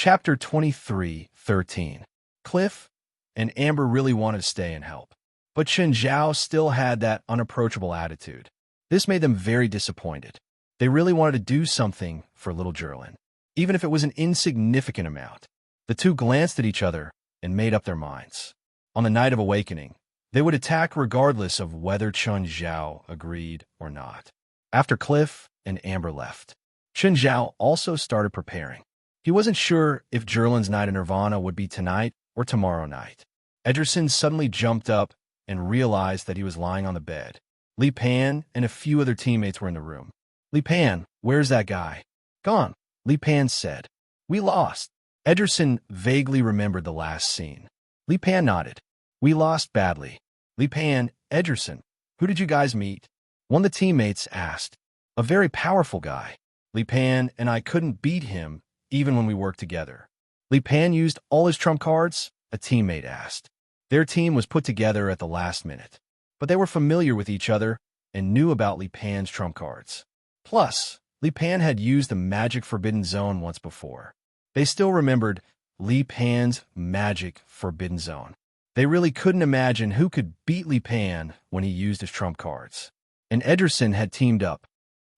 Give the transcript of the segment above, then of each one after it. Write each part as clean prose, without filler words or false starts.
Chapter 23:13. Cliff and Amber really wanted to stay and help, but Chen Zhao still had that unapproachable attitude. This made them very disappointed. They really wanted to do something for little Jerlin, even if it was an insignificant amount. The two glanced at each other and made up their minds. On the night of awakening, they would attack regardless of whether Chen Zhao agreed or not. After Cliff and Amber left, Chen Zhao also started preparing. He wasn't sure if Jerlin's night in Nirvana would be tonight or tomorrow night. Ederson suddenly jumped up and realized that he was lying on the bed. Li Pan and a few other teammates were in the room. Li Pan, where's that guy? Gone, Li Pan said. We lost. Ederson vaguely remembered the last scene. Li Pan nodded. We lost badly. Li Pan, Ederson, who did you guys meet? One of the teammates asked. A very powerful guy. Li Pan and I couldn't beat him even when we worked together. Li Pan used all his trump cards? A teammate asked. Their team was put together at the last minute, but they were familiar with each other and knew about Li Pan's trump cards. Plus, Li Pan had used the magic forbidden zone once before. They still remembered Li Pan's magic forbidden zone. They really couldn't imagine who could beat Li Pan when he used his trump cards. And Ederson had teamed up.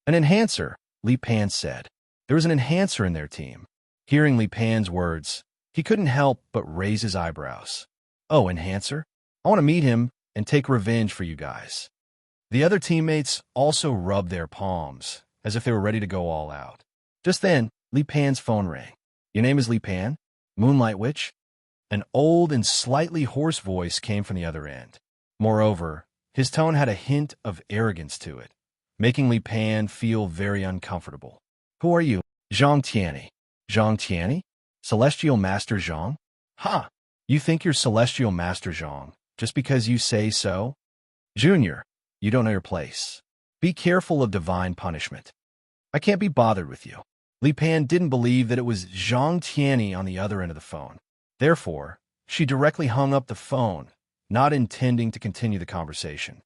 An enhancer, Li Pan said. There was an enhancer in their team. Hearing Li Pan's words, he couldn't help but raise his eyebrows. Oh, enhancer? I want to meet him and take revenge for you guys. The other teammates also rubbed their palms, as if they were ready to go all out. Just then, Li Pan's phone rang. Your name is Li Pan? Moonlight Witch? An old and slightly hoarse voice came from the other end. Moreover, his tone had a hint of arrogance to it, making Li Pan feel very uncomfortable. Who are you? Zhang Tianyi. Zhang Tianyi? Celestial Master Zhang? Ha! You think you're Celestial Master Zhang just because you say so? Junior, you don't know your place. Be careful of divine punishment. I can't be bothered with you. Li Pan didn't believe that it was Zhang Tianyi on the other end of the phone. Therefore, she directly hung up the phone, not intending to continue the conversation.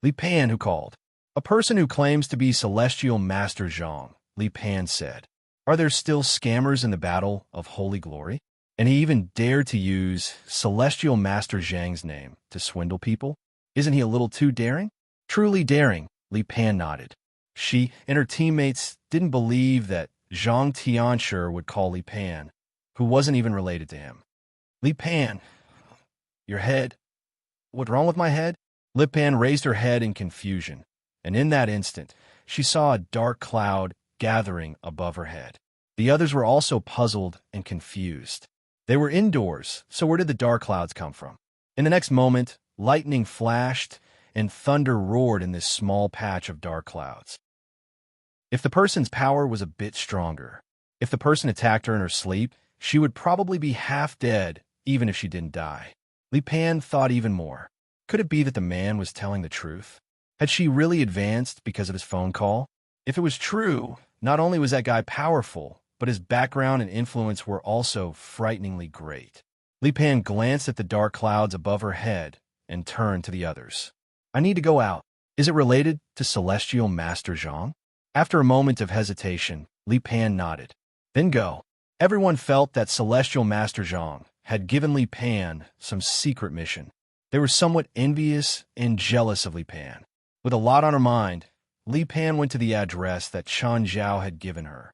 Li Pan, who called? A person who claims to be Celestial Master Zhang, Li Pan said. Are there still scammers in the battle of holy glory? And he even dared to use Celestial Master Zhang's name to swindle people? Isn't he a little too daring? Truly daring, Li Pan nodded. She and her teammates didn't believe that Zhang Tianshi would call Li Pan, who wasn't even related to him. Li Pan, your head. What's wrong with my head? Li Pan raised her head in confusion, and in that instant, she saw a dark cloud gathering above her head. The others were also puzzled and confused. They were indoors, so where did the dark clouds come from? In the next moment, lightning flashed and thunder roared in this small patch of dark clouds. If the person's power was a bit stronger, if the person attacked her in her sleep, she would probably be half dead even if she didn't die. Li Pan thought even more. Could it be that the man was telling the truth? Had she really advanced because of his phone call? If it was true, not only was that guy powerful, but his background and influence were also frighteningly great. Li Pan glanced at the dark clouds above her head and turned to the others. I need to go out. Is it related to Celestial Master Zhang? After a moment of hesitation, Li Pan nodded. Then go. Everyone felt that Celestial Master Zhang had given Li Pan some secret mission. They were somewhat envious and jealous of Li Pan. With a lot on her mind, Li Pan went to the address that Chen Zhao had given her.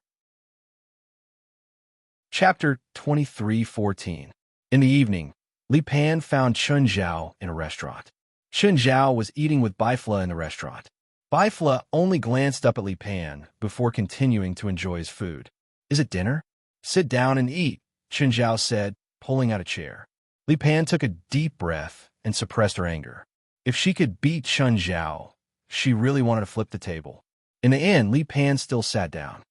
Chapter 23:14. In the evening, Li Pan found Chen Zhao in a restaurant. Chen Zhao was eating with Bifla in the restaurant. Bifla only glanced up at Li Pan before continuing to enjoy his food. Is it dinner? Sit down and eat, Chen Zhao said, pulling out a chair. Li Pan took a deep breath and suppressed her anger. If she could beat Chen Zhao, she really wanted to flip the table. In the end, Li Pan still sat down.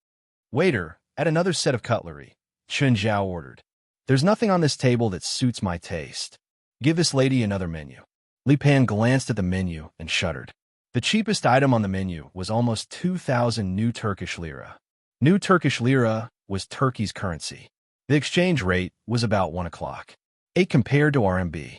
Waiter, add another set of cutlery, Chen Zhao ordered. There's nothing on this table that suits my taste. Give this lady another menu. Li Pan glanced at the menu and shuddered. The cheapest item on the menu was almost 2,000 new Turkish lira. New Turkish lira was Turkey's currency. The exchange rate was about 1 o'clock. 8 compared to RMB.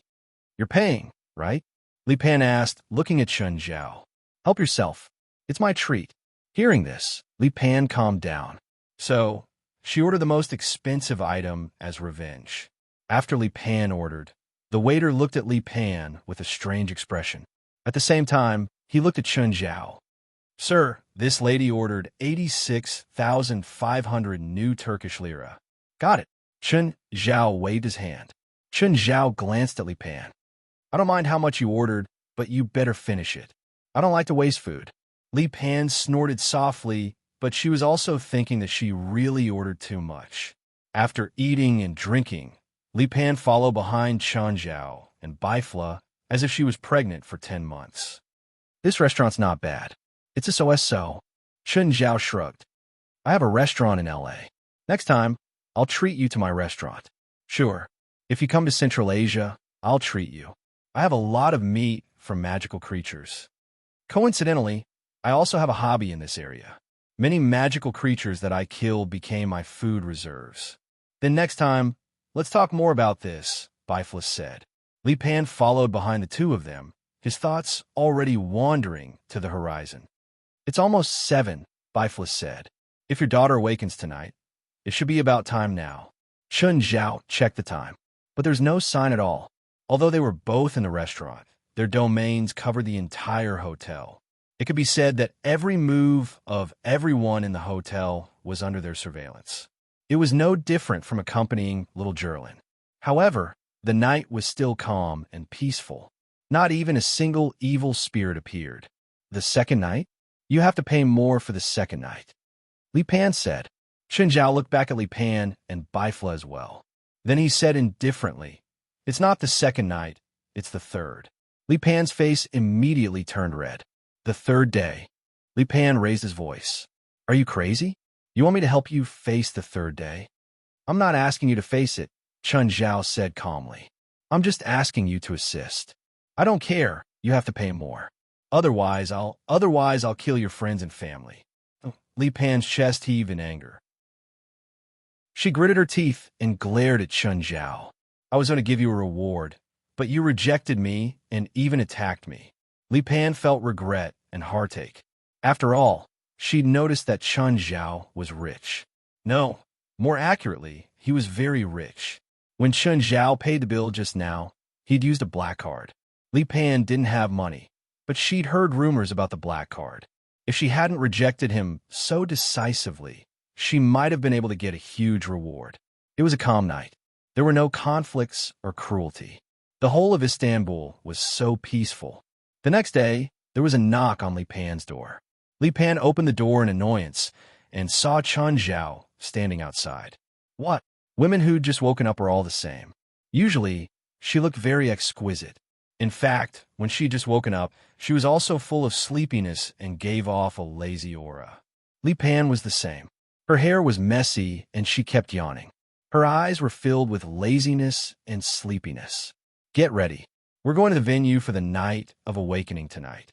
You're paying, right? Li Pan asked, looking at Chen Zhao. Help yourself. It's my treat. Hearing this, Li Pan calmed down. So, She ordered the most expensive item as revenge. After Li Pan ordered, the waiter looked at Li Pan with a strange expression. At the same time, he looked at Chun Zhao. Sir, this lady ordered 86,500 new Turkish lira. Got it. Chun Zhao waved his hand. Chun Zhao glanced at Li Pan. I don't mind how much you ordered, but you better finish it. I don't like to waste food. Li Pan snorted softly, but she was also thinking that she really ordered too much. After eating and drinking, Li Pan followed behind Chun Zhao and Bifla as if she was pregnant for 10 months. This restaurant's not bad. It's a so-so. Chun Zhao shrugged. I have a restaurant in LA. Next time, I'll treat you to my restaurant. Sure. If you come to Central Asia, I'll treat you. I have a lot of meat from magical creatures. Coincidentally, I also have a hobby in this area. Many magical creatures that I killed became my food reserves. Then next time, let's talk more about this, Bifla said. Li Pan followed behind the two of them, his thoughts already wandering to the horizon. It's almost 7, Bifla said. If your daughter awakens tonight, it should be about time now. Chun Zhao checked the time, but there's no sign at all. Although they were both in the restaurant, their domains covered the entire hotel. It could be said that every move of everyone in the hotel was under their surveillance. It was no different from accompanying little Jerlin. However, the night was still calm and peaceful. Not even a single evil spirit appeared. The second night? You have to pay more for the second night. Li Pan said. Chun Zhao looked back at Li Pan and Bifla as well. Then he said indifferently, it's not the second night, it's the third. Li Pan's face immediately turned red. The third day. Li Pan raised his voice. Are you crazy? You want me to help you face the third day? I'm not asking you to face it, Chun Zhao said calmly. I'm just asking you to assist. I don't care. You have to pay more. Otherwise I'll kill your friends and family. Li Pan's chest heaved in anger. She gritted her teeth and glared at Chun Zhao. I was going to give you a reward, but you rejected me and even attacked me. Li Pan felt regret and heartache. After all, she'd noticed that Chun Zhao was rich. No, more accurately, he was very rich. When Chun Zhao paid the bill just now, he'd used a black card. Li Pan didn't have money, but she'd heard rumors about the black card. If she hadn't rejected him so decisively, she might have been able to get a huge reward. It was a calm night. There were no conflicts or cruelty. The whole of Istanbul was so peaceful. The next day, there was a knock on Li Pan's door. Li Pan opened the door in annoyance and saw Chun Zhao standing outside. What? Women who'd just woken up were all the same. Usually, she looked very exquisite. In fact, when she'd just woken up, she was also full of sleepiness and gave off a lazy aura. Li Pan was the same. Her hair was messy and she kept yawning. Her eyes were filled with laziness and sleepiness. Get ready. We're going to the venue for the night of awakening tonight.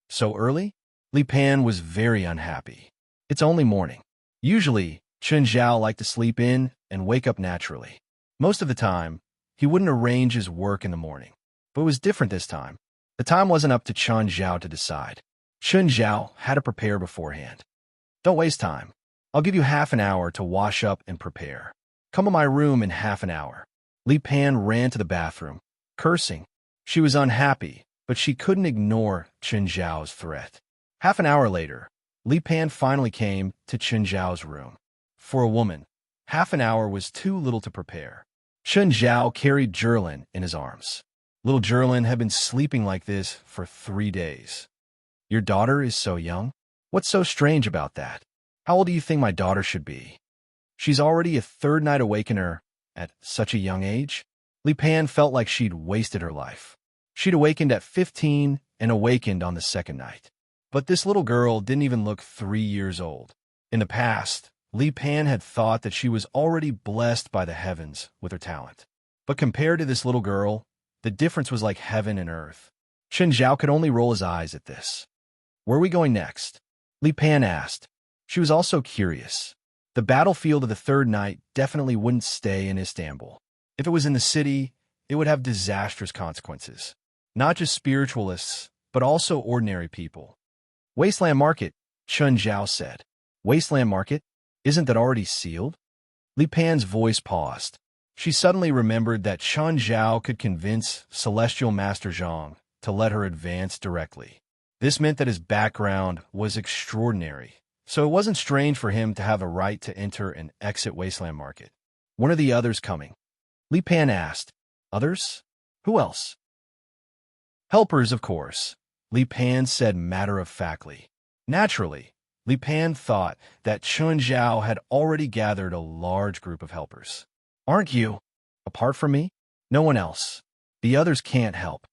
So early? Li Pan was very unhappy. It's only morning. Usually, Chun Zhao liked to sleep in and wake up naturally. Most of the time, he wouldn't arrange his work in the morning. But it was different this time. The time wasn't up to Chun Zhao to decide. Chun Zhao had to prepare beforehand. Don't waste time. I'll give you half an hour to wash up and prepare. Come to my room in half an hour. Li Pan ran to the bathroom, cursing. She was unhappy, but she couldn't ignore Chun Zhao's threat. Half an hour later, Li Pan finally came to Chun Zhao's room. For a woman, half an hour was too little to prepare. Chun Zhao carried Jerlin in his arms. Little Jerlin had been sleeping like this for 3 days. Your daughter is so young? What's so strange about that? How old do you think my daughter should be? She's already a third night awakener at such a young age? Li Pan felt like she'd wasted her life. She'd awakened at 15 and awakened on the second night. But this little girl didn't even look 3 years old. In the past, Li Pan had thought that she was already blessed by the heavens with her talent. But compared to this little girl, the difference was like heaven and earth. Chun Zhao could only roll his eyes at this. Where are we going next? Li Pan asked. She was also curious. The battlefield of the third night definitely wouldn't stay in Istanbul. If it was in the city, it would have disastrous consequences. Not just spiritualists, but also ordinary people. Wasteland Market, Chun Zhao said. Wasteland Market? Isn't that already sealed? Li Pan's voice paused. She suddenly remembered that Chen Zhao could convince Celestial Master Zhang to let her advance directly. This meant that his background was extraordinary, so it wasn't strange for him to have a right to enter and exit Wasteland Market. When are the others coming? Li Pan asked. Others? Who else? Helpers, of course, Li Pan said matter-of-factly. Naturally, Li Pan thought that Chen Zhao had already gathered a large group of helpers. Aren't you? Apart from me? No one else. The others can't help.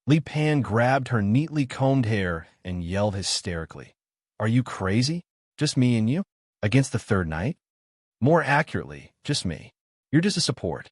Li Pan grabbed her neatly combed hair and yelled hysterically. Are you crazy? Just me and you? Against the third knight? More accurately, just me. You're just a support.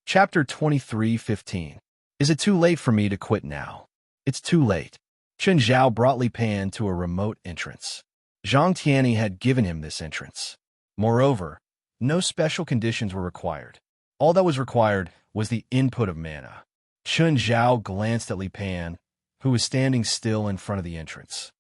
Chapter 23:15. Is it too late for me to quit now? It's too late. Chen Zhao brought Li Pan to a remote entrance. Zhang Tianyi had given him this entrance. Moreover, no special conditions were required. All that was required was the input of mana. Chen Zhao glanced at Li Pan, who was standing still in front of the entrance.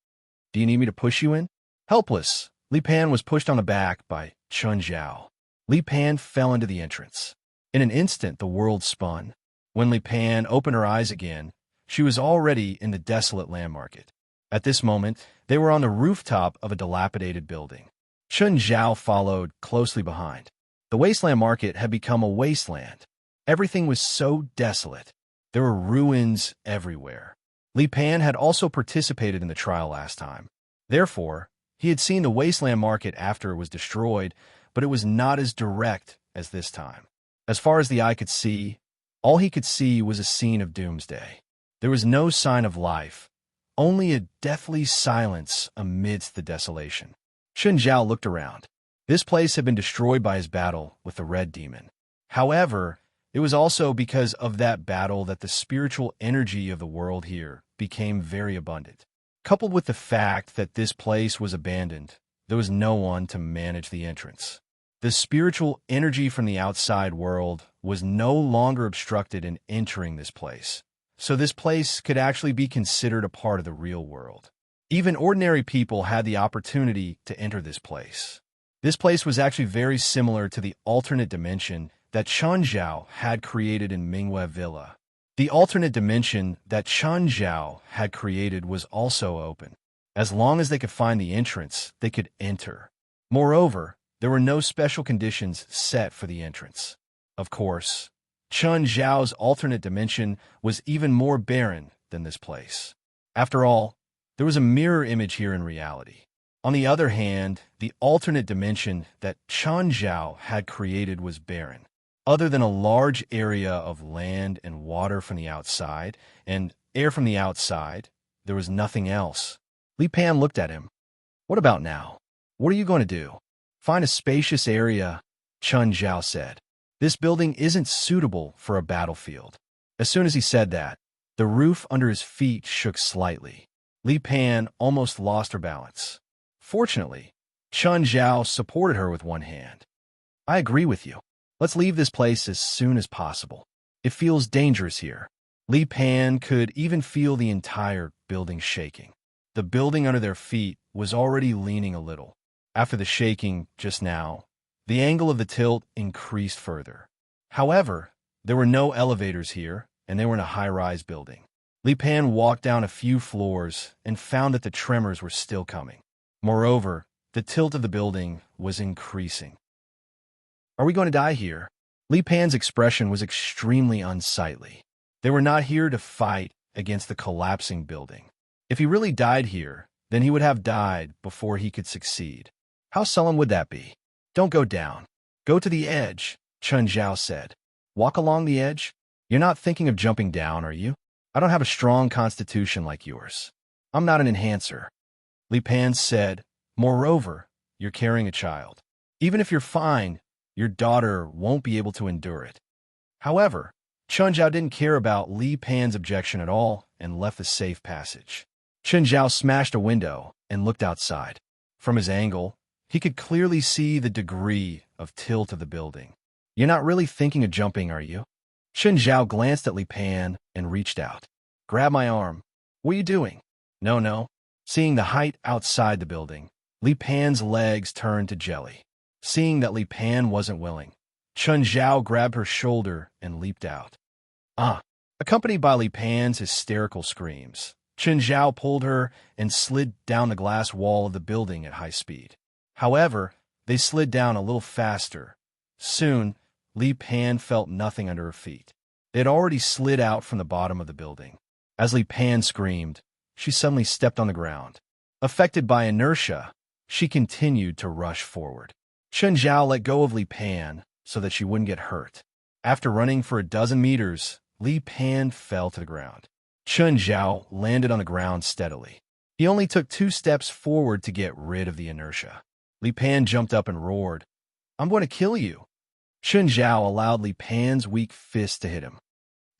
Do you need me to push you in? Helpless, Li Pan was pushed on the back by Chen Zhao. Li Pan fell into the entrance. In an instant, the world spun. When Li Pan opened her eyes again, she was already in the desolate land market. At this moment, they were on the rooftop of a dilapidated building. Chen Zhao followed closely behind. The wasteland market had become a wasteland. Everything was so desolate. There were ruins everywhere. Li Pan had also participated in the trial last time. Therefore, he had seen the wasteland market after it was destroyed, but it was not as direct as this time. As far as the eye could see, all he could see was a scene of doomsday. There was no sign of life, only a deathly silence amidst the desolation. Chen Zhao looked around. This place had been destroyed by his battle with the Red Demon. However, it was also because of that battle that the spiritual energy of the world here became very abundant. Coupled with the fact that this place was abandoned, there was no one to manage the entrance. The spiritual energy from the outside world was no longer obstructed in entering this place, so this place could actually be considered a part of the real world. Even ordinary people had the opportunity to enter this place. This place was actually very similar to the alternate dimension that Chen Zhao had created in Mingwei Villa. The alternate dimension that Chen Zhao had created was also open. As long as they could find the entrance, they could enter. Moreover, there were no special conditions set for the entrance. Of course, Chen Zhao's alternate dimension was even more barren than this place. After all, there was a mirror image here in reality. On the other hand, the alternate dimension that Chen Zhao had created was barren. Other than a large area of land and water from the outside, and air from the outside, there was nothing else. Li Pan looked at him. What about now? What are you going to do? Find a spacious area, Chen Zhao said. This building isn't suitable for a battlefield. As soon as he said that, the roof under his feet shook slightly. Li Pan almost lost her balance. Fortunately, Chen Zhao supported her with one hand. I agree with you. Let's leave this place as soon as possible. It feels dangerous here. Li Pan could even feel the entire building shaking. The building under their feet was already leaning a little. After the shaking just now, the angle of the tilt increased further. However, there were no elevators here, and they were in a high-rise building. Li Pan walked down a few floors and found that the tremors were still coming. Moreover, the tilt of the building was increasing. Are we going to die here? Li Pan's expression was extremely unsightly. They were not here to fight against the collapsing building. If he really died here, then he would have died before he could succeed. How sullen would that be? Don't go down. Go to the edge, Chen Zhao said. Walk along the edge? You're not thinking of jumping down, are you? I don't have a strong constitution like yours. I'm not an enhancer. Li Pan said, moreover, you're carrying a child. Even if you're fine, your daughter won't be able to endure it. However, Chen Zhao didn't care about Li Pan's objection at all and left the safe passage. Chen Zhao smashed a window and looked outside. From his angle, he could clearly see the degree of tilt of the building. You're not really thinking of jumping, are you? Chen Zhao glanced at Li Pan and reached out. Grab my arm. What are you doing? No. Seeing the height outside the building, Li Pan's legs turned to jelly. Seeing that Li Pan wasn't willing, Chun Zhao grabbed her shoulder and leaped out. Ah! Accompanied by Li Pan's hysterical screams, Chun Zhao pulled her and slid down the glass wall of the building at high speed. However, they slid down a little faster. Soon, Li Pan felt nothing under her feet. They had already slid out from the bottom of the building. As Li Pan screamed, she suddenly stepped on the ground. Affected by inertia, she continued to rush forward. Chun Zhao let go of Li Pan so that she wouldn't get hurt. After running for a dozen meters, Li Pan fell to the ground. Chun Zhao landed on the ground steadily. He only took 2 steps forward to get rid of the inertia. Li Pan jumped up and roared, "I'm going to kill you." Chun Zhao allowed Li Pan's weak fist to hit him.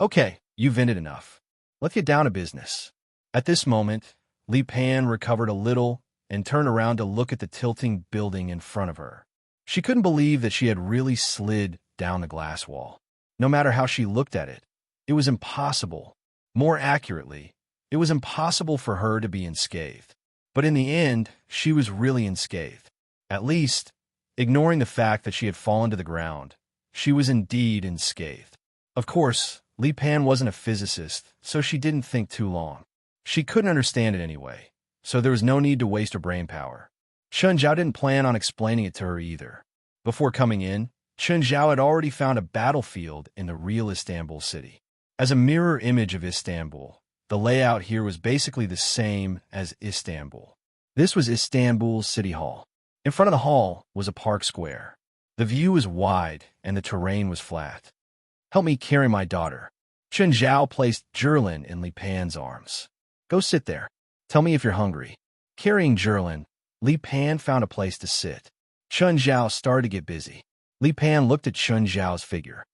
"Okay, you've ended enough. Let's get down to business." At this moment, Li Pan recovered a little and turned around to look at the tilting building in front of her. She couldn't believe that she had really slid down the glass wall. No matter how she looked at it, it was impossible. More accurately, it was impossible for her to be unscathed. But in the end, she was really unscathed. At least, ignoring the fact that she had fallen to the ground, she was indeed unscathed. Of course, Li Pan wasn't a physicist, so she didn't think too long. She couldn't understand it anyway, so there was no need to waste her brain power. Chun Zhao didn't plan on explaining it to her either. Before coming in, Chun Zhao had already found a battlefield in the real Istanbul city. As a mirror image of Istanbul, the layout here was basically the same as Istanbul. This was Istanbul's city hall. In front of the hall was a park square. The view was wide and the terrain was flat. "Help me carry my daughter." Chun Zhao placed Zhilin in Li Pan's arms. "Go sit there. Tell me if you're hungry." Carrying Zhilin, Li Pan found a place to sit. Chun Zhao started to get busy. Li Pan looked at Chun Zhao's figure.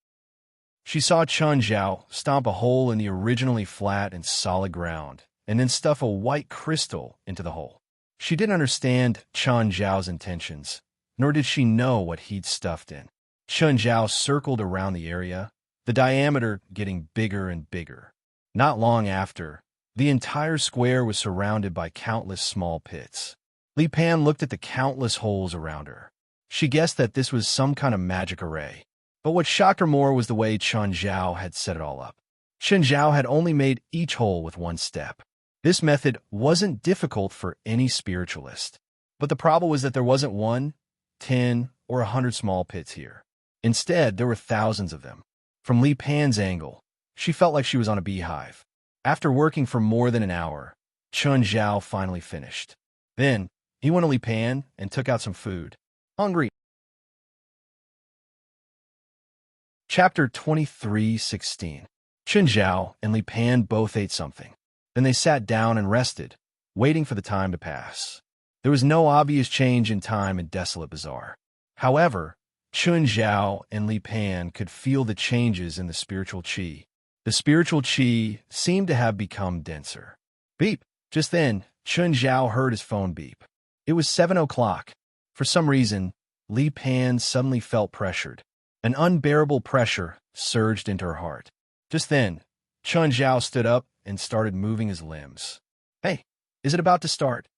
She saw Chun Zhao stomp a hole in the originally flat and solid ground, and then stuff a white crystal into the hole. She didn't understand Chun Zhao's intentions, nor did she know what he'd stuffed in. Chun Zhao circled around the area, the diameter getting bigger and bigger. Not long after, the entire square was surrounded by countless small pits. Li Pan looked at the countless holes around her. She guessed that this was some kind of magic array. But what shocked her more was the way Chun Zhao had set it all up. Chun Zhao had only made each hole with 1 step. This method wasn't difficult for any spiritualist. But the problem was that there wasn't 1, 10, or 100 small pits here. Instead, there were thousands of them. From Li Pan's angle, she felt like she was on a beehive. After working for more than an hour, Chun Zhao finally finished. Then, he went to Li Pan and took out some food. "Hungry." Chapter 23:16. Chun Zhao and Li Pan both ate something. Then they sat down and rested, waiting for the time to pass. There was no obvious change in time in Desolate Bazaar. However, Chun Zhao and Li Pan could feel the changes in the spiritual qi. The spiritual qi seemed to have become denser. Beep! Just then, Chun Zhao heard his phone beep. It was 7 o'clock. For some reason, Li Pan suddenly felt pressured. An unbearable pressure surged into her heart. Just then, Chun Zhao stood up and started moving his limbs. "Hey, is it about to start?"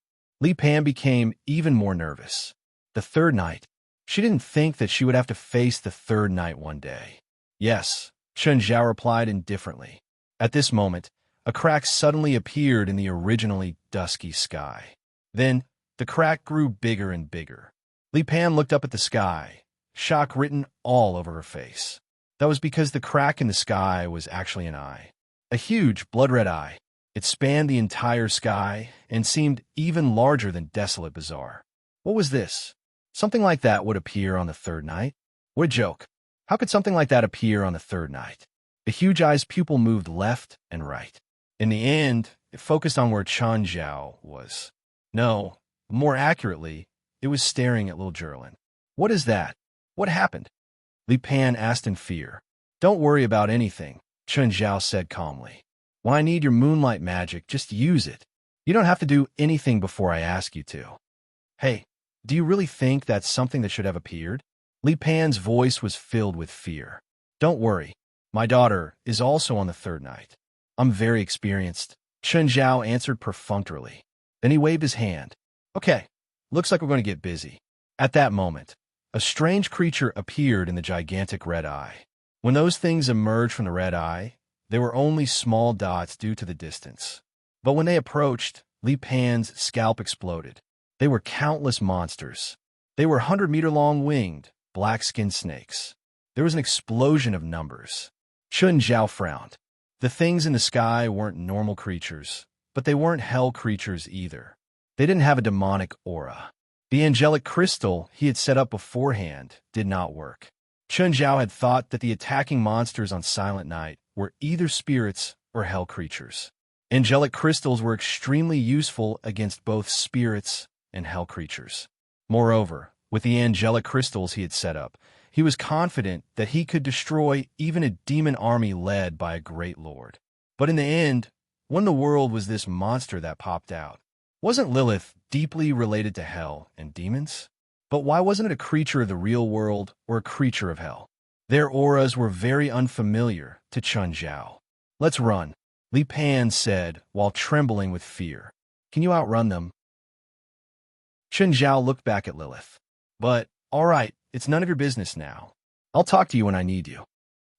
Li Pan became even more nervous. The third night. She didn't think that she would have to face the third night one day. "Yes," Chun Zhao replied indifferently. At this moment, a crack suddenly appeared in the originally dusky sky. Then, the crack grew bigger and bigger. Li Pan looked up at the sky, shock written all over her face. That was because the crack in the sky was actually an eye. A huge, blood-red eye. It spanned the entire sky and seemed even larger than Desolate Bazaar. What was this? Something like that would appear on the third night? What a joke. How could something like that appear on the third night? The huge eye's pupil moved left and right. In the end, it focused on where Chun Zhao was. No, more accurately, it was staring at little Zhilin. "What is that? What happened?" Li Pan asked in fear. "Don't worry about anything," Chun Zhao said calmly. "When I need your moonlight magic, just use it. You don't have to do anything before I ask you to." "Hey, do you really think that's something that should have appeared?" Li Pan's voice was filled with fear. "Don't worry. My daughter is also on the third night. I'm very experienced," Chun Zhao answered perfunctorily. Then he waved his hand. "Okay, looks like we're going to get busy." At that moment, A strange creature appeared in the gigantic red eye. When those things emerged from the red eye, they were only small dots due to the distance. But when they approached, Li Pan's scalp exploded. They were countless monsters. They were 100-meter-long winged, black-skinned snakes. There was an explosion of numbers. Chun Zhao frowned. The things in the sky weren't normal creatures, but they weren't hell creatures either. They didn't have a demonic aura. The angelic crystal he had set up beforehand did not work. Chun Zhao had thought that the attacking monsters on Silent Night were either spirits or hell creatures. Angelic crystals were extremely useful against both spirits and hell creatures. Moreover, with the angelic crystals he had set up, he was confident that he could destroy even a demon army led by a great lord. But in the end, what in the world was this monster that popped out? Wasn't Lilith deeply related to hell and demons? But why wasn't it a creature of the real world or a creature of hell? Their auras were very unfamiliar to Chun Zhao. "Let's run," Li Pan said while trembling with fear. "Can you outrun them?" Chun Zhao looked back at Lilith. "But, all right, it's none of your business now. I'll talk to you when I need you."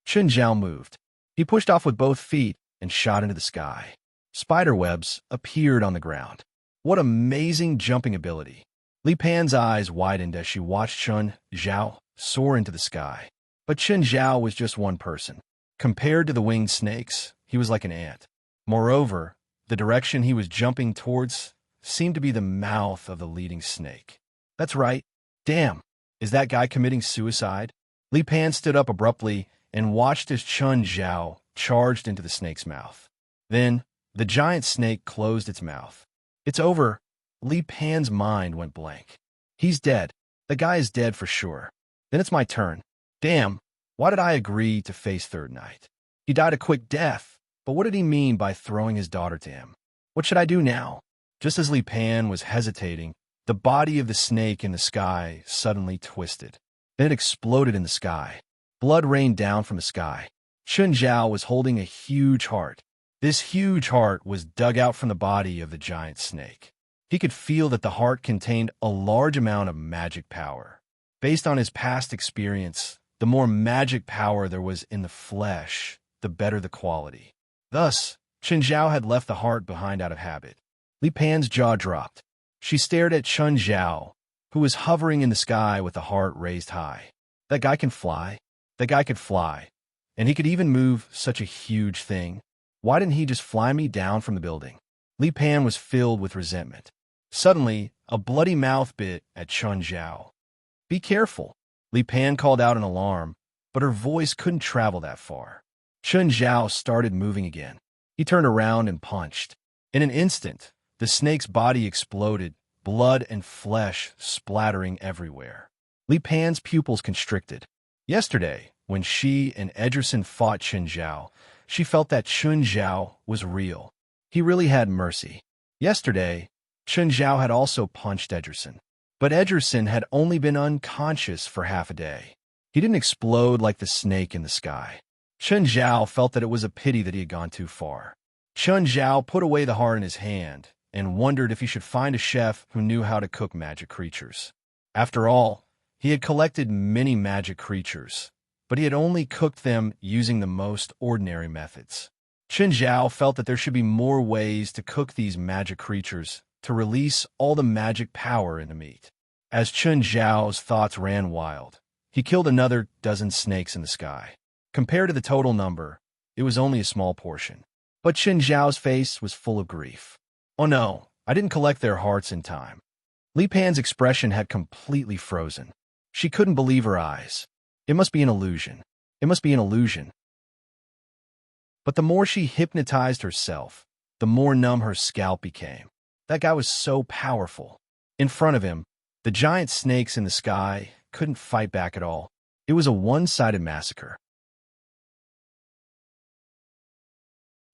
Chun Zhao moved. He pushed off with both feet and shot into the sky. Spiderwebs appeared on the ground. What amazing jumping ability! Li Pan's eyes widened as she watched Chun Zhao soar into the sky. But Chun Zhao was just one person. Compared to the winged snakes, he was like an ant. Moreover, the direction he was jumping towards seemed to be the mouth of the leading snake. That's right. Damn, is that guy committing suicide? Li Pan stood up abruptly and watched as Chun Zhao charged into the snake's mouth. Then, the giant snake closed its mouth. "It's over." Li Pan's mind went blank. He's dead. The guy is dead for sure. Then it's my turn. Damn, why did I agree to face Third Night? He died a quick death, but what did he mean by throwing his daughter to him? What should I do now? Just as Li Pan was hesitating, the body of the snake in the sky suddenly twisted. Then it exploded in the sky. Blood rained down from the sky. Chun Zhao was holding a huge heart. This huge heart was dug out from the body of the giant snake. He could feel that the heart contained a large amount of magic power. Based on his past experience, the more magic power there was in the flesh, the better the quality. Thus, Chun Zhao had left the heart behind out of habit. Li Pan's jaw dropped. She stared at Chun Zhao, who was hovering in the sky with the heart raised high. That guy can fly. That guy could fly. And he could even move such a huge thing. Why didn't he just fly me down from the building? Li Pan was filled with resentment. Suddenly, a bloody mouth bit at Chun Zhao. "Be careful." Li Pan called out an alarm, but her voice couldn't travel that far. Chun Zhao started moving again. He turned around and punched. In an instant, the snake's body exploded, blood and flesh splattering everywhere. Li Pan's pupils constricted. Yesterday, when she and Edgerson fought Chun Zhao, she felt that Chun Zhao was real. He really had mercy. Yesterday, Chun Zhao had also punched Edgerson. But Edgerson had only been unconscious for half a day. He didn't explode like the snake in the sky. Chun Zhao felt that it was a pity that he had gone too far. Chun Zhao put away the heart in his hand and wondered if he should find a chef who knew how to cook magic creatures. After all, he had collected many magic creatures, but he had only cooked them using the most ordinary methods. Chun Zhao felt that there should be more ways to cook these magic creatures to release all the magic power in the meat. As Chun Zhao's thoughts ran wild, he killed another dozen snakes in the sky. Compared to the total number, it was only a small portion. But Chun Zhao's face was full of grief. "Oh no, I didn't collect their hearts in time." Li Pan's expression had completely frozen. She couldn't believe her eyes. It must be an illusion. It must be an illusion. But the more she hypnotized herself, the more numb her scalp became. That guy was so powerful. In front of him, the giant snakes in the sky couldn't fight back at all. It was a one-sided massacre.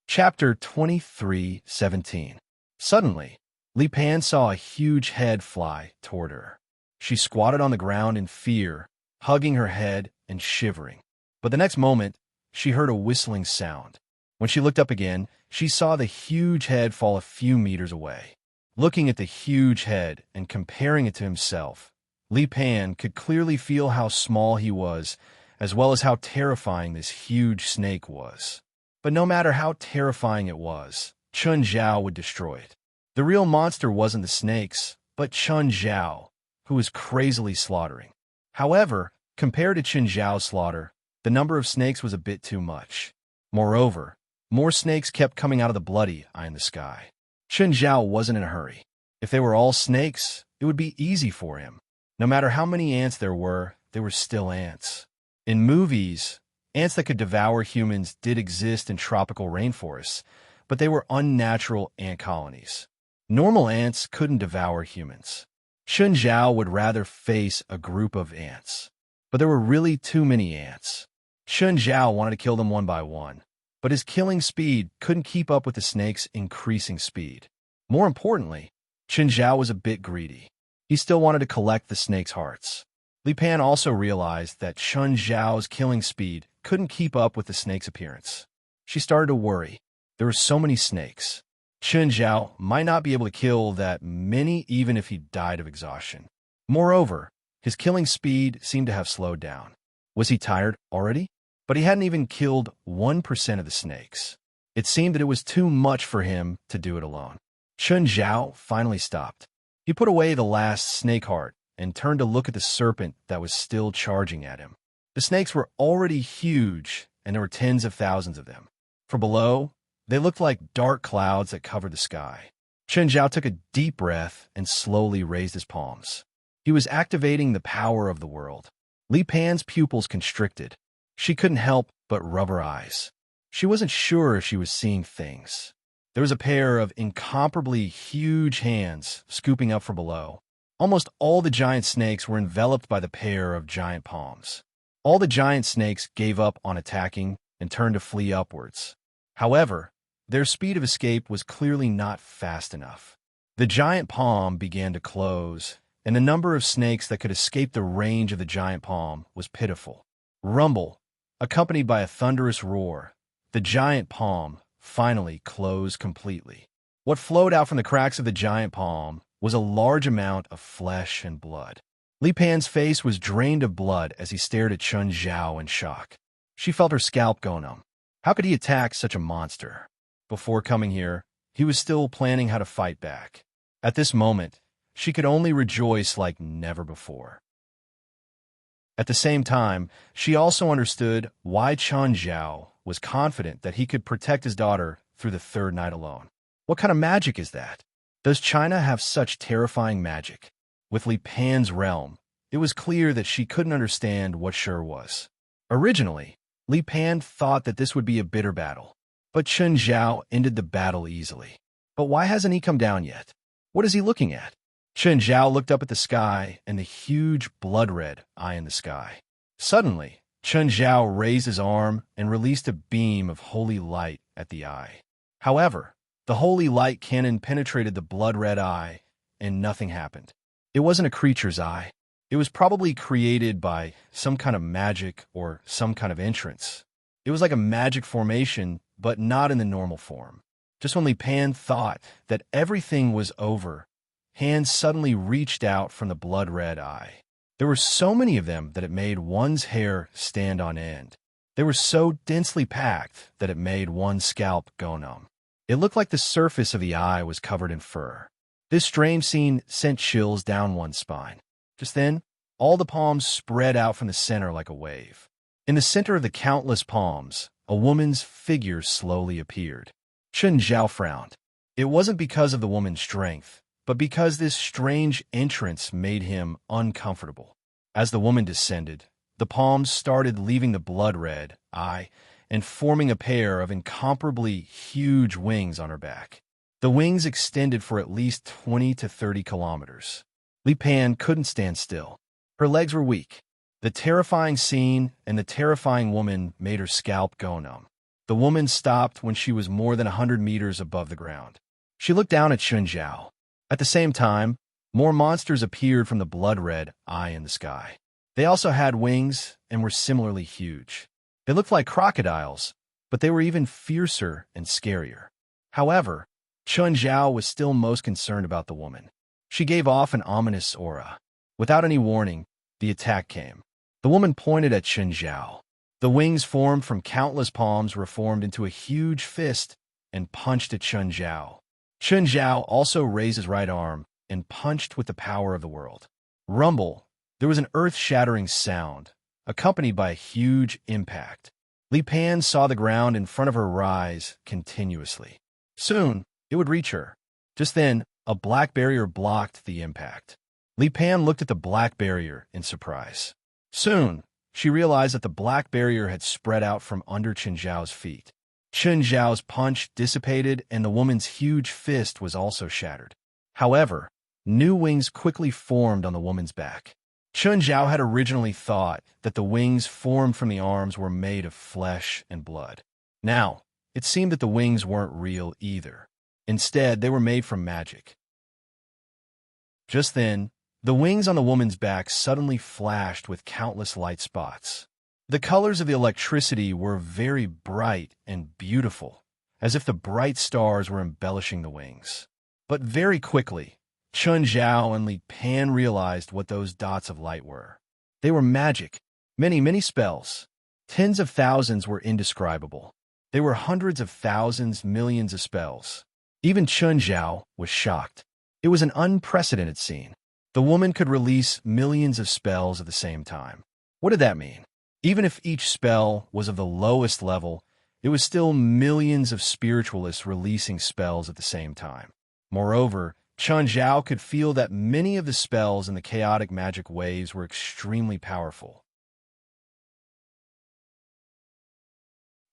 Chapter 23:17. Suddenly, Li Pan saw a huge head fly toward her. She squatted on the ground in fear, hugging her head and shivering. But the next moment, she heard a whistling sound. When she looked up again, she saw the huge head fall a few meters away. Looking at the huge head and comparing it to himself, Li Pan could clearly feel how small he was, as well as how terrifying this huge snake was. But no matter how terrifying it was, Chun Zhao would destroy it. The real monster wasn't the snakes, but Chun Zhao, who was crazily slaughtering. However, compared to Chun Zhao's slaughter, the number of snakes was a bit too much. Moreover, more snakes kept coming out of the bloody eye in the sky. Chun Zhao wasn't in a hurry. If they were all snakes, it would be easy for him. No matter how many ants there were, they were still ants. In movies, ants that could devour humans did exist in tropical rainforests, but they were unnatural ant colonies. Normal ants couldn't devour humans. Chun Zhao would rather face a group of ants. But there were really too many ants. Chun Zhao wanted to kill them one by one, but his killing speed couldn't keep up with the snake's increasing speed. More importantly, Chun Zhao was a bit greedy. He still wanted to collect the snake's hearts. Li Pan also realized that Chun Zhao's killing speed couldn't keep up with the snake's appearance. She started to worry. There were so many snakes. Chun Zhao might not be able to kill that many even if he died of exhaustion. Moreover, his killing speed seemed to have slowed down. Was he tired already? But he hadn't even killed 1% of the snakes. It seemed that it was too much for him to do it alone. Chun Zhao finally stopped. He put away the last snake heart and turned to look at the serpent that was still charging at him. The snakes were already huge, and there were tens of thousands of them. From below, they looked like dark clouds that covered the sky. Chun Zhao took a deep breath and slowly raised his palms. He was activating the power of the world. Li Pan's pupils constricted. She couldn't help but rub her eyes. She wasn't sure if she was seeing things. There was a pair of incomparably huge hands scooping up from below. Almost all the giant snakes were enveloped by the pair of giant palms. All the giant snakes gave up on attacking and turned to flee upwards. However, their speed of escape was clearly not fast enough. The giant palm began to close, and the number of snakes that could escape the range of the giant palm was pitiful. Rumble, accompanied by a thunderous roar, the giant palm finally closed completely. What flowed out from the cracks of the giant palm was a large amount of flesh and blood. Li Pan's face was drained of blood as he stared at Chun Zhao in shock. She felt her scalp go numb. How could he attack such a monster? Before coming here, he was still planning how to fight back. At this moment, she could only rejoice like never before. At the same time, she also understood why Chun Zhao was confident that he could protect his daughter through the third night alone. What kind of magic is that? Does China have such terrifying magic? With Li Pan's realm, it was clear that she couldn't understand what sure was. Originally, Li Pan thought that this would be a bitter battle, but Chun Zhao ended the battle easily. But why hasn't he come down yet? What is he looking at? Chun Zhao looked up at the sky and the huge blood-red eye in the sky. Suddenly, Chun Zhao raised his arm and released a beam of holy light at the eye. However, the holy light cannon penetrated the blood-red eye, and nothing happened. It wasn't a creature's eye. It was probably created by some kind of magic or some kind of entrance. It was like a magic formation, but not in the normal form. Just when Li Pan thought that everything was over, hands suddenly reached out from the blood-red eye. There were so many of them that it made one's hair stand on end. They were so densely packed that it made one's scalp go numb. It looked like the surface of the eye was covered in fur. This strange scene sent chills down one's spine. Just then, all the palms spread out from the center like a wave. In the center of the countless palms, a woman's figure slowly appeared. Chun Zhao frowned. It wasn't because of the woman's strength, but because this strange entrance made him uncomfortable. As the woman descended, the palms started leaving the blood-red eye and forming a pair of incomparably huge wings on her back. The wings extended for at least 20 to 30 kilometers. Li Pan couldn't stand still. Her legs were weak. The terrifying scene and the terrifying woman made her scalp go numb. The woman stopped when she was more than 100 meters above the ground. She looked down at Chun Zhao. At the same time, more monsters appeared from the blood-red eye in the sky. They also had wings and were similarly huge. They looked like crocodiles, but they were even fiercer and scarier. However, Chun Zhao was still most concerned about the woman. She gave off an ominous aura. Without any warning, the attack came. The woman pointed at Chen Zhao. The wings formed from countless palms were formed into a huge fist and punched at Chen Zhao. Chen Zhao also raised his right arm and punched with the power of the world. Rumble! There was an earth-shattering sound, accompanied by a huge impact. Li Pan saw the ground in front of her rise continuously. Soon, it would reach her. Just then, a black barrier blocked the impact. Li Pan looked at the black barrier in surprise. Soon, she realized that the black barrier had spread out from under Chen Zhao's feet. Chen Zhao's punch dissipated and the woman's huge fist was also shattered. However, new wings quickly formed on the woman's back. Chen Zhao had originally thought that the wings formed from the arms were made of flesh and blood. Now, it seemed that the wings weren't real either. Instead, they were made from magic. Just then, the wings on the woman's back suddenly flashed with countless light spots. The colors of the electricity were very bright and beautiful, as if the bright stars were embellishing the wings. But very quickly, Chen Zhao and Li Pan realized what those dots of light were. They were magic, many spells. Tens of thousands were indescribable. They were hundreds of thousands, millions of spells. Even Chen Zhao was shocked. It was an unprecedented scene. The woman could release millions of spells at the same time. What did that mean? Even if each spell was of the lowest level, it was still millions of spiritualists releasing spells at the same time. Moreover, Chen Zhao could feel that many of the spells in the chaotic magic waves were extremely powerful.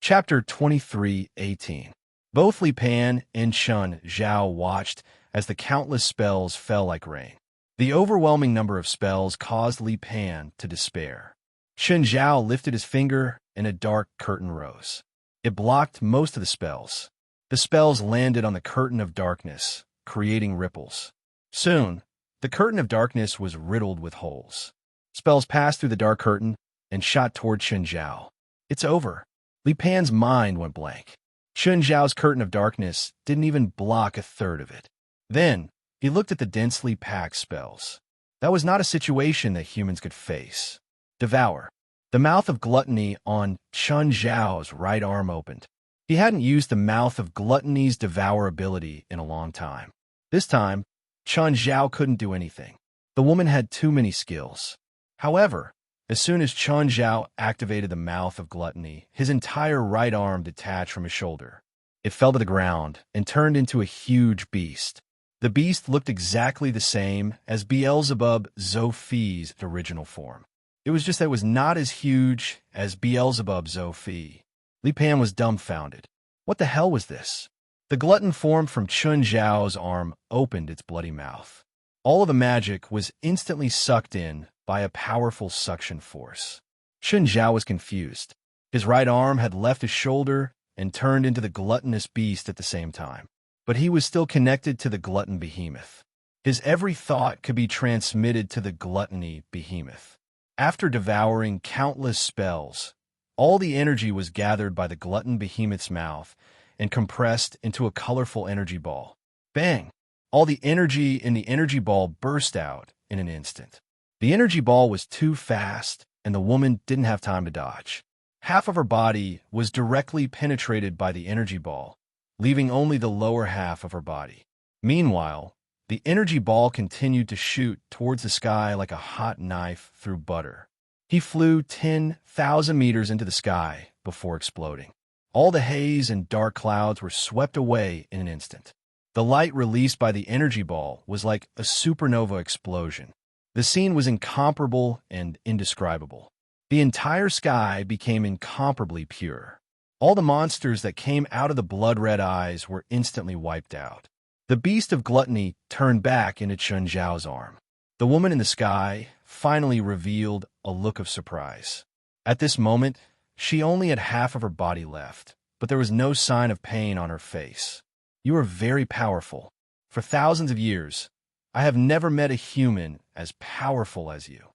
Chapter 23:18. Both Li Pan and Chen Zhao watched as the countless spells fell like rain. The overwhelming number of spells caused Li Pan to despair. Chen Zhao lifted his finger and a dark curtain rose. It blocked most of the spells. The spells landed on the curtain of darkness, creating ripples. Soon, the curtain of darkness was riddled with holes. Spells passed through the dark curtain and shot toward Chen Zhao. It's over. Li Pan's mind went blank. Chen Zhao's curtain of darkness didn't even block a third of it. Then, he looked at the densely packed spells. That was not a situation that humans could face. Devour. The mouth of gluttony on Chen Zhao's right arm opened. He hadn't used the mouth of gluttony's devour ability in a long time. This time, Chen Zhao couldn't do anything. The woman had too many skills. However, as soon as Chen Zhao activated the mouth of gluttony, his entire right arm detached from his shoulder. It fell to the ground and turned into a huge beast. The beast looked exactly the same as Beelzebub Zophi's original form. It was just that it was not as huge as Beelzebub Zophi. Li Pan was dumbfounded. What the hell was this? The glutton formed from Chen Zhao's arm opened its bloody mouth. All of the magic was instantly sucked in by a powerful suction force. Chen Zhao was confused. His right arm had left his shoulder and turned into the gluttonous beast at the same time. But he was still connected to the glutton behemoth. His every thought could be transmitted to the gluttony behemoth. After devouring countless spells, all the energy was gathered by the glutton behemoth's mouth and compressed into a colorful energy ball. Bang! All the energy in the energy ball burst out in an instant. The energy ball was too fast, and the woman didn't have time to dodge. Half of her body was directly penetrated by the energy ball, leaving only the lower half of her body. Meanwhile, the energy ball continued to shoot towards the sky like a hot knife through butter. He flew 10,000 meters into the sky before exploding. All the haze and dark clouds were swept away in an instant. The light released by the energy ball was like a supernova explosion. The scene was incomparable and indescribable. The entire sky became incomparably pure. All the monsters that came out of the blood-red eyes were instantly wiped out. The beast of gluttony turned back into Chen Zhao's arm. The woman in the sky finally revealed a look of surprise. At this moment, she only had half of her body left, but there was no sign of pain on her face. You are very powerful. For thousands of years, I have never met a human as powerful as you.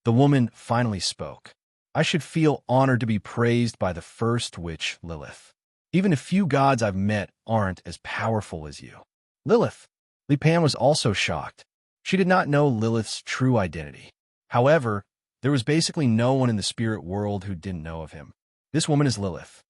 The woman finally spoke. I should feel honored to be praised by the first witch, Lilith. Even a few gods I've met aren't as powerful as you. Lilith! Li Pan was also shocked. She did not know Lilith's true identity. However, there was basically no one in the spirit world who didn't know of him. This woman is Lilith.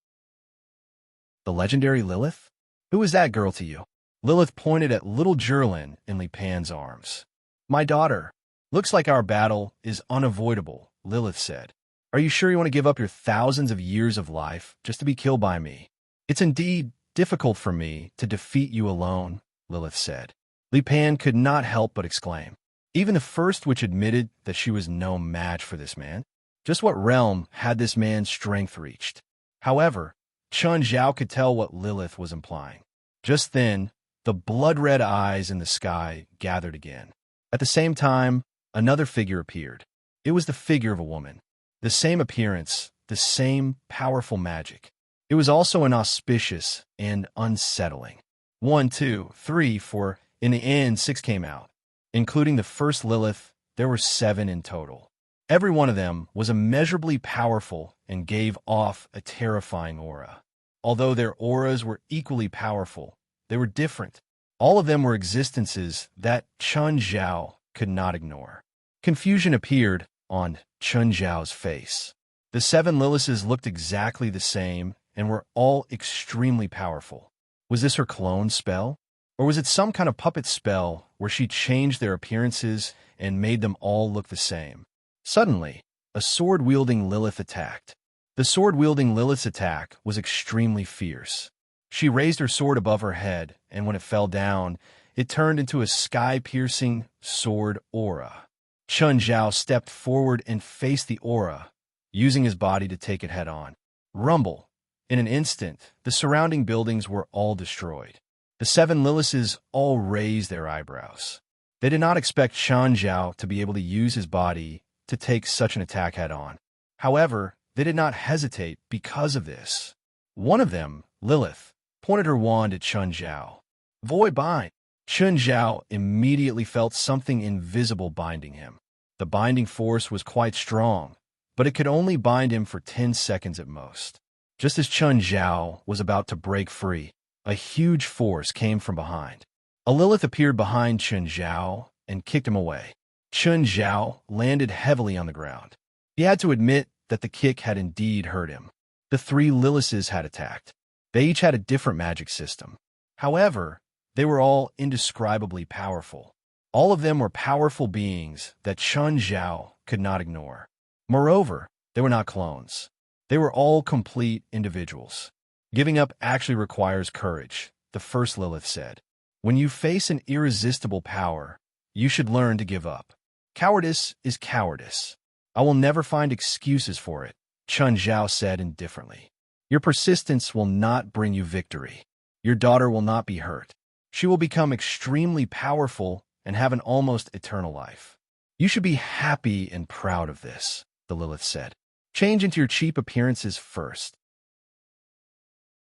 The legendary Lilith? Who is that girl to you? Lilith pointed at little Jerlin in Li Pan's arms. My daughter. Looks like our battle is unavoidable, Lilith said. Are you sure you want to give up your thousands of years of life just to be killed by me? It's indeed difficult for me to defeat you alone, Lilith said. Li Pan could not help but exclaim. Even the first witch admitted that she was no match for this man. Just what realm had this man's strength reached? However, Chun Zhao could tell what Lilith was implying. Just then, the blood-red eyes in the sky gathered again. At the same time, another figure appeared. It was the figure of a woman. The same appearance, the same powerful magic. It was also inauspicious and unsettling. 1, 2, 3, 4. In the end, 6 came out. Including the first Lilith, there were 7 in total. Every one of them was immeasurably powerful and gave off a terrifying aura. Although their auras were equally powerful, they were different. All of them were existences that Chun Zhao could not ignore. Confusion appeared on Chun Zhao's face. The 7 Liliths looked exactly the same and were all extremely powerful. Was this her clone spell? Or was it some kind of puppet spell where she changed their appearances and made them all look the same? Suddenly, a sword-wielding Lilith attacked. The sword-wielding Lilith's attack was extremely fierce. She raised her sword above her head, and when it fell down, it turned into a sky-piercing sword aura. Chun Zhao stepped forward and faced the aura, using his body to take it head-on. Rumble! In an instant, the surrounding buildings were all destroyed. The 7 Liliths all raised their eyebrows. They did not expect Chun Zhao to be able to use his body to take such an attack head-on. However, they did not hesitate because of this. One of them, Lilith, pointed her wand at Chun Zhao. Void bind! Chun Zhao immediately felt something invisible binding him. The binding force was quite strong, but it could only bind him for 10 seconds at most. Just as Chun Zhao was about to break free, a huge force came from behind. A Lilith appeared behind Chun Zhao and kicked him away. Chun Zhao landed heavily on the ground. He had to admit that the kick had indeed hurt him. The 3 Liliths had attacked. They each had a different magic system. However, they were all indescribably powerful. All of them were powerful beings that Chun Zhao could not ignore. Moreover, they were not clones. They were all complete individuals. Giving up actually requires courage, the first Lilith said. When you face an irresistible power, you should learn to give up. Cowardice is cowardice. I will never find excuses for it, Chun Zhao said indifferently. Your persistence will not bring you victory. Your daughter will not be hurt. She will become extremely powerful and have an almost eternal life. You should be happy and proud of this, the Lilith said. Change into your cheap appearances first.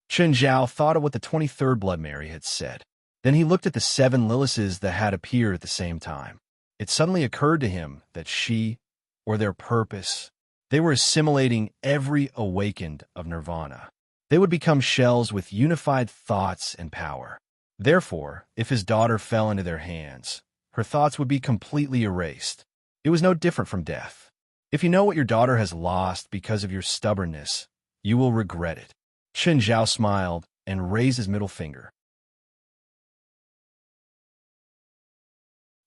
Chun Zhao thought of what the 23rd Blood Mary had said. Then he looked at the 7 Liliths that had appeared at the same time. It suddenly occurred to him that she, or their purpose, they were assimilating every awakened of nirvana. They would become shells with unified thoughts and power. Therefore, if his daughter fell into their hands, her thoughts would be completely erased. It was no different from death. If you know what your daughter has lost because of your stubbornness, you will regret it. Chun Zhao smiled and raised his middle finger.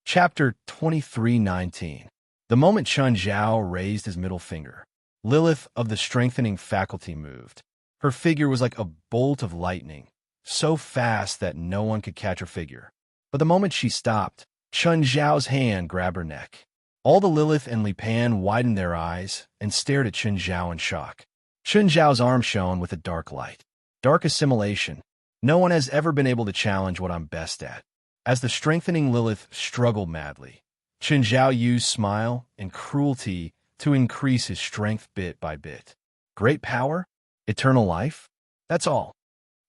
Chapter 23:19. The moment Chun Zhao raised his middle finger, Lilith of the strengthening faculty moved. Her figure was like a bolt of lightning, so fast that no one could catch her figure. But the moment she stopped, Chun Zhao's hand grabbed her neck. All the Lilith and Li Pan widened their eyes and stared at Chun Zhao in shock. Chun Zhao's arm shone with a dark light. Dark assimilation. No one has ever been able to challenge what I'm best at. As the strengthening Lilith struggled madly, Chun Zhao used smile and cruelty to increase his strength bit by bit. Great power? Eternal life? That's all.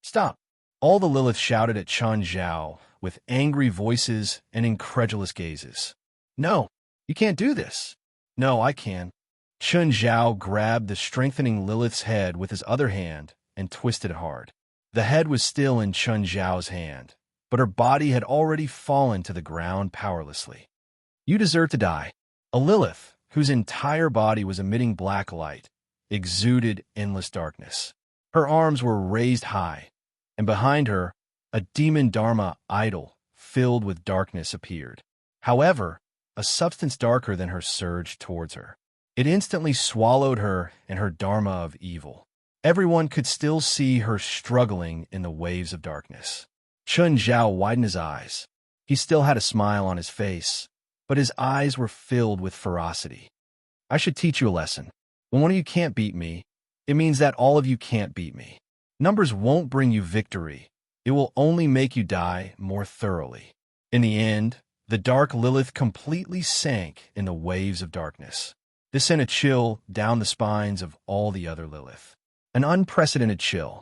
Stop. All the Lilith shouted at Chun Zhao with angry voices and incredulous gazes. No, you can't do this. No, I can. Chun Zhao grabbed the strengthening Lilith's head with his other hand and twisted it hard. The head was still in Chun Zhao's hand, but her body had already fallen to the ground powerlessly. You deserve to die. A Lilith, whose entire body was emitting black light, exuded endless darkness. Her arms were raised high, and behind her, a demon Dharma idol filled with darkness appeared. However, a substance darker than her surged towards her. It instantly swallowed her and her Dharma of evil. Everyone could still see her struggling in the waves of darkness. Chun Zhao widened his eyes. He still had a smile on his face, but his eyes were filled with ferocity. I should teach you a lesson. When one of you can't beat me, it means that all of you can't beat me. Numbers won't bring you victory. It will only make you die more thoroughly. In the end, the dark Lilith completely sank in the waves of darkness. This sent a chill down the spines of all the other Lilith. An unprecedented chill.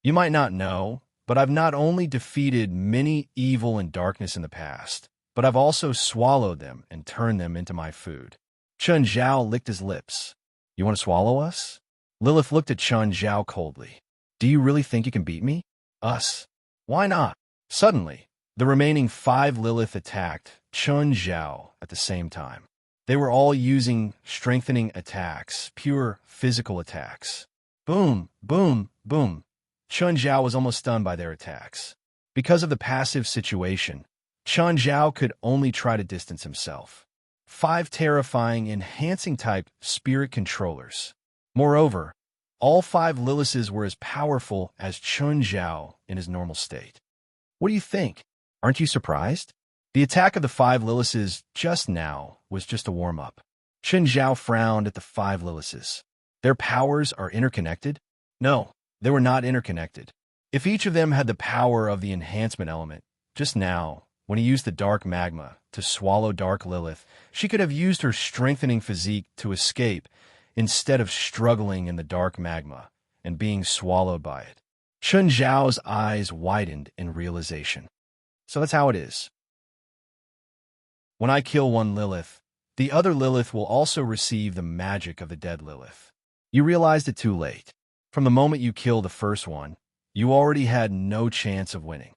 You might not know, but I've not only defeated many evil and darkness in the past, but I've also swallowed them and turned them into my food. Chun Zhao licked his lips. You want to swallow us? Lilith looked at Chun Zhao coldly. Do you really think you can beat me? Us? Why not? Suddenly, the remaining 5 Lilith attacked Chun Zhao at the same time. They were all using strengthening attacks, pure physical attacks. Boom, boom, boom. Chun Zhao was almost stunned by their attacks. Because of the passive situation, Chun Zhao could only try to distance himself. 5 terrifying, enhancing-type spirit controllers. Moreover, all 5 Liliths were as powerful as Chun Zhao in his normal state. What do you think? Aren't you surprised? The attack of the 5 Liliths just now was just a warm-up. Chun Zhao frowned at the 5 Liliths. Their powers are interconnected? No, they were not interconnected. If each of them had the power of the enhancement element, just now, when he used the dark magma to swallow Dark Lilith, she could have used her strengthening physique to escape instead of struggling in the dark magma and being swallowed by it. Chun Zhao's eyes widened in realization. So that's how it is. When I kill one Lilith, the other Lilith will also receive the magic of the dead Lilith. You realized it too late. From the moment you killed the first one, you already had no chance of winning.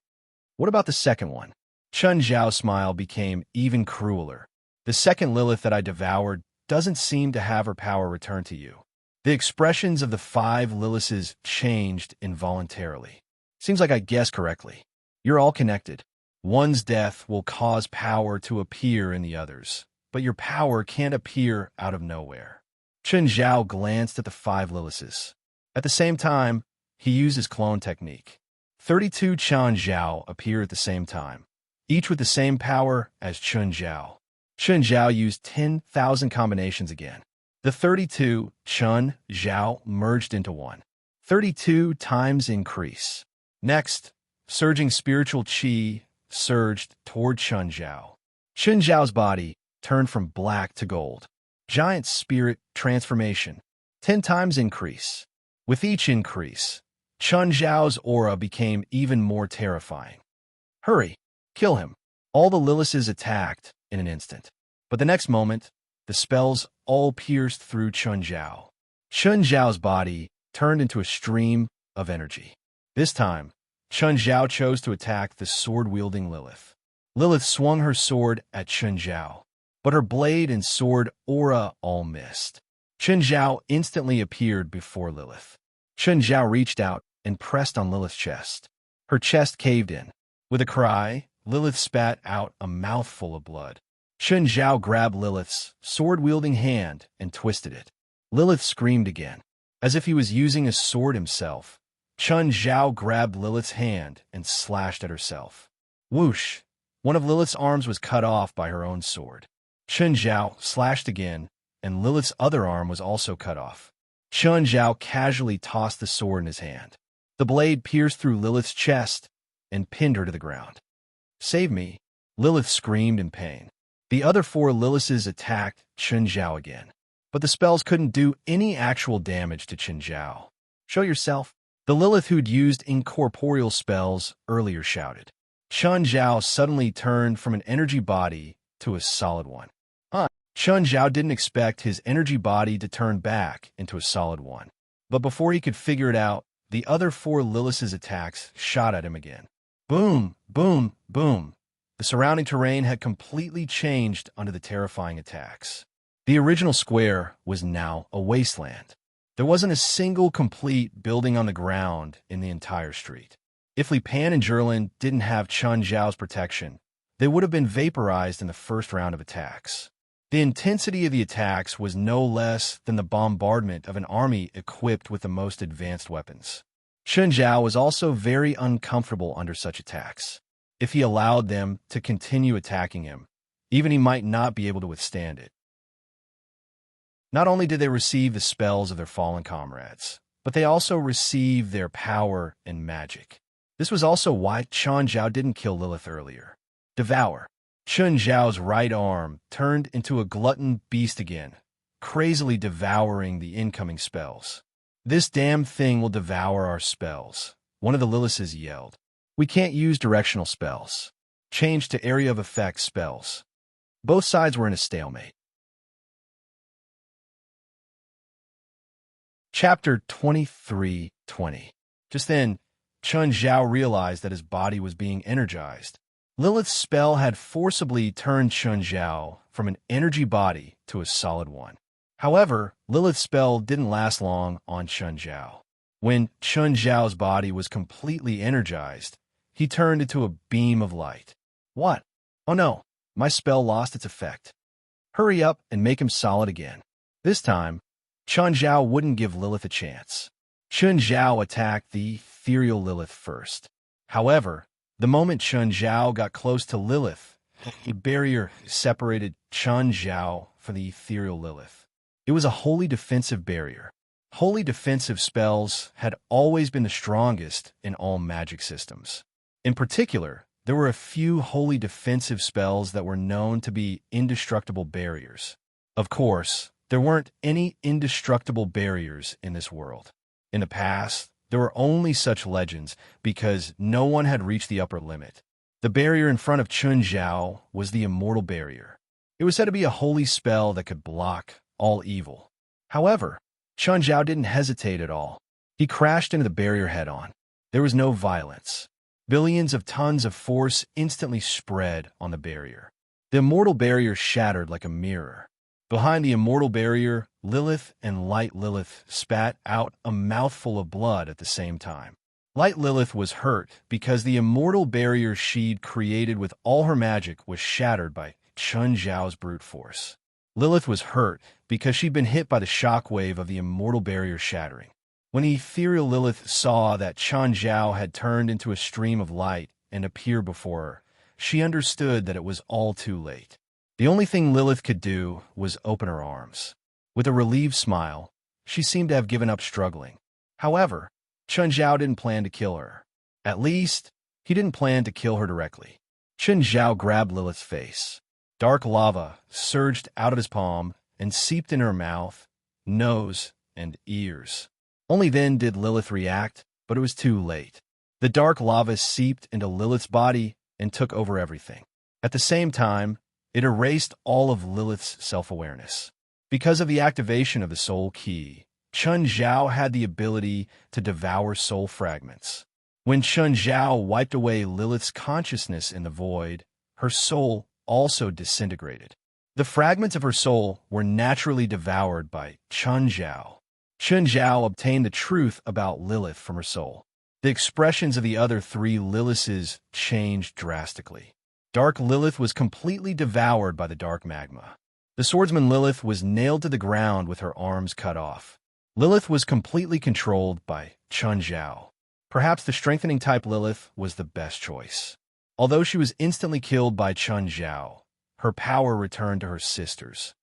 What about the second one? Chun Zhao's smile became even crueler. The second Lilith that I devoured doesn't seem to have her power return to you. The expressions of the 5 Liliths changed involuntarily. Seems like I guessed correctly. You're all connected. One's death will cause power to appear in the others, but your power can't appear out of nowhere. Chun Zhao glanced at the 5 Liliths. At the same time, he used his clone technique. 32 Chun Zhao appear at the same time, each with the same power as Chun Zhao. Chun Zhao used 10,000 combinations again. The 32 Chun Zhao merged into one. 32 times increase. Next, surging spiritual chi surged toward Chun Zhao. Chun Zhao's body turned from black to gold. Giant spirit transformation. 10 times increase. With each increase, Chun Zhao's aura became even more terrifying. Hurry, kill him. All the Liliths attacked in an instant. But the next moment, the spells all pierced through Chun Zhao. Chun Zhao's body turned into a stream of energy. This time, Chun Zhao chose to attack the sword-wielding Lilith. Lilith swung her sword at Chun Zhao, but her blade and sword aura all missed. Chun Zhao instantly appeared before Lilith. Chun Zhao reached out and pressed on Lilith's chest. Her chest caved in. With a cry, Lilith spat out a mouthful of blood. Chun Zhao grabbed Lilith's sword-wielding hand and twisted it. Lilith screamed again. As if he was using a sword himself, Chun Zhao grabbed Lilith's hand and slashed at herself. Whoosh! One of Lilith's arms was cut off by her own sword. Chun Zhao slashed again, and Lilith's other arm was also cut off. Chun Zhao casually tossed the sword in his hand. The blade pierced through Lilith's chest and pinned her to the ground. Save me! Lilith screamed in pain. The other 4 Liliths attacked Chun Zhao again, but the spells couldn't do any actual damage to Chun Zhao. Show yourself! The Lilith who'd used incorporeal spells earlier shouted. Chun Zhao suddenly turned from an energy body to a solid one. Chun Zhao didn't expect his energy body to turn back into a solid one. But before he could figure it out, the other 4 Liliths' attacks shot at him again. Boom, boom, boom. The surrounding terrain had completely changed under the terrifying attacks. The original square was now a wasteland. There wasn't a single complete building on the ground in the entire street. If Li Pan and Zhurlin didn't have Chun Zhao's protection, they would have been vaporized in the first round of attacks. The intensity of the attacks was no less than the bombardment of an army equipped with the most advanced weapons. Chun Zhao was also very uncomfortable under such attacks. If he allowed them to continue attacking him, even he might not be able to withstand it. Not only did they receive the spells of their fallen comrades, but they also received their power and magic. This was also why Chun Zhao didn't kill Lilith earlier. Devour. Chun Zhao's right arm turned into a glutton beast again, crazily devouring the incoming spells. "This damn thing will devour our spells," one of the Liliths yelled. "We can't use directional spells. Change to area of effect spells." Both sides were in a stalemate. Chapter 23:20. Just then, Chun Zhao realized that his body was being energized. Lilith's spell had forcibly turned Chun Zhao from an energy body to a solid one. However, Lilith's spell didn't last long on Chun Zhao. When Chun Zhao's body was completely energized, he turned into a beam of light. "What? Oh no, my spell lost its effect. Hurry up and make him solid again." This time, Chun Zhao wouldn't give Lilith a chance. Chun Zhao attacked the ethereal Lilith first. However, the moment Chun Zhao got close to Lilith, a barrier separated Chun Zhao from the ethereal Lilith. It was a wholly defensive barrier. Wholly defensive spells had always been the strongest in all magic systems. In particular, there were a few wholly defensive spells that were known to be indestructible barriers. Of course, there weren't any indestructible barriers in this world. In the past, there were only such legends because no one had reached the upper limit. The barrier in front of Chun Zhao was the immortal barrier. It was said to be a holy spell that could block all evil. However, Chun Zhao didn't hesitate at all. He crashed into the barrier head-on. There was no violence. Billions of tons of force instantly spread on the barrier. The immortal barrier shattered like a mirror. Behind the immortal barrier, Lilith and Light Lilith spat out a mouthful of blood at the same time. Light Lilith was hurt because the immortal barrier she'd created with all her magic was shattered by Chun Zhao's brute force. Lilith was hurt because she'd been hit by the shockwave of the immortal barrier shattering. When the ethereal Lilith saw that Chun Zhao had turned into a stream of light and appeared before her, she understood that it was all too late. The only thing Lilith could do was open her arms. With a relieved smile, she seemed to have given up struggling. However, Chun Zhao didn't plan to kill her. At least, he didn't plan to kill her directly. Chun Zhao grabbed Lilith's face. Dark lava surged out of his palm and seeped in her mouth, nose, and ears. Only then did Lilith react, but it was too late. The dark lava seeped into Lilith's body and took over everything. At the same time, it erased all of Lilith's self-awareness. Because of the activation of the soul key, Chun Zhao had the ability to devour soul fragments. When Chun Zhao wiped away Lilith's consciousness in the void, her soul also disintegrated. The fragments of her soul were naturally devoured by Chun Zhao. Chun Zhao obtained the truth about Lilith from her soul. The expressions of the other three Liliths changed drastically. Dark Lilith was completely devoured by the dark magma. The swordsman Lilith was nailed to the ground with her arms cut off. Lilith was completely controlled by Chun Zhao. Perhaps the strengthening type Lilith was the best choice. Although she was instantly killed by Chun Zhao, her power returned to her sisters.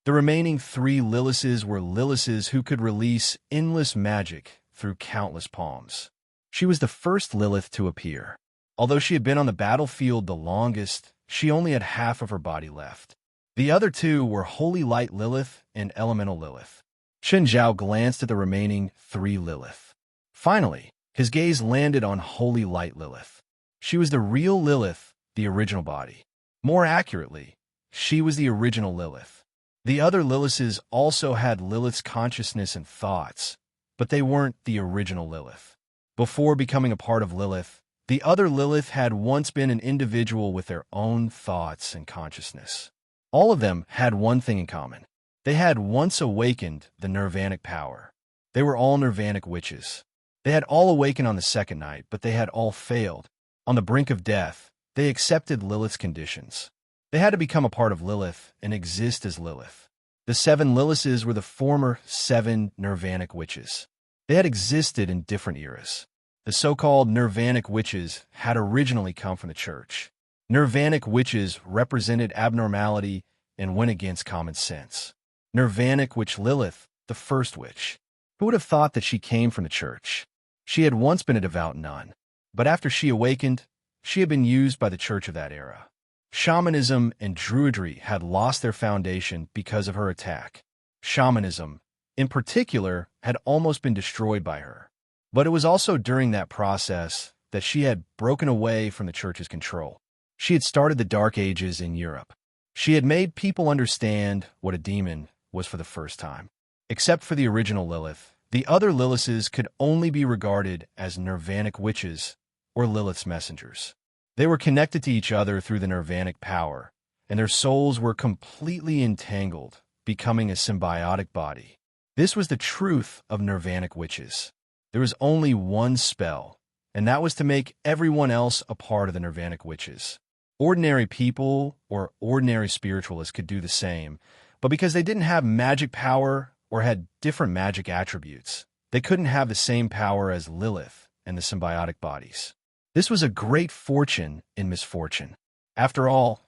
The remaining three Liliths were Liliths who could release endless magic through countless palms. She was the first Lilith to appear. Although she had been on the battlefield the longest, she only had half of her body left. The other two were Holy Light Lilith and Elemental Lilith. Chun Zhao glanced at the remaining three Lilith. Finally, his gaze landed on Holy Light Lilith. She was the real Lilith, the original body. More accurately, she was the original Lilith. The other Liliths also had Lilith's consciousness and thoughts, but they weren't the original Lilith. Before becoming a part of Lilith, The other Lilith had once been an individual with their own thoughts and consciousness. All of them had one thing in common. They had once awakened the nirvanic power. They were all nirvanic witches. They had all awakened on the second night, but they had all failed. On the brink of death, they accepted Lilith's conditions. They had to become a part of Lilith and exist as Lilith. The 7 Liliths were the former 7 nirvanic witches. They had existed in different eras. The so-called nirvanic witches had originally come from the church. Nirvanic witches represented abnormality and went against common sense. Nirvanic witch Lilith, the first witch. Who would have thought that she came from the church? She had once been a devout nun, but after she awakened, she had been used by the church of that era. Shamanism and Druidry had lost their foundation because of her attack. Shamanism, in particular, had almost been destroyed by her. But it was also during that process that she had broken away from the church's control. She had started the Dark Ages in Europe. She had made people understand what a demon was for the first time. Except for the original Lilith, the other Liliths could only be regarded as nirvanic witches or Lilith's messengers. They were connected to each other through the nirvanic power, and their souls were completely entangled, becoming a symbiotic body. This was the truth of nirvanic witches. There was only one spell, and that was to make everyone else a part of the nirvanic witches. Ordinary people or ordinary spiritualists could do the same, but because they didn't have magic power or had different magic attributes, they couldn't have the same power as Lilith and the symbiotic bodies. This was a great fortune in misfortune. After all,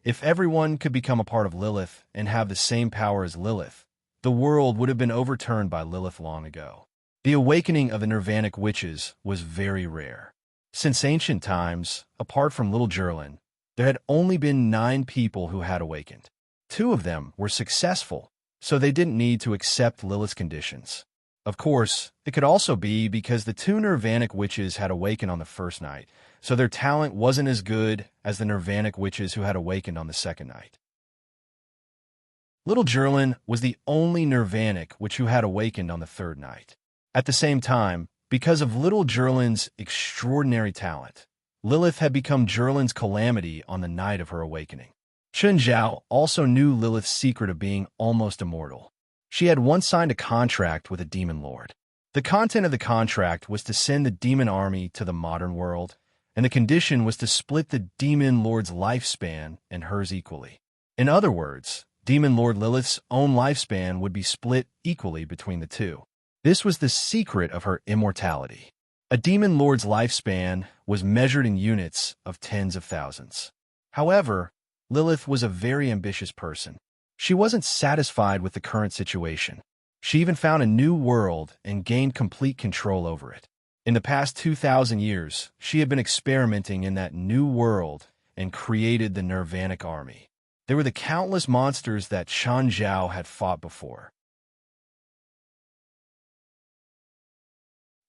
if everyone could become a part of Lilith and have the same power as Lilith, the world would have been overturned by Lilith long ago. The awakening of the nirvanic witches was very rare. Since ancient times, apart from little Gerlin, there had only been 9 people who had awakened. 2 of them were successful, so they didn't need to accept Lilith's conditions. Of course, it could also be because the 2 nirvanic witches had awakened on the first night, so their talent wasn't as good as the nirvanic witches who had awakened on the second night. Little Gerlin was the only nirvanic witch who had awakened on the third night. At the same time, because of little Gerlin's extraordinary talent, Lilith had become Gerlin's calamity on the night of her awakening. Chun Zhao also knew Lilith's secret of being almost immortal. She had once signed a contract with a demon lord. The content of the contract was to send the demon army to the modern world, and the condition was to split the demon lord's lifespan and hers equally. In other words, demon lord Lilith's own lifespan would be split equally between the two. This was the secret of her immortality. A demon lord's lifespan was measured in units of tens of thousands. However, Lilith was a very ambitious person. She wasn't satisfied with the current situation. She even found a new world and gained complete control over it. In the past 2,000 years, she had been experimenting in that new world and created the Nirvanic army. They were the countless monsters that Shan Zhao had fought before.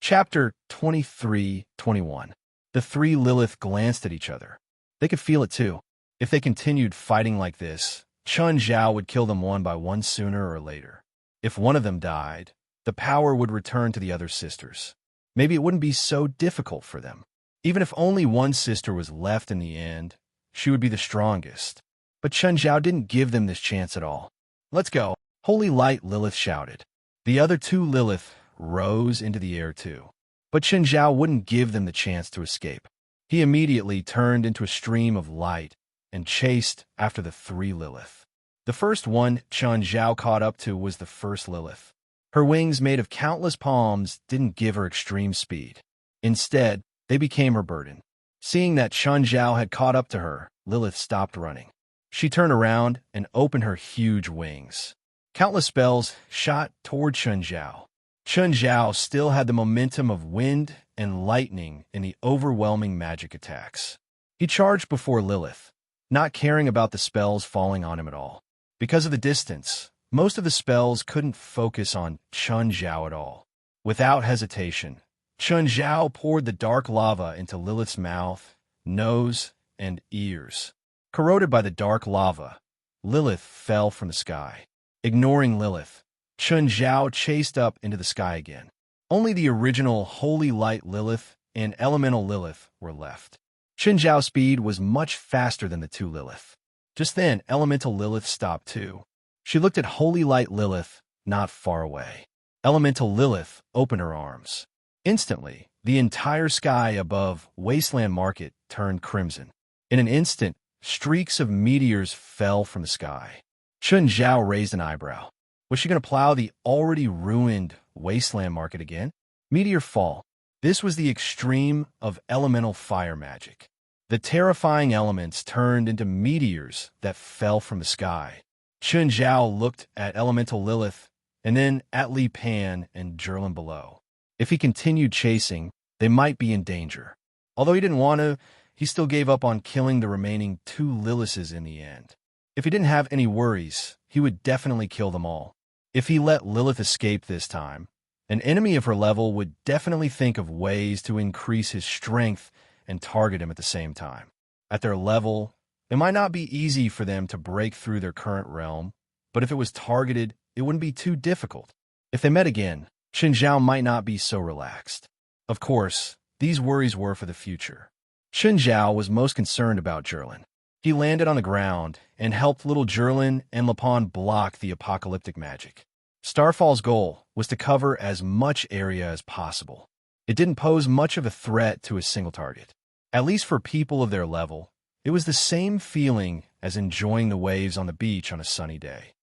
Chapter 23-21. The 3 Lilith glanced at each other. They could feel it too. If they continued fighting like this, Chun Zhao would kill them one by one sooner or later. If one of them died, the power would return to the other sisters. Maybe it wouldn't be so difficult for them. Even if only one sister was left in the end, she would be the strongest. But Chun Zhao didn't give them this chance at all. "Let's go." Holy Light Lilith shouted. The other 2 Lilith rose into the air too. But Chun Zhao wouldn't give them the chance to escape. He immediately turned into a stream of light and chased after the 3 Lilith. The first one Chun Zhao caught up to was the first Lilith. Her wings made of countless palms didn't give her extreme speed. Instead, they became her burden. Seeing that Chun Zhao had caught up to her, Lilith stopped running. She turned around and opened her huge wings. Countless spells shot toward Chun Zhao. Chun Zhao still had the momentum of wind and lightning in the overwhelming magic attacks. He charged before Lilith, not caring about the spells falling on him at all. Because of the distance, most of the spells couldn't focus on Chun Zhao at all. Without hesitation, Chun Zhao poured the dark lava into Lilith's mouth, nose, and ears. Corroded by the dark lava, Lilith fell from the sky. Ignoring Lilith, Chun Zhao chased up into the sky again. Only the original Holy Light Lilith and elemental Lilith were left. Chen Zhao's speed was much faster than the two Lilith. Just then, elemental Lilith stopped too. She looked at holy light Lilith not far away. Elemental Lilith opened her arms. Instantly, the entire sky above Wasteland Market turned crimson. In an instant, streaks of meteors fell from the sky. Chen Zhao raised an eyebrow. Was she going to plow the already ruined Wasteland Market again? Meteor fall. This was the extreme of elemental fire magic. The terrifying elements turned into meteors that fell from the sky. Chen Zhao looked at elemental Lilith and then at Li Pan and Zhilin below. If he continued chasing, they might be in danger. Although he didn't want to, he still gave up on killing the remaining two Liliths in the end. If he didn't have any worries, he would definitely kill them all. If he let Lilith escape this time, an enemy of her level would definitely think of ways to increase his strength and target him at the same time. At their level, it might not be easy for them to break through their current realm, but if it was targeted, it wouldn't be too difficult. If they met again, Chen Zhao might not be so relaxed. Of course, these worries were for the future. Chen Zhao was most concerned about Zhilin. He landed on the ground and helped little Zhilin and Lapon block the apocalyptic magic. Starfall's goal was to cover as much area as possible. It didn't pose much of a threat to a single target. At least for people of their level, it was the same feeling as enjoying the waves on the beach on a sunny day.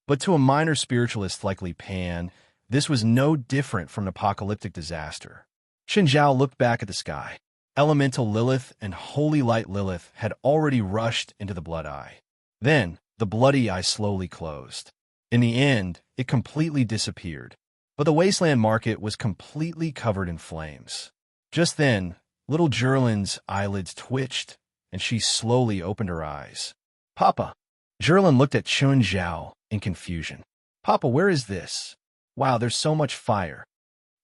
But to a minor spiritualist like Li Pan, this was no different from an apocalyptic disaster. Chen Zhao looked back at the sky. Elemental Lilith and Holy Light Lilith had already rushed into the Blood Eye. Then, the bloody eye slowly closed. In the end, it completely disappeared. But the Wasteland Market was completely covered in flames. Just then, little Zhilin's eyelids twitched, and she slowly opened her eyes. Papa! Zhilin looked at Chen Zhao in confusion. Papa, where is this? Wow, there's so much fire.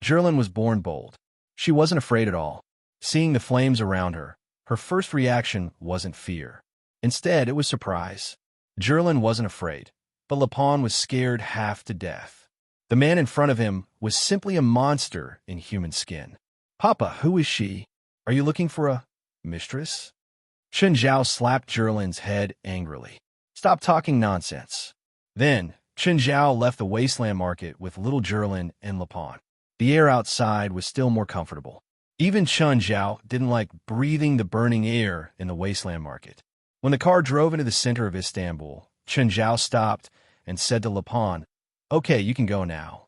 Zhilin was born bold. She wasn't afraid at all. Seeing the flames around her, her first reaction wasn't fear. Instead, it was surprise. Zhilin wasn't afraid, but Lapon was scared half to death. The man in front of him was simply a monster in human skin. Papa, who is she? Are you looking for a mistress? Chen Zhao slapped Zhilin's head angrily. Stop talking nonsense. Then, Chen Zhao left the Wasteland Market with little Zhilin and Lapon. The air outside was still more comfortable. Even Chen Zhao didn't like breathing the burning air in the Wasteland Market. When the car drove into the center of Istanbul, Chen Zhao stopped and said to Lapon, "Okay, you can go now."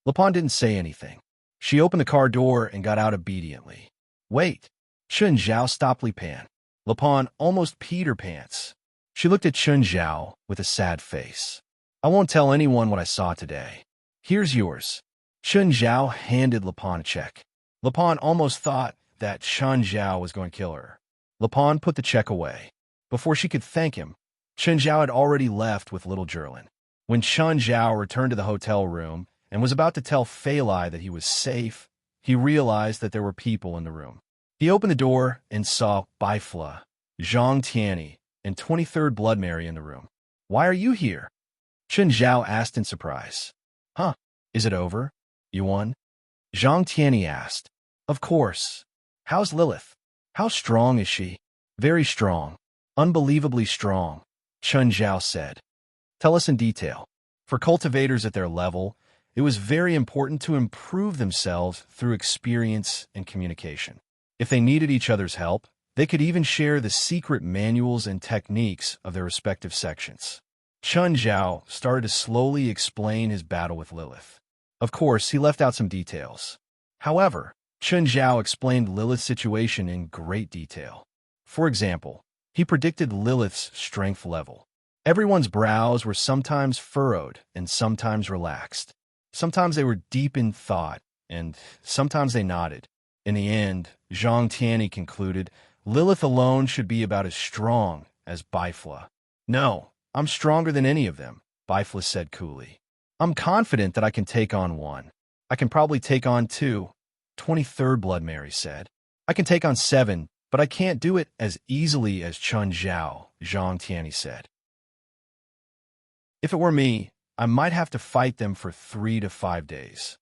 Lapon didn't say anything. She opened the car door and got out obediently. Wait. Chen Zhao stopped Li Pan. Lapon almost peed her pants. She looked at Chen Zhao with a sad face. I won't tell anyone what I saw today. Here's yours. Chen Zhao handed Lapon a check. Lapon almost thought that Chen Zhao was going to kill her. Lapon put the check away. Before she could thank him, Chen Zhao had already left with little Zhilin. When Chen Zhao returned to the hotel room and was about to tell Fei Lai that he was safe, he realized that there were people in the room. He opened the door and saw Baifla, Zhang Tianyi, and 23rd Blood Mary in the room. Why are you here? Chen Zhao asked in surprise. Huh, is it over? You won? Zhang Tianyi asked. Of course. How's Lilith? How strong is she? Very strong. Unbelievably strong, Chen Zhao said. Tell us in detail. For cultivators at their level, it was very important to improve themselves through experience and communication. If they needed each other's help, they could even share the secret manuals and techniques of their respective sections. Chen Zhao started to slowly explain his battle with Lilith. Of course, he left out some details. However, Chen Zhao explained Lilith's situation in great detail. For example, he predicted Lilith's strength level. Everyone's brows were sometimes furrowed and sometimes relaxed. Sometimes they were deep in thought, and sometimes they nodded. In the end, Zhang Tianyi concluded, Lilith alone should be about as strong as Baifla. No, I'm stronger than any of them, Baifla said coolly. I'm confident that I can take on one. I can probably take on two, 23rd Blood Mary said. I can take on 7, but I can't do it as easily as Chen Zhao, Zhang Tianyi said. If it were me, I might have to fight them for 3 to 5 days.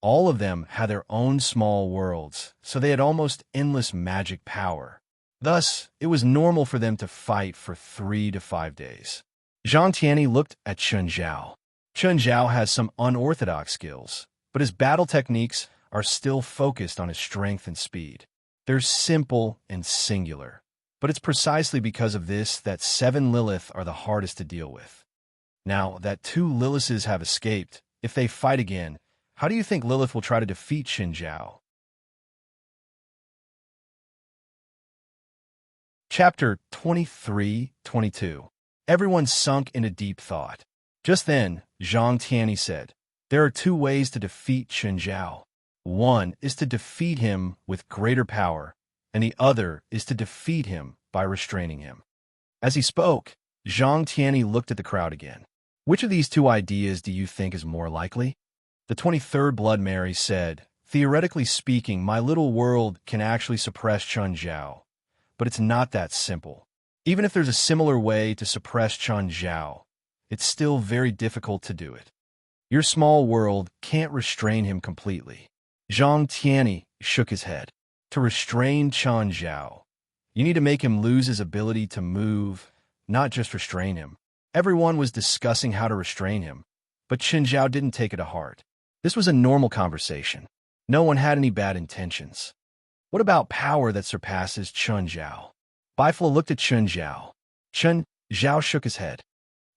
All of them had their own small worlds, so they had almost endless magic power. Thus, it was normal for them to fight for 3 to 5 days. Zhang Tianyi looked at Chen Zhao. Chen Zhao has some unorthodox skills, but his battle techniques are still focused on his strength and speed. They're simple and singular, but it's precisely because of this that 7 Lilith are the hardest to deal with. Now that 2 Liliths have escaped, if they fight again, how do you think Lilith will try to defeat Chen Zhao? Chapter 23-22. Everyone sunk into deep thought. Just then, Zhang Tianyi said, "There are 2 ways to defeat Chen Zhao. One is to defeat him with greater power, and the other is to defeat him by restraining him." As he spoke, Zhang Tianyi looked at the crowd again. Which of these 2 ideas do you think is more likely? The 23rd Blood Mary said, "Theoretically speaking, my little world can actually suppress Chen Zhao, but it's not that simple. Even if there's a similar way to suppress Chen Zhao, it's still very difficult to do it. Your small world can't restrain him completely." Zhang Tianyi shook his head. To restrain Chen Zhao, you need to make him lose his ability to move, not just restrain him. Everyone was discussing how to restrain him, but Chen Zhao didn't take it to heart. This was a normal conversation. No one had any bad intentions. What about power that surpasses Chen Zhao? Bifla looked at Chen Zhao. Chen Zhao shook his head.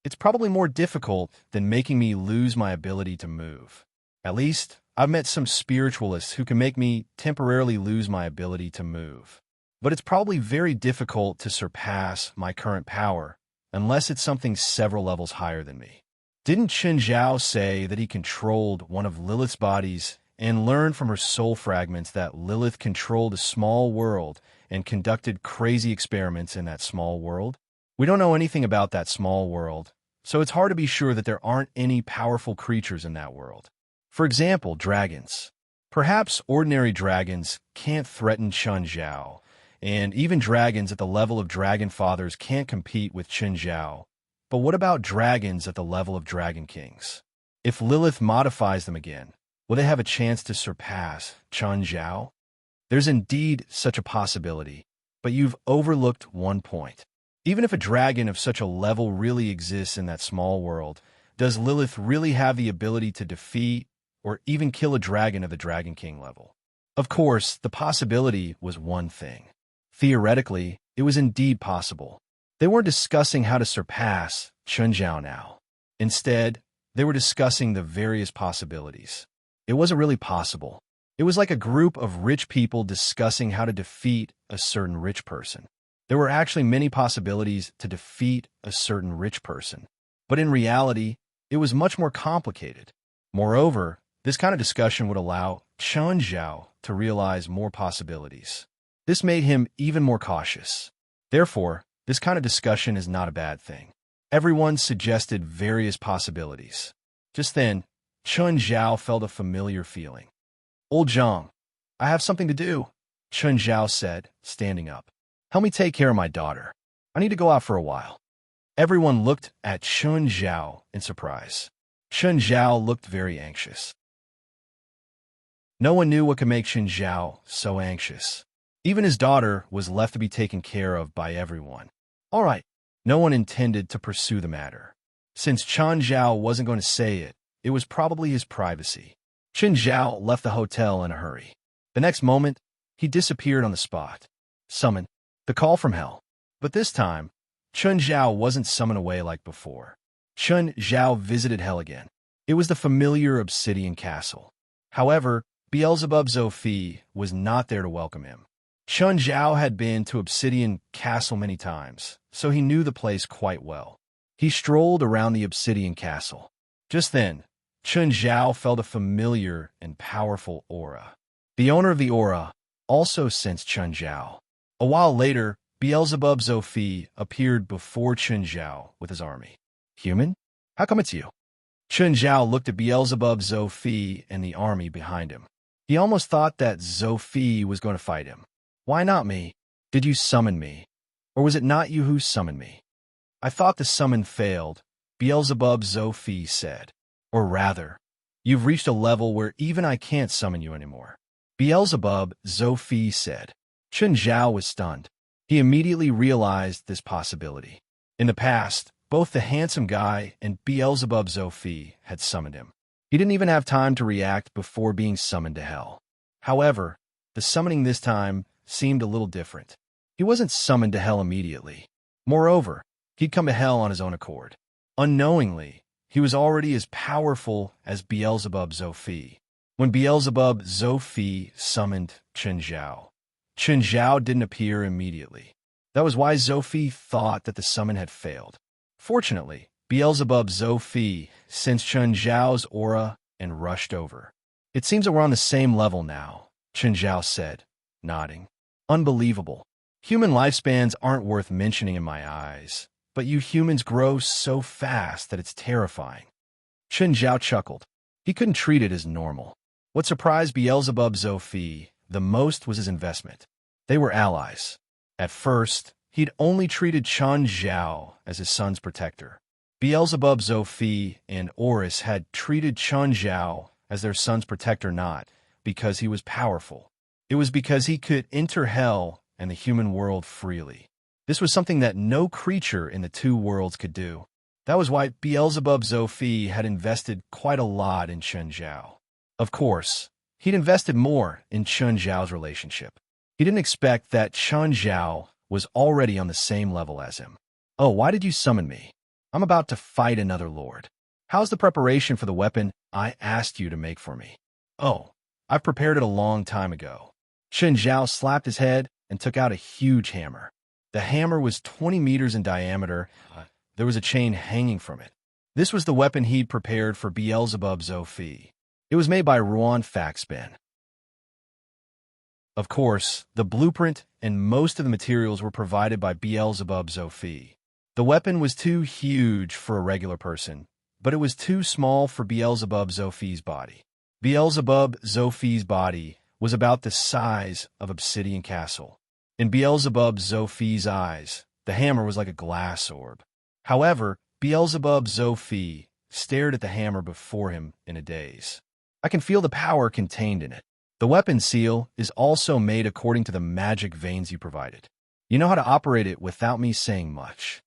It's probably more difficult than making me lose my ability to move. At least, I've met some spiritualists who can make me temporarily lose my ability to move. But it's probably very difficult to surpass my current power, unless it's something several levels higher than me. Didn't Chen Zhao say that he controlled one of Lilith's bodies and learned from her soul fragments that Lilith controlled a small world and conducted crazy experiments in that small world? We don't know anything about that small world, so it's hard to be sure that there aren't any powerful creatures in that world. For example, dragons. Perhaps ordinary dragons can't threaten Chen Zhao, and even dragons at the level of Dragon Fathers can't compete with Chen Zhao. But what about dragons at the level of Dragon Kings? If Lilith modifies them again, will they have a chance to surpass Chen Zhao? There's indeed such a possibility, but you've overlooked one point. Even if a dragon of such a level really exists in that small world, does Lilith really have the ability to defeat or even kill a dragon of the Dragon King level? Of course, the possibility was one thing. Theoretically, it was indeed possible. They weren't discussing how to surpass Chen Zhao now. Instead, they were discussing the various possibilities. It wasn't really possible. It was like a group of rich people discussing how to defeat a certain rich person. There were actually many possibilities to defeat a certain rich person. But in reality, it was much more complicated. Moreover, this kind of discussion would allow Chen Zhao to realize more possibilities. This made him even more cautious. Therefore, this kind of discussion is not a bad thing. Everyone suggested various possibilities. Just then, Chen Zhao felt a familiar feeling. "Old Zhang, I have something to do," Chen Zhao said, standing up. "Help me take care of my daughter. I need to go out for a while." Everyone looked at Chen Zhao in surprise. Chen Zhao looked very anxious. No one knew what could make Chen Zhao so anxious. Even his daughter was left to be taken care of by everyone. All right, no one intended to pursue the matter. Since Chen Zhao wasn't going to say it, it was probably his privacy. Chen Zhao left the hotel in a hurry. The next moment, he disappeared on the spot. Summon. The call from hell. But this time, Chen Zhao wasn't summoned away like before. Chen Zhao visited hell again. It was the familiar obsidian castle. However, Beelzebub Zophi was not there to welcome him. Chen Zhao had been to Obsidian Castle many times, so he knew the place quite well. He strolled around the Obsidian Castle. Just then, Chen Zhao felt a familiar and powerful aura. The owner of the aura also sensed Chen Zhao. A while later, Beelzebub Zophi appeared before Chen Zhao with his army. "Human? How come it's you?" Chen Zhao looked at Beelzebub Zophi and the army behind him. He almost thought that Zophi was going to fight him. "Why not me? Did you summon me? Or was it not you who summoned me?" "I thought the summon failed," Beelzebub Zophi said. "Or rather, You've reached a level where even I can't summon you anymore. Beelzebub, Zophi said. Chen Zhao was stunned. He immediately realized this possibility. In the past, both the handsome guy and Beelzebub Zophi had summoned him. He didn't even have time to react before being summoned to hell. However, the summoning this time seemed a little different. He wasn't summoned to hell immediately. Moreover, he'd come to hell on his own accord. Unknowingly, he was already as powerful as Beelzebub Zophi. When Beelzebub Zophi summoned Chen Zhao didn't appear immediately. That was why Zophi thought that the summon had failed. Fortunately, Beelzebub Zophi sensed Chen Zhao's aura and rushed over. It seems that we're on the same level now, Chen Zhao said, nodding. Unbelievable. Human lifespans aren't worth mentioning in my eyes, but you humans grow so fast that it's terrifying. Chen Zhao chuckled. He couldn't treat it as normal. What surprised Beelzebub Zophi the most was his investment. They were allies. At first, he'd only treated Chen Zhao as his son's protector. Beelzebub Zophi and Oris had treated Chen Zhao as their son's protector not because he was powerful. It was because he could enter hell and the human world freely. This was something that no creature in the two worlds could do. That was why Beelzebub Zophi had invested quite a lot in Chen Zhao. Of course, he'd invested more in Chen Zhao's relationship. He didn't expect that Chen Zhao was already on the same level as him. Oh, why did you summon me? I'm about to fight another lord. How's the preparation for the weapon I asked you to make for me? Oh, I've prepared it a long time ago. Chen Zhao slapped his head and took out a huge hammer. The hammer was 20 meters in diameter. There was a chain hanging from it. This was the weapon he'd prepared for Beelzebub Zophi. It was made by Ruan Faxbin. Of course, the blueprint and most of the materials were provided by Beelzebub Zophi. The weapon was too huge for a regular person, but it was too small for Beelzebub Zophi's body. Beelzebub Zophi's body was about the size of Obsidian Castle. In Beelzebub Zophi's eyes, the hammer was like a glass orb. However, Beelzebub Zophi stared at the hammer before him in a daze. I can feel the power contained in it. The weapon seal is also made according to the magic veins you provided. You know how to operate it without me saying much.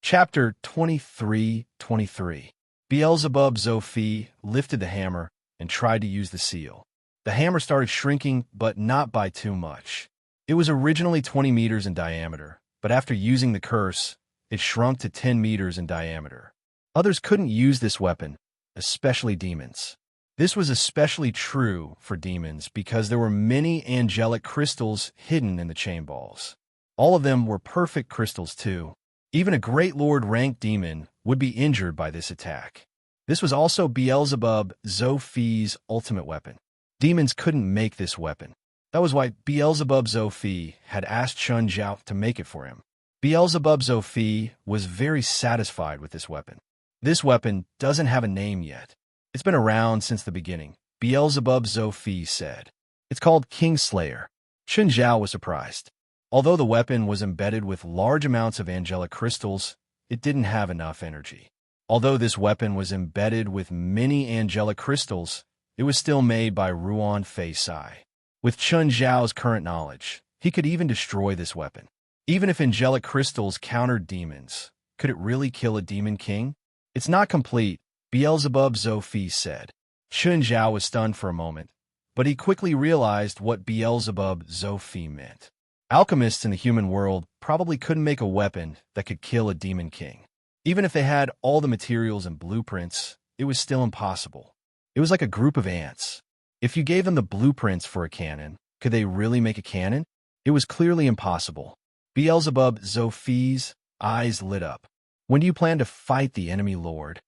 Chapter 23:23. Beelzebub Zophi lifted the hammer and tried to use the seal. The hammer started shrinking, but not by too much. It was originally 20 meters in diameter, but after using the curse, it shrunk to 10 meters in diameter. Others couldn't use this weapon, especially demons. This was especially true for demons because there were many angelic crystals hidden in the chain balls. All of them were perfect crystals too. Even a great lord ranked demon would be injured by this attack. This was also Beelzebub Zophi's ultimate weapon. Demons couldn't make this weapon. That was why Beelzebub Zophi had asked Chen Zhao to make it for him. Beelzebub Zophi was very satisfied with this weapon. This weapon doesn't have a name yet. It's been around since the beginning, Beelzebub Zophi said. It's called Kingslayer. Chen Zhao was surprised. Although the weapon was embedded with large amounts of angelic crystals, it didn't have enough energy. Although this weapon was embedded with many angelic crystals, it was still made by Ruan Fei Sai. With Chen Zhao's current knowledge, he could even destroy this weapon. Even if angelic crystals countered demons, could it really kill a demon king? It's not complete, Beelzebub Zophi said. Chen Zhao was stunned for a moment, but he quickly realized what Beelzebub Zophi meant. Alchemists in the human world probably couldn't make a weapon that could kill a demon king. Even if they had all the materials and blueprints, it was still impossible. It was like a group of ants. If you gave them the blueprints for a cannon, could they really make a cannon? It was clearly impossible. Beelzebub Zophi's eyes lit up. When do you plan to fight the enemy lord?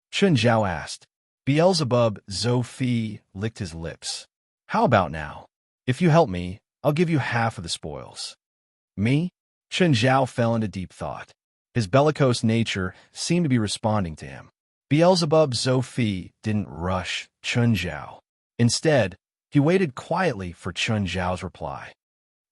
Chen Zhao asked. Beelzebub Zophi licked his lips. How about now? If you help me, I'll give you half of the spoils. Me? Chen Zhao fell into deep thought. His bellicose nature seemed to be responding to him. Beelzebub Zophi didn't rush Chen Zhao. Instead, he waited quietly for Chen Zhao's reply.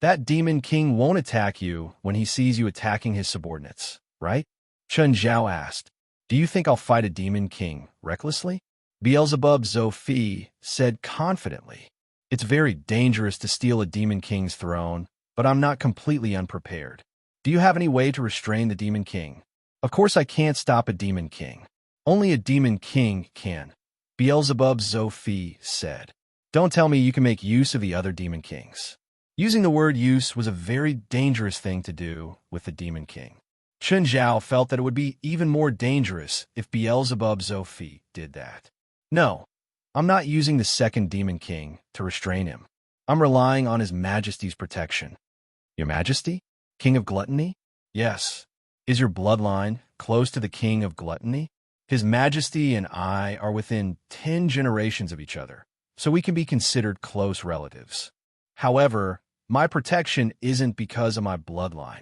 That demon king won't attack you when he sees you attacking his subordinates, right? Chen Zhao asked. Do you think I'll fight a demon king recklessly? Beelzebub Zophie said confidently. It's very dangerous to steal a demon king's throne, but I'm not completely unprepared. Do you have any way to restrain the demon king? Of course I can't stop a demon king. Only a demon king can, Beelzebub Zophie said. Don't tell me you can make use of the other demon kings. Using the word use was a very dangerous thing to do with the demon king. Chun Zhao felt that it would be even more dangerous if Beelzebub Zophie did that. No, I'm not using the second demon king to restrain him. I'm relying on His Majesty's protection. Your Majesty? King of Gluttony? Yes. Is your bloodline close to the King of Gluttony? His Majesty and I are within 10 generations of each other, so we can be considered close relatives. However, my protection isn't because of my bloodline.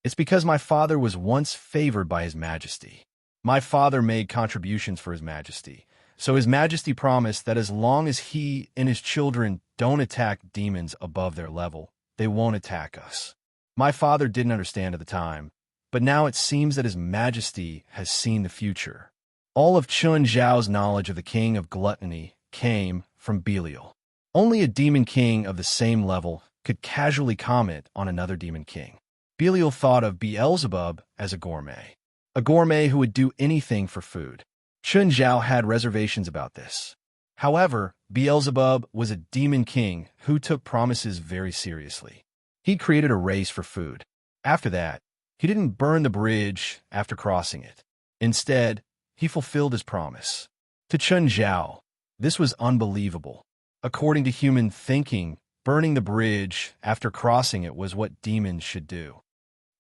It's because my father was once favored by His Majesty. My father made contributions for His Majesty, so His Majesty promised that as long as he and his children don't attack demons above their level, they won't attack us. My father didn't understand at the time, but now it seems that His Majesty has seen the future. All of Chun Zhao's knowledge of the King of Gluttony came from Belial. Only a demon king of the same level could casually comment on another demon king. Belial thought of Beelzebub as a gourmet who would do anything for food. Chun Zhao had reservations about this. However, Beelzebub was a demon king who took promises very seriously. He created a race for food. After that, he didn't burn the bridge after crossing it. Instead, he fulfilled his promise. To Chun Zhao, this was unbelievable. According to human thinking, burning the bridge after crossing it was what demons should do.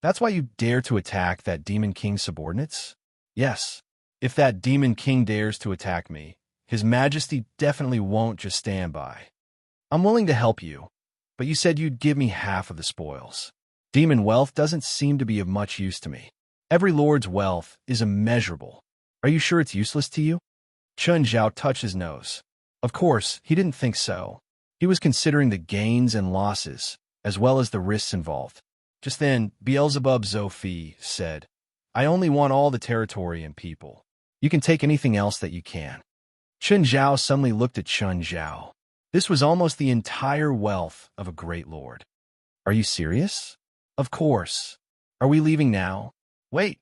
That's why you dare to attack that demon king's subordinates? Yes. If that demon king dares to attack me, His Majesty definitely won't just stand by. I'm willing to help you, but you said you'd give me half of the spoils. Demon wealth doesn't seem to be of much use to me. Every lord's wealth is immeasurable. Are you sure it's useless to you? Chun Zhao touched his nose. Of course, he didn't think so. He was considering the gains and losses, as well as the risks involved. Just then, Beelzebub Zophie said, I only want all the territory and people. You can take anything else that you can. Chun Zhao suddenly looked at Chun Zhao. This was almost the entire wealth of a great lord. Are you serious? Of course. Are we leaving now? Wait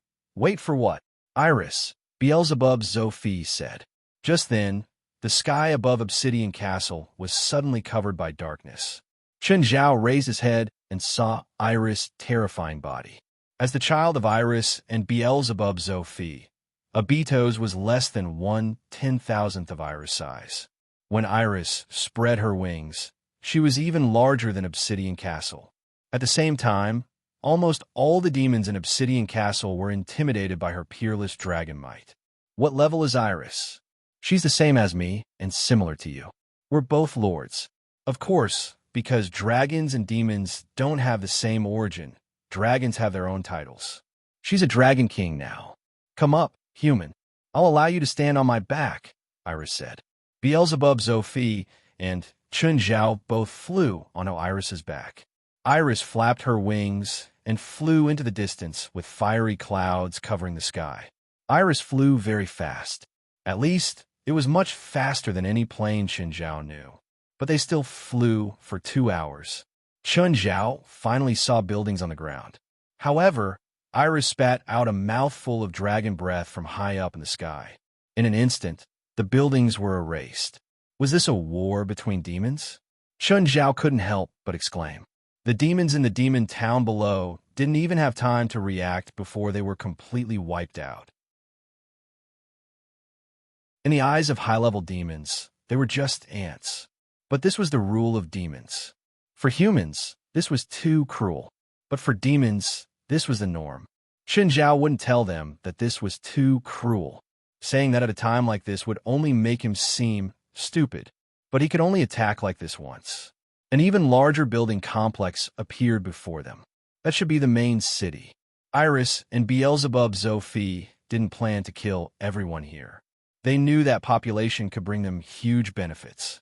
for what? Iris, Beelzebub Zophie said. Just then, the sky above Obsidian Castle was suddenly covered by darkness. Chun Zhao raised his head and saw Iris' terrifying body. As the child of Iris and Beelzebub Zophie, Abitos was less than 1/10,000th of Iris' size. When Iris spread her wings, she was even larger than Obsidian Castle. At the same time, almost all the demons in Obsidian Castle were intimidated by her peerless dragon might. What level is Iris? She's the same as me and similar to you. We're both lords. Of course, because dragons and demons don't have the same origin, dragons have their own titles. She's a dragon king now. Come up, human. I'll allow you to stand on my back, Iris said. Beelzebub Zophie and Chun Zhao both flew onto Iris's back. Iris flapped her wings and flew into the distance with fiery clouds covering the sky. Iris flew very fast. At least, it was much faster than any plane Chun Zhao knew. But they still flew for 2 hours. Chun Zhao finally saw buildings on the ground. However, Iris spat out a mouthful of dragon breath from high up in the sky. In an instant, the buildings were erased. Was this a war between demons? Chun Zhao couldn't help but exclaim. The demons in the demon town below didn't even have time to react before they were completely wiped out. In the eyes of high-level demons, they were just ants. But this was the rule of demons. For humans, this was too cruel. But for demons, this was the norm. Chun Zhao wouldn't tell them that this was too cruel. Saying that at a time like this would only make him seem stupid. But he could only attack like this once. An even larger building complex appeared before them. That should be the main city. Iris and Beelzebub Zophie didn't plan to kill everyone here. They knew that population could bring them huge benefits.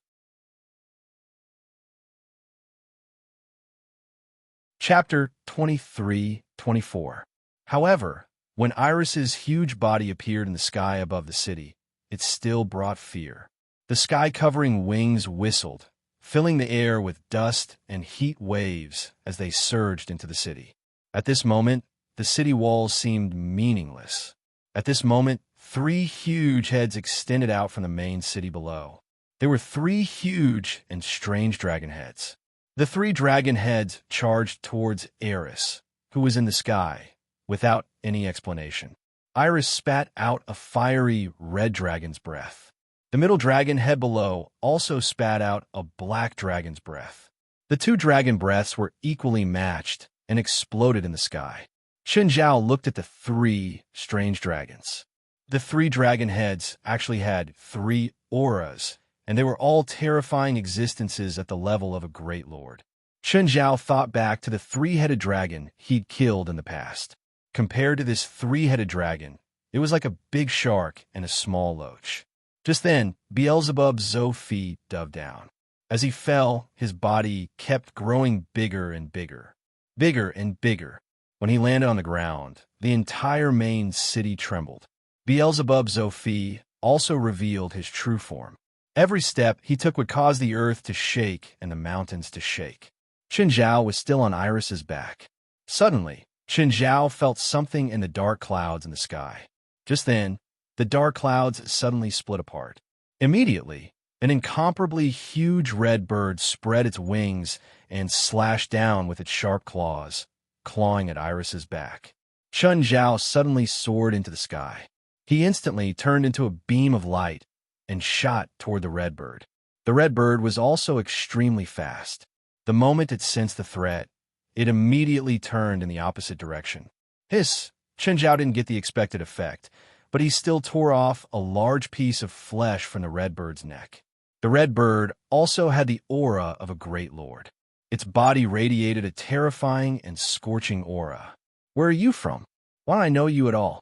Chapter 23-24. However, when Iris's huge body appeared in the sky above the city, it still brought fear. The sky-covering wings whistled, filling the air with dust and heat waves as they surged into the city. At this moment, the city walls seemed meaningless. At this moment, 3 huge heads extended out from the main city below. There were 3 huge and strange dragon heads. The 3 dragon heads charged towards Eris, who was in the sky, without any explanation. Iris spat out a fiery red dragon's breath. The middle dragon head below also spat out a black dragon's breath. The 2 dragon breaths were equally matched and exploded in the sky. Chen Zhao looked at the 3 strange dragons. The 3 dragon heads actually had 3 auras, and they were all terrifying existences at the level of a great lord. Chen Zhao thought back to the 3-headed dragon he'd killed in the past. Compared to this 3-headed dragon, it was like a big shark and a small loach. Just then, Beelzebub's Zophie dove down. As he fell, his body kept growing bigger and bigger. Bigger and bigger. When he landed on the ground, the entire main city trembled. Beelzebub's Zophie also revealed his true form. Every step he took would cause the earth to shake and the mountains to shake. Chen Zhao was still on Iris's back. Suddenly, Chen Zhao felt something in the dark clouds in the sky. Just then, the dark clouds suddenly split apart. Immediately, an incomparably huge red bird spread its wings and slashed down with its sharp claws, clawing at Iris's back. Chen Zhao suddenly soared into the sky. He instantly turned into a beam of light and shot toward the red bird. The red bird was also extremely fast. The moment it sensed the threat, it immediately turned in the opposite direction. Hiss! Chen Zhao didn't get the expected effect, but he still tore off a large piece of flesh from the red bird's neck. The red bird also had the aura of a great lord. Its body radiated a terrifying and scorching aura. Where are you from? Why don't I know you at all?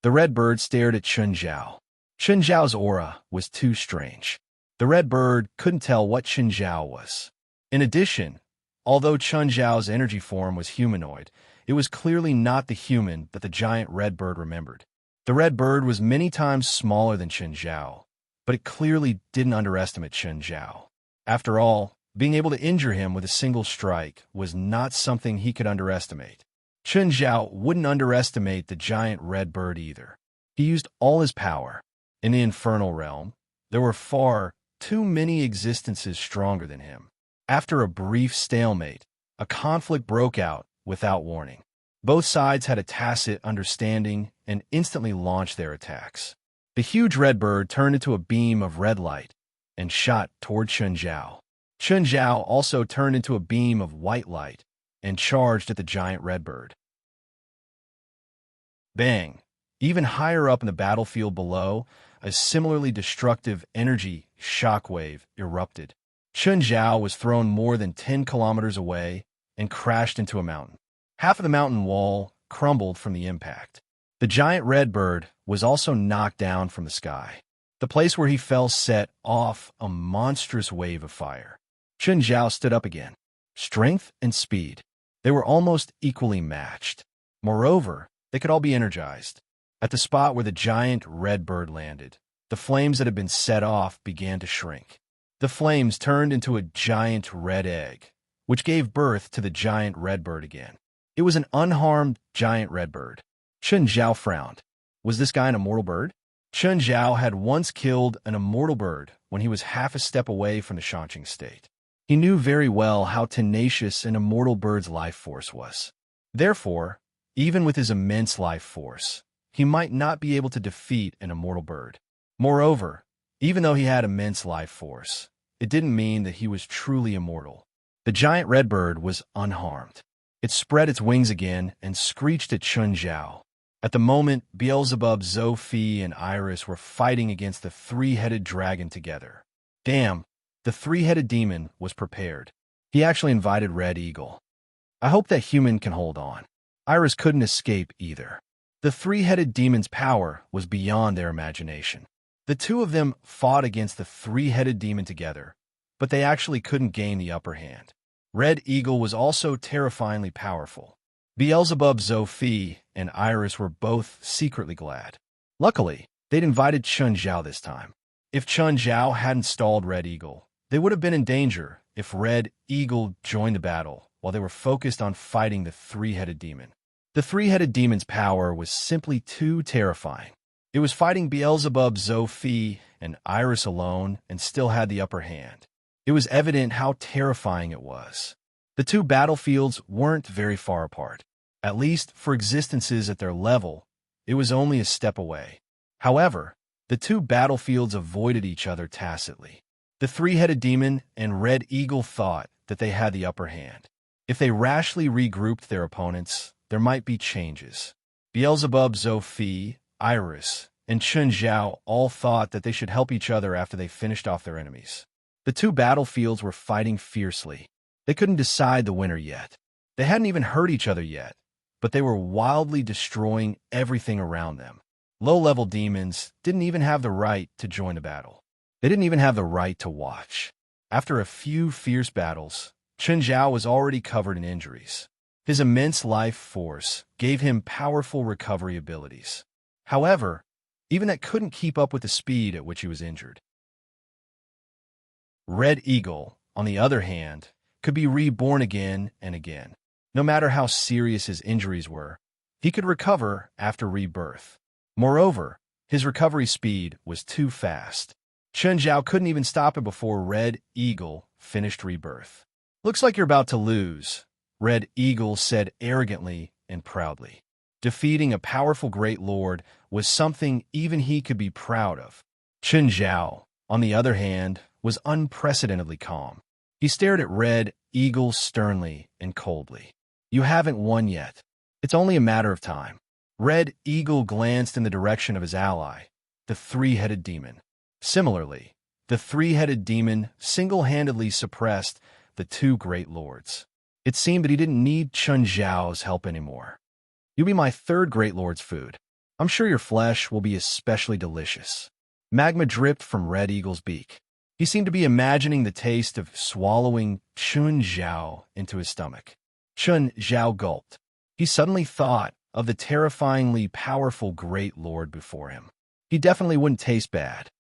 The red bird stared at Chen Zhao. Chen Zhao's aura was too strange. The red bird couldn't tell what Chen Zhao was. In addition, although Chen Zhao's energy form was humanoid, it was clearly not the human that the giant red bird remembered. The red bird was many times smaller than Chen Zhao, but it clearly didn't underestimate Chen Zhao. After all, being able to injure him with a single strike was not something he could underestimate. Chen Zhao wouldn't underestimate the giant red bird either. He used all his power. In the infernal realm, there were far too many existences stronger than him. After a brief stalemate, a conflict broke out without warning. Both sides had a tacit understanding and instantly launched their attacks. The huge red bird turned into a beam of red light and shot toward Chen Zhao. Chen Zhao also turned into a beam of white light and charged at the giant red bird. Bang! Even higher up in the battlefield below, a similarly destructive energy shockwave erupted. Chen Zhao was thrown more than 10 kilometers away and crashed into a mountain. Half of the mountain wall crumbled from the impact. The giant red bird was also knocked down from the sky. The place where he fell set off a monstrous wave of fire. Chen Zhao stood up again. Strength and speed. They were almost equally matched. Moreover, they could all be energized. At the spot where the giant red bird landed, the flames that had been set off began to shrink. The flames turned into a giant red egg, which gave birth to the giant red bird again. It was an unharmed giant red bird. Chen Zhao frowned. Was this guy an immortal bird? Chen Zhao had once killed an immortal bird when he was half a step away from the enchanting state. He knew very well how tenacious an immortal bird's life force was. Therefore, even with his immense life force, he might not be able to defeat an immortal bird. Moreover, even though he had immense life force, it didn't mean that he was truly immortal. The giant red bird was unharmed. It spread its wings again and screeched at Chen Zhao. At the moment, Beelzebub, Zophie, and Iris were fighting against the 3-headed dragon together. Damn, the 3-headed demon was prepared. He actually invited Red Eagle. I hope that human can hold on. Iris couldn't escape either. The 3-headed demon's power was beyond their imagination. The two of them fought against the 3-headed demon together, but they actually couldn't gain the upper hand. Red Eagle was also terrifyingly powerful. Beelzebub, Zophi, and Iris were both secretly glad. Luckily, they'd invited Chun Zhao this time. If Chun Zhao hadn't stalled Red Eagle, they would have been in danger if Red Eagle joined the battle while they were focused on fighting the three-headed demon. The three-headed demon's power was simply too terrifying. It was fighting Beelzebub, Zophi, and Iris alone and still had the upper hand. It was evident how terrifying it was. The two battlefields weren't very far apart. At least for existences at their level, it was only a step away. However, the two battlefields avoided each other tacitly. The three-headed demon and Red Eagle thought that they had the upper hand. If they rashly regrouped their opponents, there might be changes. Beelzebub, Zophi, Iris, and Chun Zhao all thought that they should help each other after they finished off their enemies. The two battlefields were fighting fiercely. They couldn't decide the winner yet. They hadn't even hurt each other yet, but they were wildly destroying everything around them. Low-level demons didn't even have the right to join the battle. They didn't even have the right to watch. After a few fierce battles, Chun Zhao was already covered in injuries. His immense life force gave him powerful recovery abilities. However, even that couldn't keep up with the speed at which he was injured. Red Eagle, on the other hand, could be reborn again and again. No matter how serious his injuries were, he could recover after rebirth. Moreover, his recovery speed was too fast. Chun Zhao couldn't even stop it before Red Eagle finished rebirth. "Looks like you're about to lose," Red Eagle said arrogantly and proudly. Defeating a powerful great lord was something even he could be proud of. Chun Zhao, on the other hand, was unprecedentedly calm. He stared at Red Eagle sternly and coldly. "You haven't won yet. It's only a matter of time." Red Eagle glanced in the direction of his ally, the three-headed demon. Similarly, the three-headed demon single-handedly suppressed the two great lords. It seemed that he didn't need Chun Zhao's help anymore. "You'll be my third great lord's food. I'm sure your flesh will be especially delicious." Magma dripped from Red Eagle's beak. He seemed to be imagining the taste of swallowing Chun Zhao into his stomach. Chun Zhao gulped. He suddenly thought of the terrifyingly powerful great lord before him. He definitely wouldn't taste bad.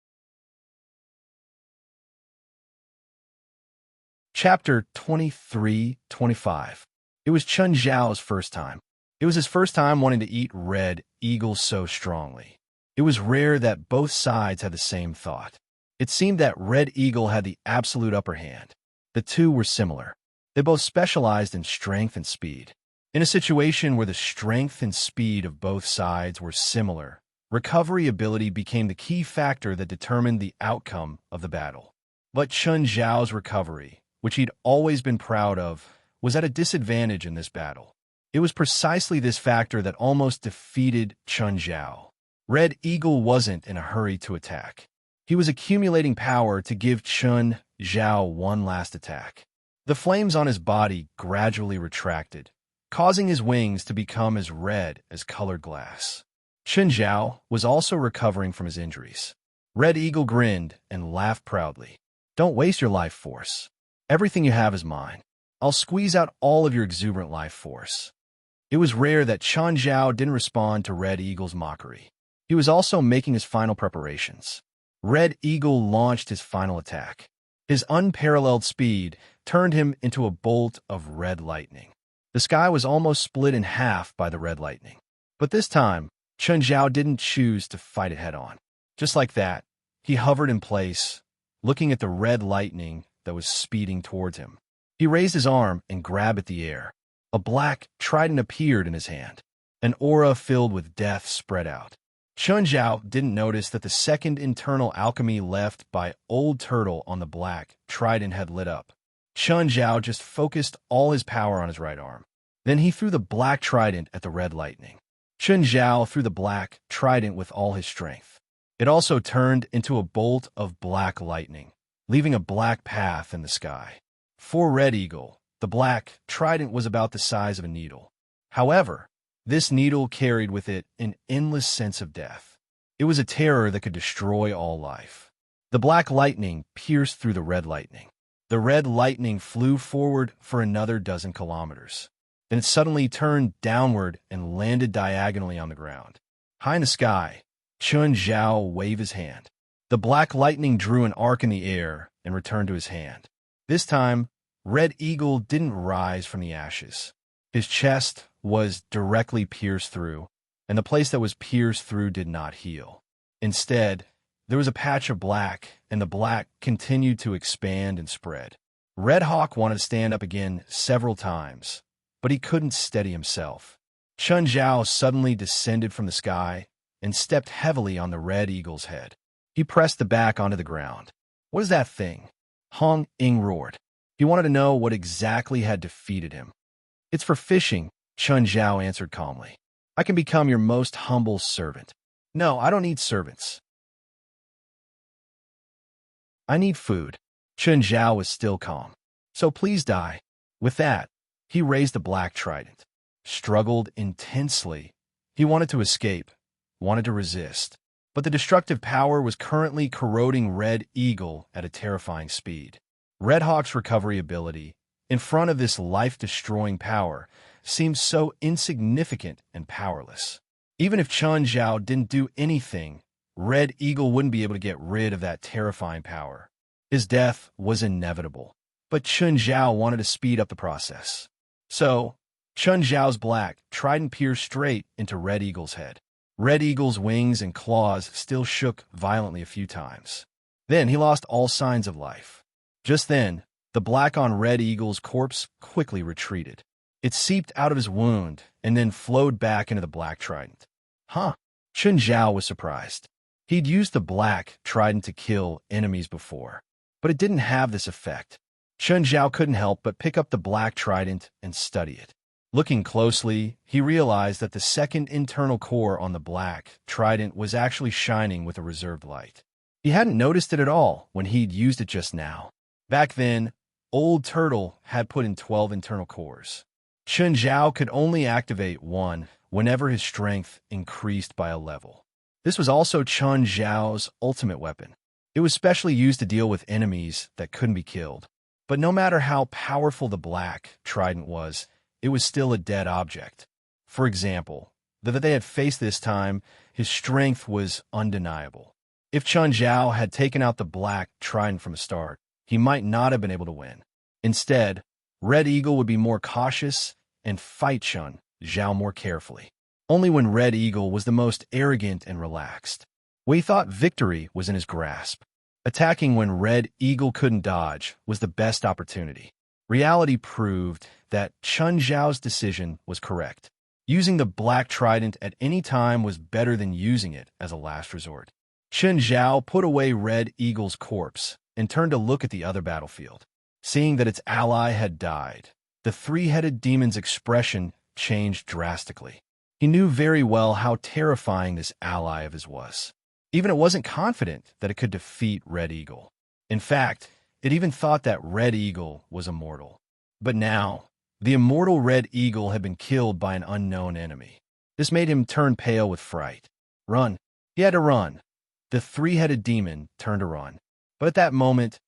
Chapter 23-25. It was Chun Zhao's first time. It was his first time wanting to eat Red Eagle so strongly. It was rare that both sides had the same thought. It seemed that Red Eagle had the absolute upper hand. The two were similar. They both specialized in strength and speed. In a situation where the strength and speed of both sides were similar, recovery ability became the key factor that determined the outcome of the battle. But Chun Zhao's recovery, which he'd always been proud of, was at a disadvantage in this battle. It was precisely this factor that almost defeated Chun Zhao. Red Eagle wasn't in a hurry to attack. He was accumulating power to give Chun Zhao one last attack. The flames on his body gradually retracted, causing his wings to become as red as colored glass. Chun Zhao was also recovering from his injuries. Red Eagle grinned and laughed proudly. "Don't waste your life force. Everything you have is mine. I'll squeeze out all of your exuberant life force." It was rare that Chun Zhao didn't respond to Red Eagle's mockery. He was also making his final preparations. Red Eagle launched his final attack. His unparalleled speed turned him into a bolt of red lightning. The sky was almost split in half by the red lightning. But this time, Chun Zhao didn't choose to fight it head-on. Just like that, he hovered in place, looking at the red lightning that was speeding towards him. He raised his arm and grabbed at the air. A black trident appeared in his hand. An aura filled with death spread out. Chun Zhao didn't notice that the second internal alchemy left by Old Turtle on the black trident had lit up. Chun Zhao just focused all his power on his right arm. Then he threw the black trident at the red lightning. Chun Zhao threw the black trident with all his strength. It also turned into a bolt of black lightning, leaving a black path in the sky. For Red Eagle, the black trident was about the size of a needle. However, this needle carried with it an endless sense of death. It was a terror that could destroy all life. The black lightning pierced through the red lightning. The red lightning flew forward for another dozen kilometers. Then it suddenly turned downward and landed diagonally on the ground. High in the sky, Chun Zhao waved his hand. The black lightning drew an arc in the air and returned to his hand. This time, Red Eagle didn't rise from the ashes. His chest was directly pierced through, and the place that was pierced through did not heal. Instead, there was a patch of black, and the black continued to expand and spread. Red Hawk wanted to stand up again several times, but he couldn't steady himself. Chun Zhao suddenly descended from the sky and stepped heavily on the Red Eagle's head. He pressed the back onto the ground. "What is that thing?" Hong Ing roared. He wanted to know what exactly had defeated him. "It's for fishing," Chun Zhao answered calmly. "I can become your most humble servant." "No, I don't need servants. I need food." Chun Zhao was still calm. "So please die." With that, he raised the black trident, struggled intensely. He wanted to escape, wanted to resist, but the destructive power was currently corroding Red Eagle at a terrifying speed. Red Hawk's recovery ability, in front of this life-destroying power, seemed so insignificant and powerless. Even if Chun Zhao didn't do anything, Red Eagle wouldn't be able to get rid of that terrifying power. His death was inevitable, but Chun Zhao wanted to speed up the process. So, Chun Zhao's black trident pierced straight into Red Eagle's head. Red Eagle's wings and claws still shook violently a few times. Then he lost all signs of life. Just then, the black on Red Eagle's corpse quickly retreated. It seeped out of his wound and then flowed back into the black trident. Huh? Chun Zhao was surprised. He'd used the black trident to kill enemies before, but it didn't have this effect. Chun Zhao couldn't help but pick up the black trident and study it. Looking closely, he realized that the second internal core on the black trident was actually shining with a reserved light. He hadn't noticed it at all when he'd used it just now. Back then, Old Turtle had put in 12 internal cores. Chun Zhao could only activate one whenever his strength increased by a level. This was also Chun Zhao's ultimate weapon. It was specially used to deal with enemies that couldn't be killed. But no matter how powerful the black trident was, it was still a dead object. For example, the that they had faced this time, his strength was undeniable. If Chun Zhao had taken out the black trident from the start, he might not have been able to win. Instead, Red Eagle would be more cautious and fight Chun Zhao more carefully. Only when Red Eagle was the most arrogant and relaxed, when he thought victory was in his grasp. Attacking when Red Eagle couldn't dodge was the best opportunity. Reality proved that Chun Zhao's decision was correct. Using the black trident at any time was better than using it as a last resort. Chun Zhao put away Red Eagle's corpse and turned to look at the other battlefield. Seeing that its ally had died, the three-headed demon's expression changed drastically. He knew very well how terrifying this ally of his was. Even it wasn't confident that it could defeat Red Eagle. In fact, it even thought that Red Eagle was immortal. But now, the immortal Red Eagle had been killed by an unknown enemy. This made him turn pale with fright. Run. He had to run. The three-headed demon turned to run. But at that moment,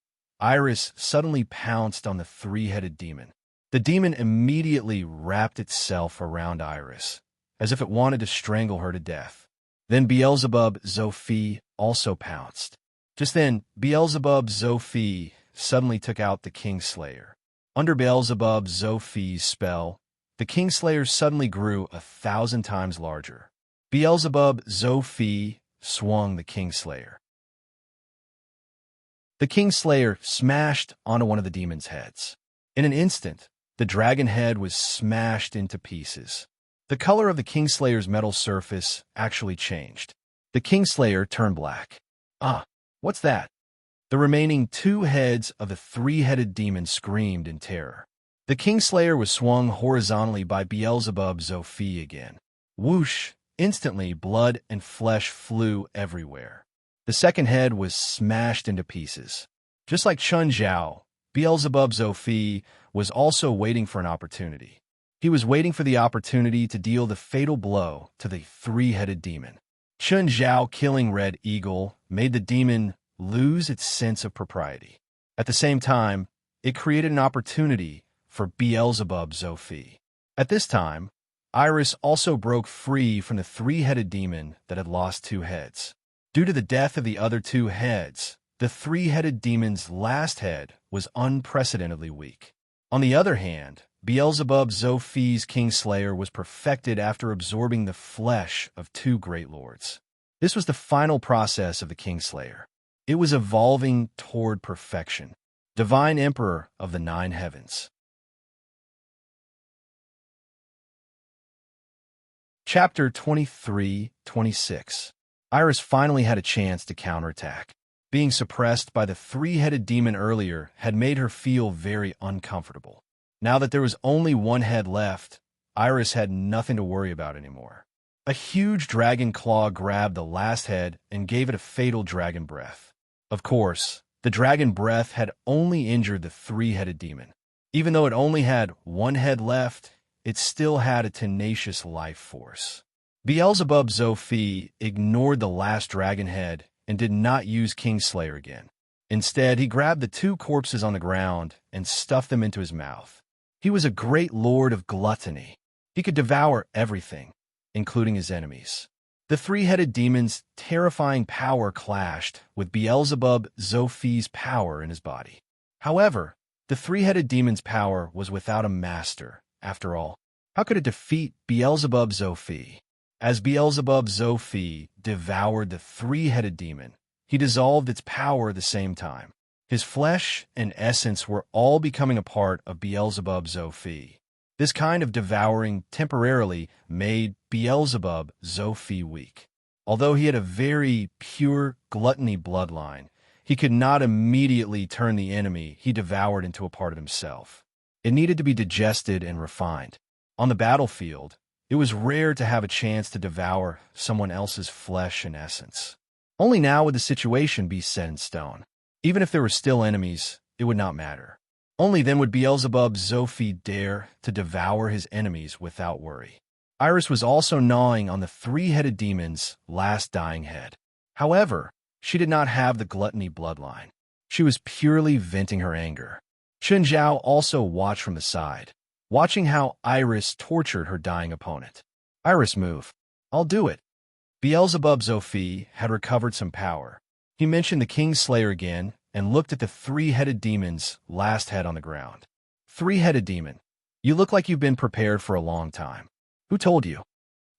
Iris suddenly pounced on the three-headed demon. The demon immediately wrapped itself around Iris, as if it wanted to strangle her to death. Then Beelzebub Zophi also pounced. Just then, Beelzebub Zophi suddenly took out the Kingslayer. Under Beelzebub Zophi's spell, the Kingslayer suddenly grew 1,000 times larger. Beelzebub Zophi swung the Kingslayer. The Kingslayer smashed onto one of the demon's heads. In an instant, the dragon head was smashed into pieces. The color of the Kingslayer's metal surface actually changed. The Kingslayer turned black. Ah, what's that? The remaining two heads of the three-headed demon screamed in terror. The Kingslayer was swung horizontally by Beelzebub Zophi again. Whoosh! Instantly, blood and flesh flew everywhere. The second head was smashed into pieces. Just like Chun Zhao, Beelzebub Zophi was also waiting for an opportunity. He was waiting for the opportunity to deal the fatal blow to the three-headed demon. Chun Zhao killing Red Eagle made the demon lose its sense of propriety. At the same time, it created an opportunity for Beelzebub Zophi. At this time, Iris also broke free from the three-headed demon that had lost two heads. Due to the death of the other two heads, the three-headed demon's last head was unprecedentedly weak. On the other hand, Beelzebub Zophie's Kingslayer was perfected after absorbing the flesh of two great lords. This was the final process of the Kingslayer. It was evolving toward perfection. Divine Emperor of the Nine Heavens. Chapter 23-26. Iris finally had a chance to counterattack. Being suppressed by the three-headed demon earlier had made her feel very uncomfortable. Now that there was only one head left, Iris had nothing to worry about anymore. A huge dragon claw grabbed the last head and gave it a fatal dragon breath. Of course, the dragon breath had only injured the three-headed demon. Even though it only had one head left, it still had a tenacious life force. Beelzebub Zophie ignored the last dragon head and did not use Kingslayer again. Instead, he grabbed the two corpses on the ground and stuffed them into his mouth. He was a great lord of gluttony. He could devour everything, including his enemies. The three-headed demon's terrifying power clashed with Beelzebub Zophie's power in his body. However, the three-headed demon's power was without a master. After all, how could it defeat Beelzebub Zophie? As Beelzebub Zophie devoured the three-headed demon, he dissolved its power at the same time. His flesh and essence were all becoming a part of Beelzebub Zophie. This kind of devouring temporarily made Beelzebub Zophie weak. Although he had a very pure gluttony bloodline, he could not immediately turn the enemy he devoured into a part of himself. It needed to be digested and refined. On the battlefield, it was rare to have a chance to devour someone else's flesh and essence. Only now would the situation be set in stone. Even if there were still enemies, it would not matter. Only then would Beelzebub Zophie dare to devour his enemies without worry. Iris was also gnawing on the three-headed demon's last dying head. However, she did not have the gluttony bloodline. She was purely venting her anger. Chen Zhao also watched from the side, watching how Iris tortured her dying opponent. Iris, move. I'll do it. Beelzebub Zophie had recovered some power. He mentioned the Kingslayer again and looked at the three-headed demon's last head on the ground. Three-headed demon, you look like you've been prepared for a long time. Who told you?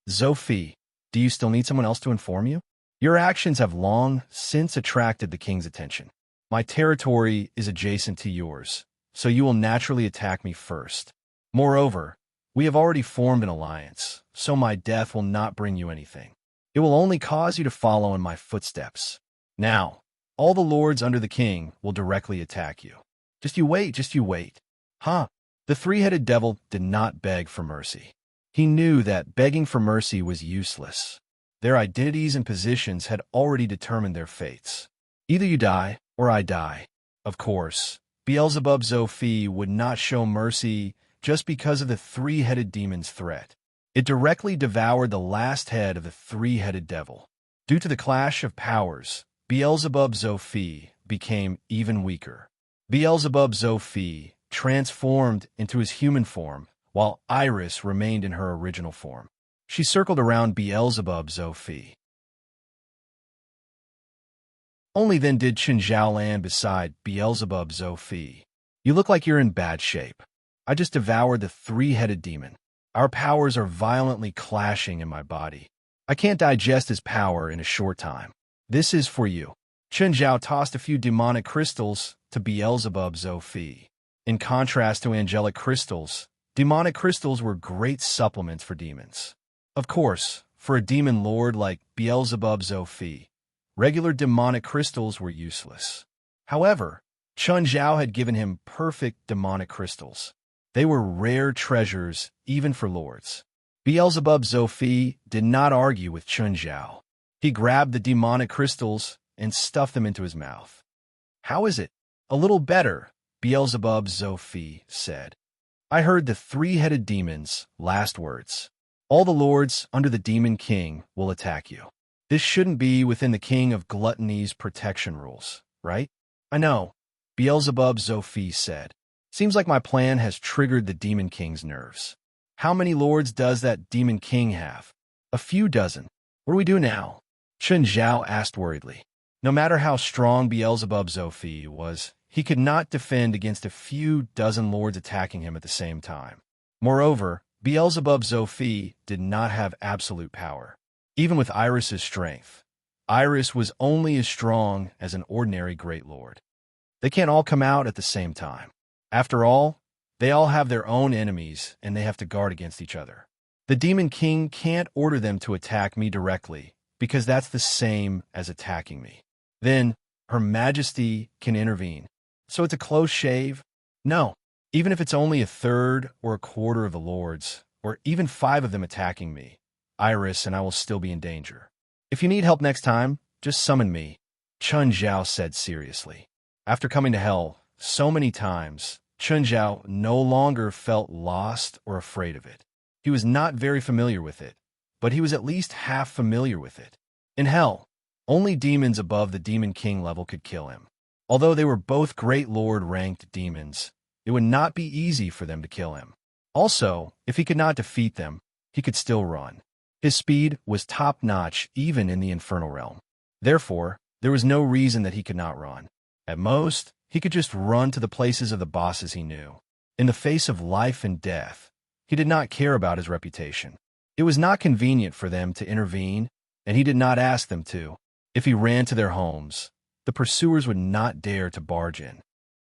Zophie, do you still need someone else to inform you? Your actions have long since attracted the king's attention. My territory is adjacent to yours, so you will naturally attack me first. Moreover, we have already formed an alliance, so my death will not bring you anything. It will only cause you to follow in my footsteps. Now, all the lords under the king will directly attack you. Just you wait. Huh? The three-headed devil did not beg for mercy. He knew that begging for mercy was useless. Their identities and positions had already determined their fates. Either you die, or I die. Of course, Beelzebub Zophie would not show mercy just because of the three-headed demon's threat. It directly devoured the last head of the three-headed devil. Due to the clash of powers, Beelzebub Zophie became even weaker. Beelzebub Zophie transformed into his human form, while Iris remained in her original form. She circled around Beelzebub Zophie. Only then did Chen Zhao land beside Beelzebub Zophie. You look like you're in bad shape. I just devoured the three-headed demon. Our powers are violently clashing in my body. I can't digest his power in a short time. This is for you. Chen Zhao tossed a few demonic crystals to Beelzebub Zophie. In contrast to angelic crystals, demonic crystals were great supplements for demons. Of course, for a demon lord like Beelzebub Zophie, regular demonic crystals were useless. However, Chen Zhao had given him perfect demonic crystals. They were rare treasures even for lords. Beelzebub Zophie did not argue with Chen Zhao. He grabbed the demonic crystals and stuffed them into his mouth. How is it? A little better, Beelzebub Zophie said. I heard the three-headed demon's last words. All the lords under the Demon King will attack you. This shouldn't be within the King of Gluttony's protection rules, right? I know, Beelzebub Zophie said. Seems like my plan has triggered the Demon King's nerves. How many lords does that demon king have? A few dozen. What do we do now? Chen Zhao asked worriedly. No matter how strong Beelzebub Zophi was, he could not defend against a few dozen lords attacking him at the same time. Moreover, Beelzebub Zophi did not have absolute power. Even with Iris's strength, Iris was only as strong as an ordinary great lord. They can't all come out at the same time. After all, they all have their own enemies and they have to guard against each other. The Demon King can't order them to attack me directly because that's the same as attacking me. Then, Her Majesty can intervene. So it's a close shave? No. Even if it's only a third or a quarter of the lords, or even 5 of them attacking me, Iris and I will still be in danger. If you need help next time, just summon me, Chen Zhao said seriously. After coming to hell so many times, Chen Zhao no longer felt lost or afraid of it. He was not very familiar with it, but he was at least half familiar with it. In hell, only demons above the Demon King level could kill him. Although they were both Great Lord-ranked demons, it would not be easy for them to kill him. Also, if he could not defeat them, he could still run. His speed was top-notch even in the Infernal Realm. Therefore, there was no reason that he could not run. At most, he could just run to the places of the bosses he knew. In the face of life and death, he did not care about his reputation. It was not convenient for them to intervene, and he did not ask them to. If he ran to their homes, the pursuers would not dare to barge in.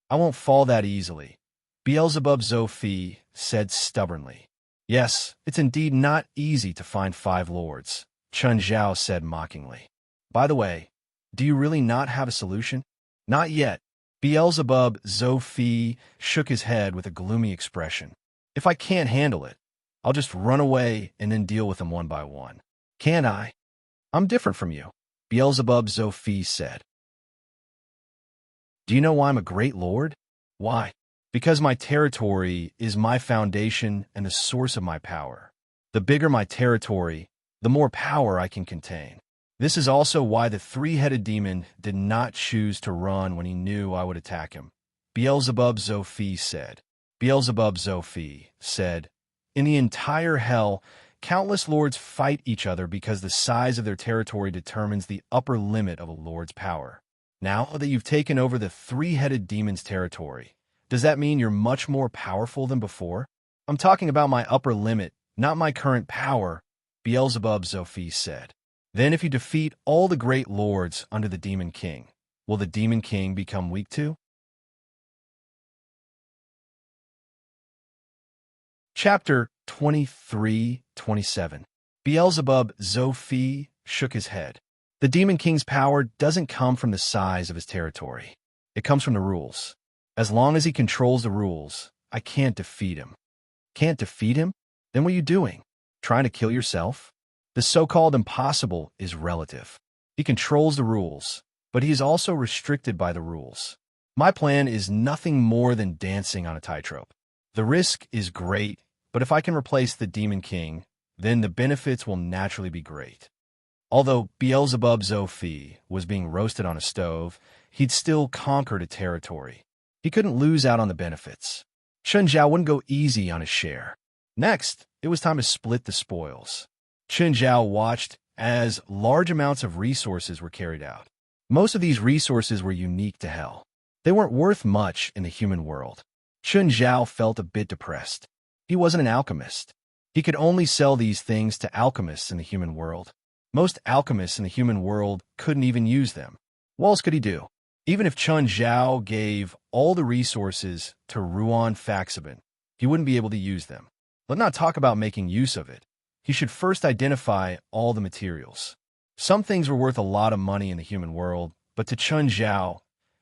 I won't fall that easily, Beelzebub Zophi said stubbornly. Yes, it's indeed not easy to find 5 lords, Chen Zhao said mockingly. By the way, do you really not have a solution? Not yet. Beelzebub Zophi shook his head with a gloomy expression. If I can't handle it, I'll just run away and then deal with them one by one. Can't I? I'm different from you, Beelzebub Zophi said. Do you know why I'm a great lord? Why? Because my territory is my foundation and the source of my power. The bigger my territory, the more power I can contain. This is also why the 3-headed demon did not choose to run when he knew I would attack him, Beelzebub Zophi said. Beelzebub Zophi said, in the entire hell, countless lords fight each other because the size of their territory determines the upper limit of a lord's power. Now that you've taken over the 3-headed demon's territory, does that mean you're much more powerful than before? I'm talking about my upper limit, not my current power, Beelzebub Zophi said. Then if you defeat all the great lords under the Demon King, will the Demon King become weak too? Chapter 23-27. Beelzebub Zophi shook his head. The Demon King's power doesn't come from the size of his territory. It comes from the rules. As long as he controls the rules, I can't defeat him. Can't defeat him? Then what are you doing? Trying to kill yourself? The so-called impossible is relative. He controls the rules, but he is also restricted by the rules. My plan is nothing more than dancing on a tightrope. The risk is great, but if I can replace the Demon King, then the benefits will naturally be great. Although Beelzebub Zophi was being roasted on a stove, he'd still conquered a territory. He couldn't lose out on the benefits. Chen Zhao wouldn't go easy on his share. Next, it was time to split the spoils. Chen Zhao watched as large amounts of resources were carried out. Most of these resources were unique to hell. They weren't worth much in the human world. Chen Zhao felt a bit depressed. He wasn't an alchemist. He could only sell these things to alchemists in the human world. Most alchemists in the human world couldn't even use them. What else could he do? Even if Chen Zhao gave all the resources to Ruan Faxaban, he wouldn't be able to use them. Let's not talk about making use of it. He should first identify all the materials. Some things were worth a lot of money in the human world, but to Chen Zhao,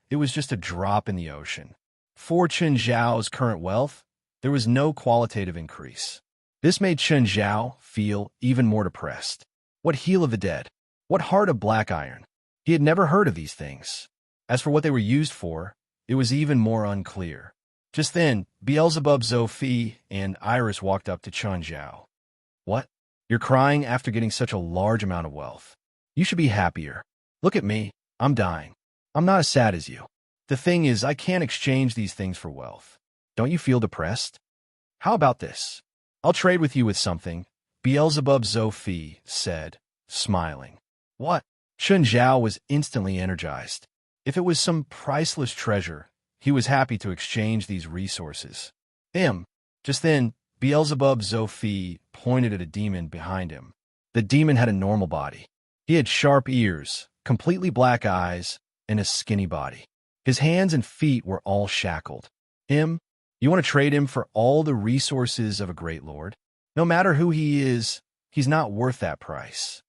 it was just a drop in the ocean. For Chen Zhao's current wealth, there was no qualitative increase. This made Chen Zhao feel even more depressed. What heel of the dead? What heart of black iron? He had never heard of these things. As for what they were used for, it was even more unclear. Just then, Beelzebub Zophi and Iris walked up to Chen Zhao. What? You're crying after getting such a large amount of wealth. You should be happier. Look at me. I'm dying. I'm not as sad as you. The thing is, I can't exchange these things for wealth. Don't you feel depressed? How about this? I'll trade with you with something, Beelzebub Zophie said, smiling. What? Chun Zhao was instantly energized. If it was some priceless treasure, he was happy to exchange these resources. Just then, Beelzebub Zophie pointed at a demon behind him. The demon had a normal body. He had sharp ears, completely black eyes, and a skinny body. His hands and feet were all shackled. You want to trade him for all the resources of a great lord? No matter who he is, he's not worth that price.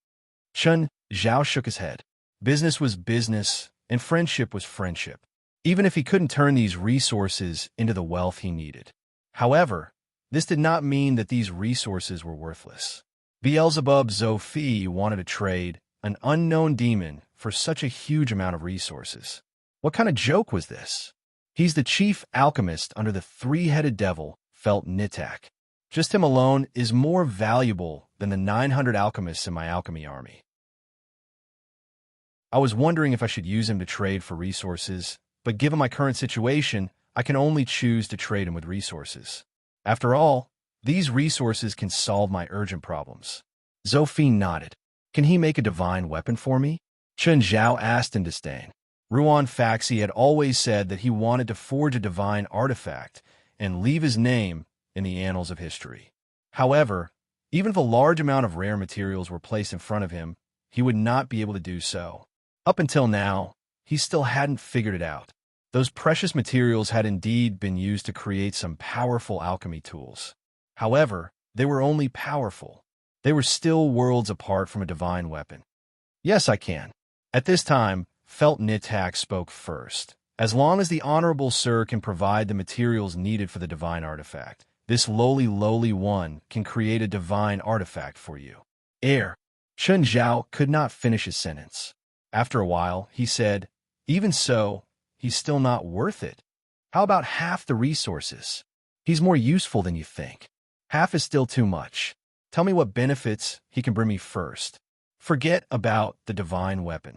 Chun Zhao shook his head. Business was business, and friendship was friendship, even if he couldn't turn these resources into the wealth he needed. However, this did not mean that these resources were worthless. Beelzebub Zophie wanted to trade an unknown demon for such a huge amount of resources. What kind of joke was this? He's the chief alchemist under the three-headed devil, Felt Nitak. Just him alone is more valuable than the 900 alchemists in my alchemy army. I was wondering if I should use him to trade for resources, but given my current situation, I can only choose to trade him with resources. After all, these resources can solve my urgent problems. Zophie nodded. Can he make a divine weapon for me? Chun Zhao asked in disdain. Ruan Faxi had always said that he wanted to forge a divine artifact and leave his name in the annals of history. However, even if a large amount of rare materials were placed in front of him, he would not be able to do so. Up until now, he still hadn't figured it out. Those precious materials had indeed been used to create some powerful alchemy tools. However, they were only powerful. They were still worlds apart from a divine weapon. Yes, I can. At this time, Felt Nitak spoke first. As long as the Honorable Sir can provide the materials needed for the divine artifact, this lowly one can create a divine artifact for you. Chun Zhao could not finish his sentence. After a while, he said, even so, he's still not worth it. How about half the resources? He's more useful than you think. Half is still too much. Tell me what benefits he can bring me first. Forget about the divine weapon.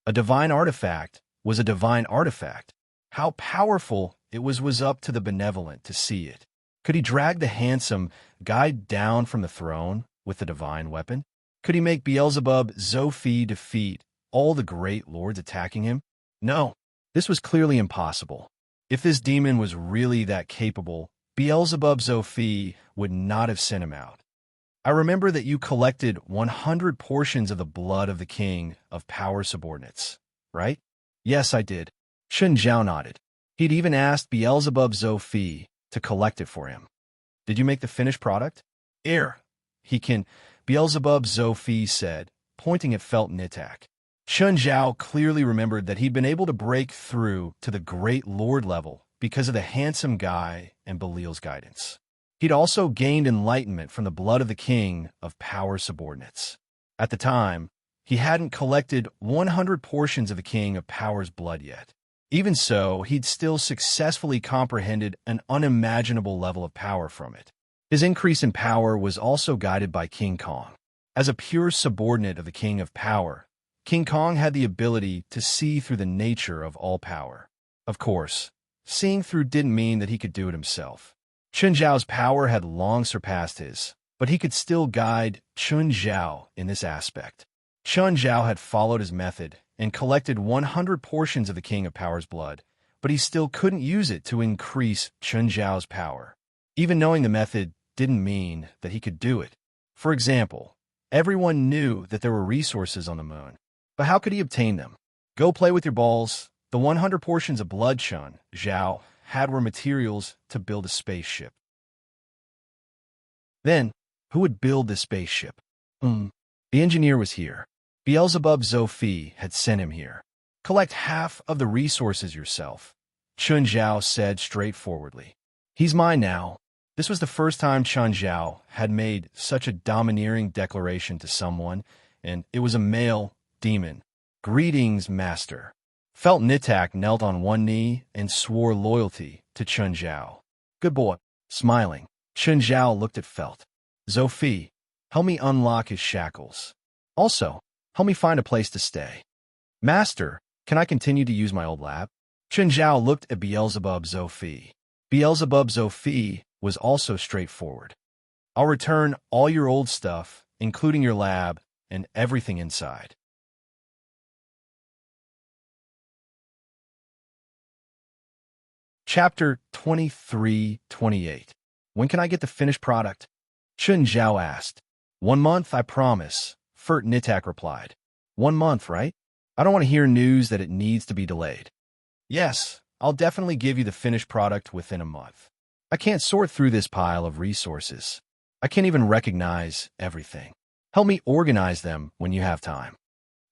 A divine artifact was a divine artifact. How powerful it was up to the benevolent to see it. Could he drag the handsome guide down from the throne with the divine weapon? Could he make Beelzebub Zophie defeat all the great lords attacking him? No, this was clearly impossible. If this demon was really that capable, Beelzebub Zophie would not have sent him out. I remember that you collected 100 portions of the blood of the king of power subordinates, right? Yes, I did. Chun Zhao nodded. He'd even asked Beelzebub Zophie to collect it for him. Did you make the finished product? He can, Beelzebub Zophie said, pointing at Felt Nitak. Chun Zhao clearly remembered that he'd been able to break through to the great lord level because of the handsome guy and Belial's guidance. He'd also gained enlightenment from the blood of the king of power subordinates. At the time, he hadn't collected 100 portions of the king of power's blood yet. Even so, he'd still successfully comprehended an unimaginable level of power from it. His increase in power was also guided by King Kong. As a pure subordinate of the king of power, King Kong had the ability to see through the nature of all power. Of course, seeing through didn't mean that he could do it himself. Chun Zhao's power had long surpassed his, but he could still guide Chun Zhao in this aspect. Chun Zhao had followed his method and collected 100 portions of the king of power's blood, but he still couldn't use it to increase Chun Zhao's power. Even knowing the method didn't mean that he could do it. For example, everyone knew that there were resources on the moon, but how could he obtain them? Go play with your balls. The 100 portions of blood Chun Zhao had were materials to build a spaceship. Then, who would build this spaceship? The engineer was here. Beelzebub Zophie had sent him here. Collect half of the resources yourself, Chun Zhao said straightforwardly. He's mine now. This was the first time Chun Zhao had made such a domineering declaration to someone, and it was a male demon. Greetings, master. Felt Nitak knelt on one knee and swore loyalty to Chun Zhao. Good boy. Smiling, Chun Zhao looked at Felt. Zophie, help me unlock his shackles. Also, help me find a place to stay. Master, can I continue to use my old lab? Chun Zhao looked at Beelzebub Zophie. Beelzebub Zophie was also straightforward. I'll return all your old stuff, including your lab and everything inside. Chapter 23-28. When can I get the finished product? Chun Zhao asked. 1 month, I promise, Fert Nitak replied. 1 month, right? I don't want to hear news that it needs to be delayed. Yes, I'll definitely give you the finished product within a month. I can't sort through this pile of resources. I can't even recognize everything. Help me organize them when you have time.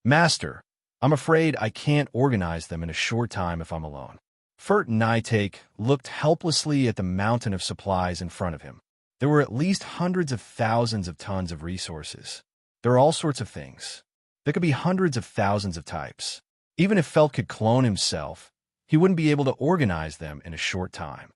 Master, I'm afraid I can't organize them in a short time if I'm alone. Fert Nitak looked helplessly at the mountain of supplies in front of him. There were at least hundreds of thousands of tons of resources. There are all sorts of things. There could be hundreds of thousands of types. Even if Felt could clone himself, he wouldn't be able to organize them in a short time.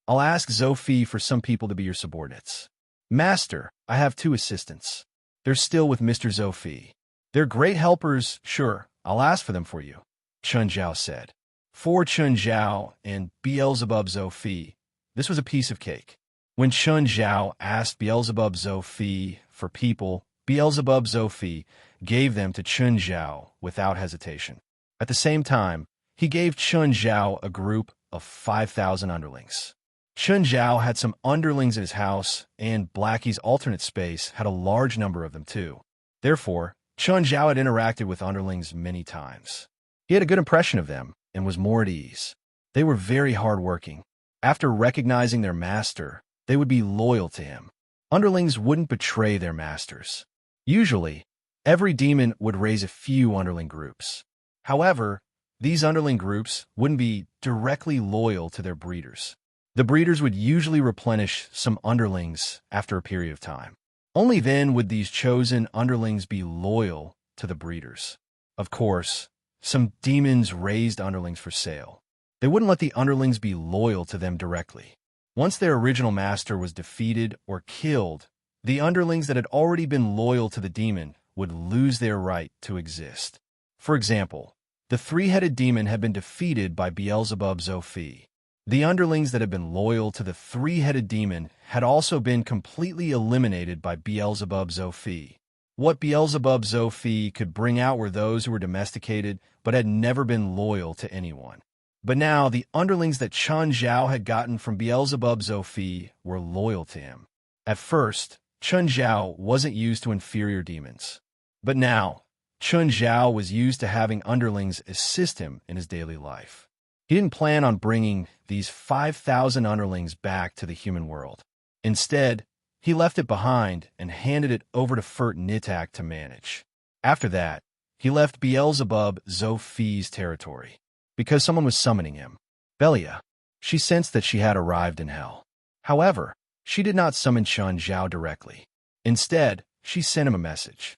I'll ask Zophi for some people to be your subordinates. Master, I have 2 assistants. They're still with Mr. Zophi. They're great helpers, sure. I'll ask for them for you, Chun Zhao said. For Chun Zhao and Beelzebub Zophi, this was a piece of cake. When Chun Zhao asked Beelzebub Zophi for people, Beelzebub Zophi gave them to Chun Zhao without hesitation. At the same time, he gave Chun Zhao a group of 5,000 underlings. Chun Zhao had some underlings in his house, and Blackie's alternate space had a large number of them too. Therefore, Chun Zhao had interacted with underlings many times. He had a good impression of them and was more at ease. They were very hard-working. After recognizing their master, they would be loyal to him. Underlings wouldn't betray their masters. Usually, every demon would raise a few underling groups. However, these underling groups wouldn't be directly loyal to their breeders. The breeders would usually replenish some underlings after a period of time. Only then would these chosen underlings be loyal to the breeders. Of course, some demons raised underlings for sale. They wouldn't let the underlings be loyal to them directly. Once their original master was defeated or killed, the underlings that had already been loyal to the demon would lose their right to exist. For example, the 3-headed demon had been defeated by Beelzebub Zophi. The underlings that had been loyal to the 3-headed demon had also been completely eliminated by Beelzebub Zophi. What Beelzebub Zophi could bring out were those who were domesticated but had never been loyal to anyone. But now, the underlings that Chun Zhao had gotten from Beelzebub Zophi were loyal to him. At first, Chun Zhao wasn't used to inferior demons. But now, Chun Zhao was used to having underlings assist him in his daily life. He didn't plan on bringing these 5,000 underlings back to the human world. Instead, he left it behind and handed it over to Fert Nitak to manage. After that, he left Beelzebub Zophi's territory, because someone was summoning him. Belia. She sensed that she had arrived in hell. However, she did not summon Chun Zhao directly. Instead, she sent him a message.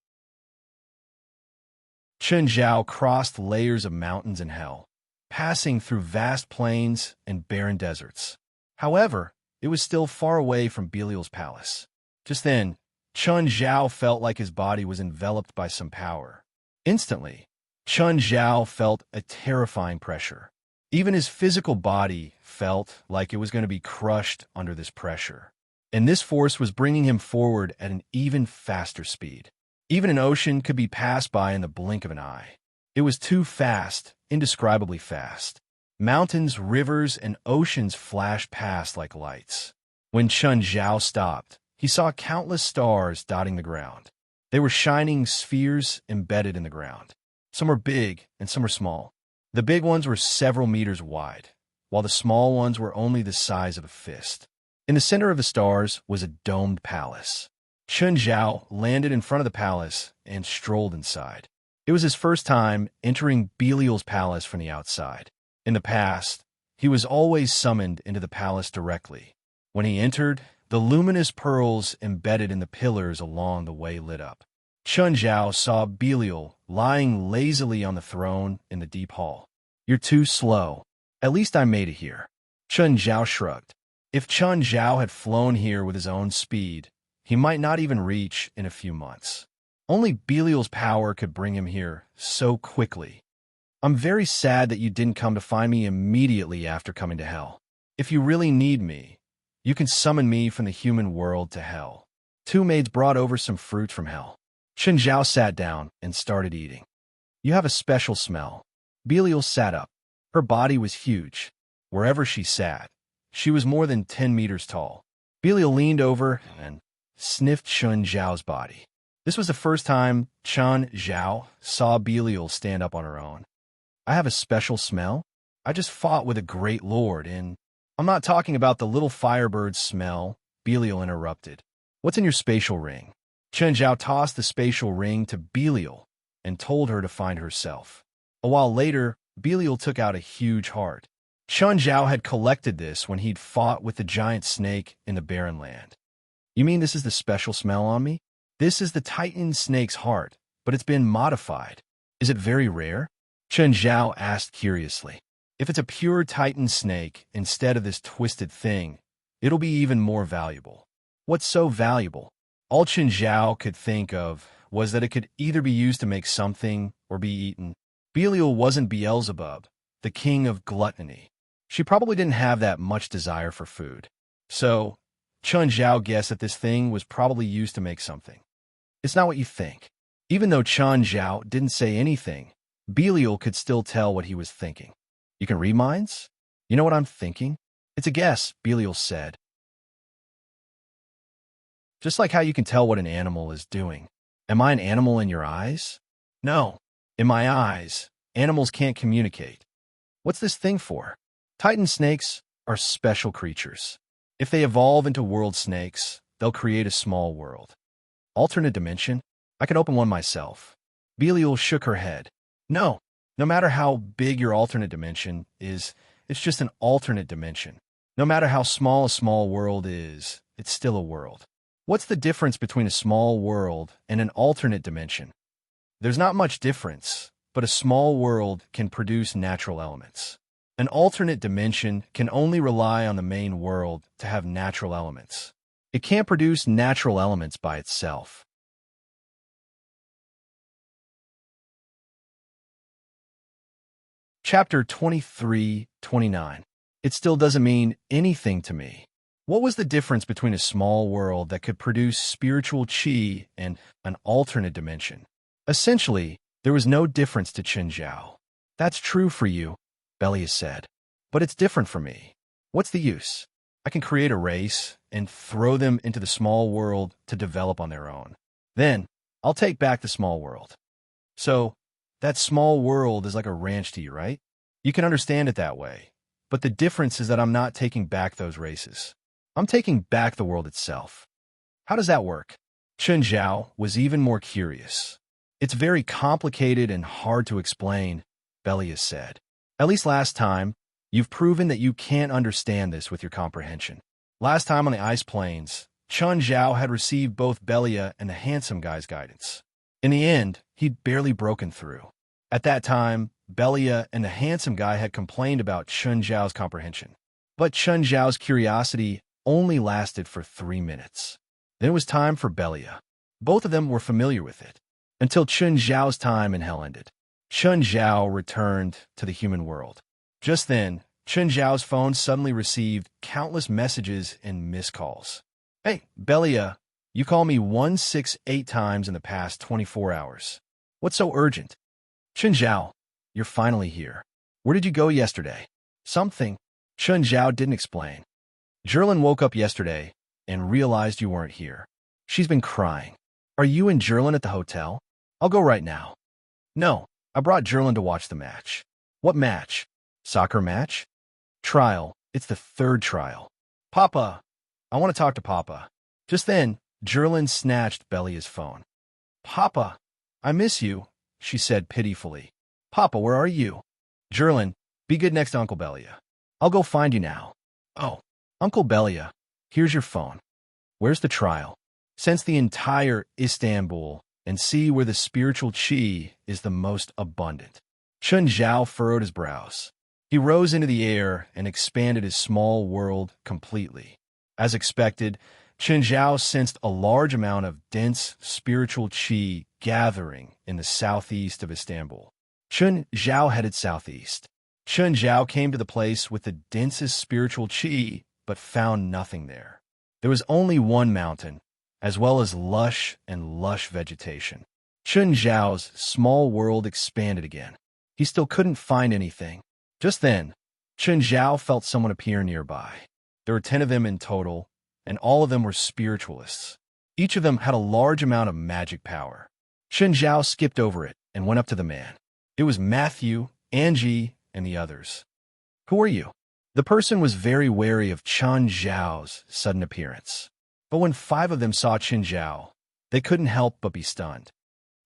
Chun Zhao crossed layers of mountains in hell, passing through vast plains and barren deserts. However, it was still far away from Belial's palace. Just then, Chun Zhao felt like his body was enveloped by some power. Instantly, Chun Zhao felt a terrifying pressure. Even his physical body felt like it was going to be crushed under this pressure. And this force was bringing him forward at an even faster speed. Even an ocean could be passed by in the blink of an eye. It was too fast, indescribably fast. Mountains, rivers, and oceans flashed past like lights. When Chun Zhao stopped, he saw countless stars dotting the ground. They were shining spheres embedded in the ground. Some were big and some were small. The big ones were several meters wide, while the small ones were only the size of a fist. In the center of the stars was a domed palace. Chun Zhao landed in front of the palace and strolled inside. It was his first time entering Belial's palace from the outside. In the past, he was always summoned into the palace directly. When he entered, the luminous pearls embedded in the pillars along the way lit up. Chun Zhao saw Belial lying lazily on the throne in the deep hall. "You're too slow. At least I made it here." Chun Zhao shrugged. If Chun Zhao had flown here with his own speed, he might not even reach in a few months. Only Belial's power could bring him here so quickly. "I'm very sad that you didn't come to find me immediately after coming to hell. If you really need me, you can summon me from the human world to hell." Two maids brought over some fruit from hell. Chen Zhao sat down and started eating. You have a special smell. Belial sat up. Her body was huge. Wherever she sat, she was more than 10 meters tall. Belial leaned over and sniffed Chen Zhao's body. This was the first time Chen Zhao saw Belial stand up on her own. I have a special smell? I just fought with a great lord, and I'm not talking about the little firebird's smell, Belial interrupted. What's in your spatial ring? Chen Zhao tossed the spatial ring to Belial and told her to find herself. A while later, Belial took out a huge heart. Chen Zhao had collected this when he'd fought with the giant snake in the barren land. You mean this is the special smell on me? This is the Titan snake's heart, but it's been modified. Is it very rare? Chen Zhao asked curiously. If it's a pure Titan snake instead of this twisted thing, it'll be even more valuable. What's so valuable? All Chen Zhao could think of was that it could either be used to make something or be eaten. Belial wasn't Beelzebub, the king of gluttony. She probably didn't have that much desire for food. So, Chen Zhao guessed that this thing was probably used to make something. It's not what you think. Even though Chen Zhao didn't say anything, Belial could still tell what he was thinking. You can read minds? You know what I'm thinking? It's a guess, Belial said. Just like how you can tell what an animal is doing. Am I an animal in your eyes? No. In my eyes, animals can't communicate. What's this thing for? Titan snakes are special creatures. If they evolve into world snakes, they'll create a small world. Alternate dimension? I can open one myself. Belial shook her head. No. No matter how big your alternate dimension is, it's just an alternate dimension. No matter how small a small world is, it's still a world. What's the difference between a small world and an alternate dimension? There's not much difference, but a small world can produce natural elements. An alternate dimension can only rely on the main world to have natural elements. It can't produce natural elements by itself. Chapter 23-29. It still doesn't mean anything to me. What was the difference between a small world that could produce spiritual chi and an alternate dimension? Essentially, there was no difference to Chen Zhao. That's true for you, Belia said. But it's different for me. What's the use? I can create a race and throw them into the small world to develop on their own. Then, I'll take back the small world. So, that small world is like a ranch to you, right? You can understand it that way. But the difference is that I'm not taking back those races. I'm taking back the world itself. How does that work? Chen Zhao was even more curious. It's very complicated and hard to explain, Belia said. At least last time, you've proven that you can't understand this with your comprehension. Last time on the ice plains, Chen Zhao had received both Belia and the handsome guy's guidance. In the end, he'd barely broken through. At that time, Belia and the handsome guy had complained about Chen Zhao's comprehension. But Chen Zhao's curiosity only lasted for 3 minutes. Then it was time for Belia. Both of them were familiar with it, until Chen Zhao's time in hell ended. Chen Zhao returned to the human world. Just then, Chen Zhao's phone suddenly received countless messages and missed calls. Hey, Belia, you called me 168 times in the past 24 hours. What's so urgent? Chen Zhao, you're finally here. Where did you go yesterday? Something. Chen Zhao didn't explain. Jerlin woke up yesterday and realized you weren't here. She's been crying. Are you and Jerlin at the hotel? I'll go right now. No, I brought Jerlin to watch the match. What match? Soccer match? Trial. It's the 3rd trial. Papa, I want to talk to Papa. Just then, Jerlin snatched Belia's phone. Papa, I miss you, she said pitifully. Papa, where are you? Jerlin, be good next to Uncle Belia. I'll go find you now. Oh, Uncle Belia, here's your phone. Where's the trial? Sense the entire Istanbul and see where the spiritual chi is the most abundant. Chen Zhao furrowed his brows. He rose into the air and expanded his small world completely. As expected, Chen Zhao sensed a large amount of dense spiritual chi gathering in the southeast of Istanbul. Chen Zhao headed southeast. Chen Zhao came to the place with the densest spiritual chi, but found nothing there. There was only one mountain, as well as lush vegetation. Chun Zhao's small world expanded again. He still couldn't find anything. Just then, Chun Zhao felt someone appear nearby. There were 10 of them in total, and all of them were spiritualists. Each of them had a large amount of magic power. Chun Zhao skipped over it and went up to the man. It was Matthew, Angie, and the others. "Who are you?" The person was very wary of Chun Zhao's sudden appearance. But when 5 of them saw Chun Zhao, they couldn't help but be stunned.